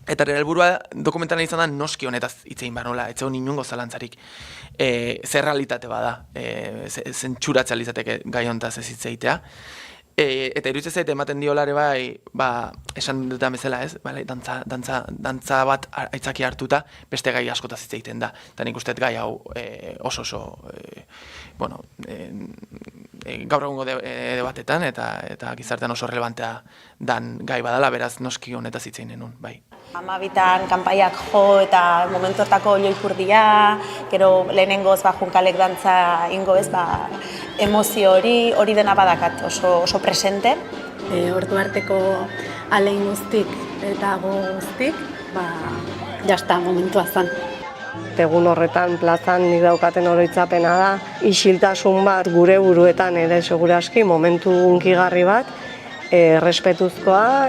eta helburua dokumentala izan da noski honetaz hitz egin behar nola, etzegon inungo zalantzarik, zer realitate bada, zentsuratzea izateke gai hontaz ez hitz egitea, eta iruditzen zait ematen diolare esan dutan bezala ez, dantza bat aitzaki hartuta beste gai askotaz hitz egiten da. Eta nik uste gai hau oso gaur egungo debatetan eta gizartean oso relevantea dan gai badala, beraz noski honetaz hitz egin genuen, bai. Amabitan kanpaiak jo eta momentuetako loipurdia, gero lehenengoz junkalek dantza ingo ez, emozio hori dena badakat oso presente. Ordu arteko alein guztik eta guztik, jazta momentua zan. Egun horretan plazan nik daukaten oroitzapena da, isiltasun bat gure buruetan ere seguraski momentu hunkigarri bat, respetuzkoa,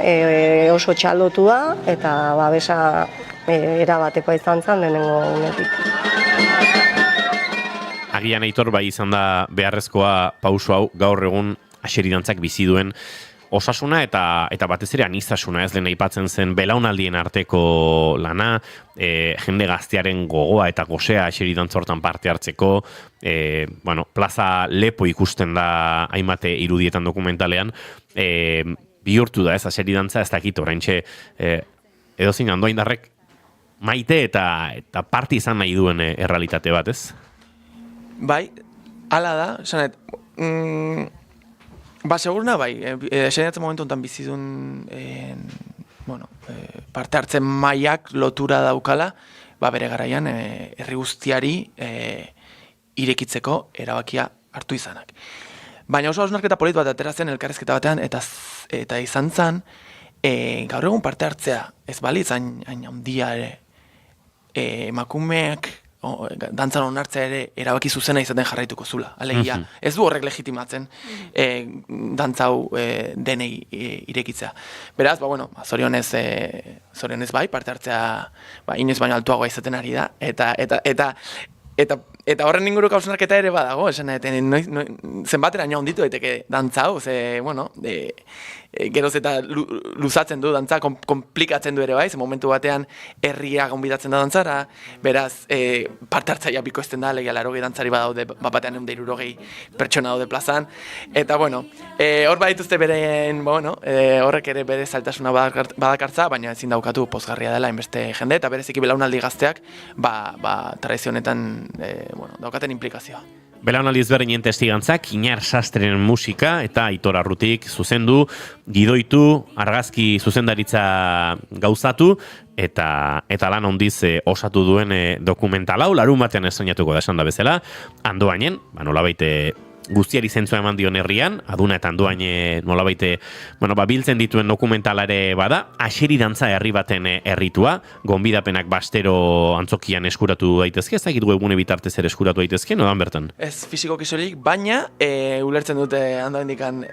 oso txalotua eta babesa erabatekoa izan zen lehenengo unetik. Agian Aitor bai izan da beharrezkoa pauso hau gaur egun Axeri dantzak bizi duen osasuna eta batez ere aniztasuna, ez lehen aipatzen zen belaunaldien arteko lana, jende gaztearen gogoa eta gosea Axeri dantza hortan parte hartzeko, plaza lepo ikusten da hainbate irudietan dokumentalean, bihurtu da ez Axeri dantza, ez dakit oraintxe edozein Andoaindarrek maite eta parte izan nahi duen errealitate bat, ez? Bai, hala da, esanet, seguruna bai, esanetzen momentu enten bizidun parte hartzen mailak lotura daukala, bere garaian herri guztiari irekitzeko erabakia hartu izanak. Baina oso hausnarketa polit bat ateratzen elkarrezketa batean, eta izan zen, gaur egun parte hartzea, ez balitz hain handia ere, emakumeak, dantzan onartzea ere erabaki zuzena izaten jarraituko zula. Alegia, ez du horrek legitimatzen dantza hau denei irekitzea. Beraz, zorionez bai, parte hartzea inoiz baino altuagoa izaten ari da, eta horren inguruko hausnarketa ere badago, zenbateraino handitu daiteke dantza hau, geroz eta luzatzen du dantza, komplikatzen du ere bai, ze momentu batean herria gonbidatzen da dantzara, beraz parte hartzaia bikoizten da, legia 80 dantzari badaude, batean 160 pertsona daude plazan, eta bueno, hor badituzte beren, horrek ere bere zailtasuna badakartza, baina ezin daukatu pozgarria dela inbeste jende, eta bereziki belaunaldi gazteak, tradizio honetan daukaten implikazioa. Belaunaldi ezberdinen testigantzak, Iñar Sastren musika eta Aitor Arrutik zuzendu, gidoitu, argazki zuzendaritza gauzatu, eta lan hondiz osatu duen dokumental hau, larun batean estrainatuko da esan da bezala, Andoainen, nolabait guztiari zentzua eman dion herrian, Aduna eta Andoain nolabait biltzen dituen dokumentalare bada, Axeri dantza herri baten herritua, gonbidapenak bastero antzokian eskuratu daitezke, ez dakit webgune bitartez ere eskuratu daitezke, nodan bertan? Ez fizikoki soilik, baina ulertzen dute Andoaindikan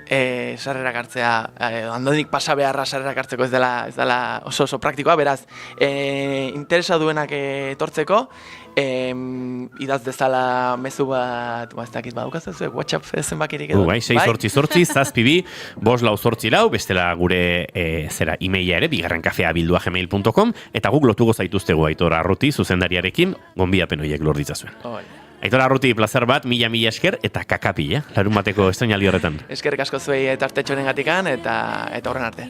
sarrerak hartzea, Andoaindik pasa beharra sarrerak hartzeko ez dela oso praktikoa, beraz, interesa duenak etortzeko, idaz dezala mezu bat, ez dakit badukaz ez, WhatsApp zenbakirik edo. 688 554 bestela gure emaila ere, bigarrenkafea@gmail.com, eta guk lotuko zaituztegu Aitor Arruti zuzendariarekin, gonbidapen horiek lor ditzazuen. Aitor Arruti, plazer bat, mila esker, eta kakapila, larun bateko estrainaldi horretan. Eskerrik asko zuei tartetxonen gatikan, eta horren arte.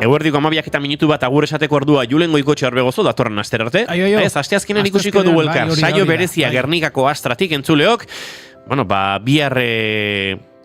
Eguerdiko 12 minutu bat agur esateko ordua Julen Goikotxe Orbegozo datorren aster arte. Ez, asteazkenen ikusiko du elkar. Saio berezia Gernikako Astratik entzuleok. Bihar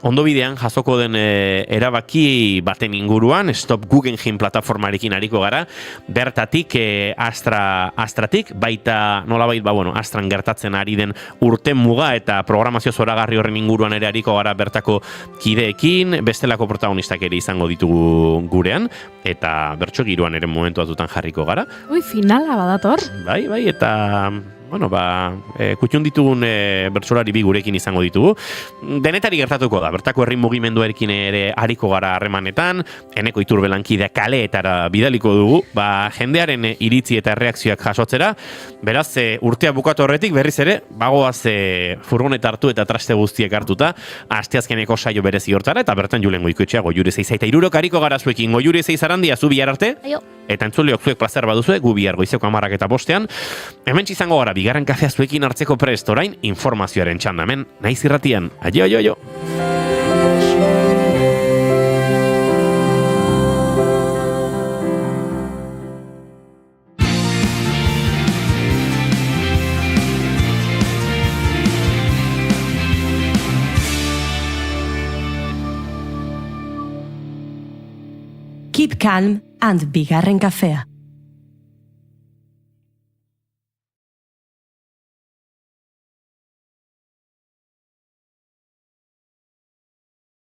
ondobidean jasoko den erabaki baten inguruan, Stop Guggenheim plataformarekin ariko gara, bertatik Astratik, baita nolabait, Astran gertatzen ari den urte muga eta programazio zoragarri horren inguruan ere ariko gara bertako kideekin, bestelako protagonistak ere izango ditugu gurean, eta bertso giroan ere momentu batutan jarriko gara. Finala badator. Bai, eta kutxun ditugun bertsolari bi gurekin izango ditugu. Denetari gertatuko da, bertako herri mugimenduarekin ere ariko gara harremanetan, Eneko Iturbelankidea kaleetara bidaliko dugu, jendearen iritzi eta erreakzioak jasotzera, beraz, urtea bukatu horretik berriz ere, bagoaz furgoneta hartu eta traste guztiek hartuta, asteazkeneko saio berezi hortara, eta bertan Julen Goikotxea, Goiure 6 eta 3 ariko gara zuekin, Goiure 6 arandia, zu bihar arte, eta entzuleok zuek plazer baduzue, gu bihar goizeko 10 eta 5, hemen izango gara bigarren kafea zuekin hartzeko prest orain informazioaren txandamen, naiz irratian. Aio. Keep calm and bigarren kafea.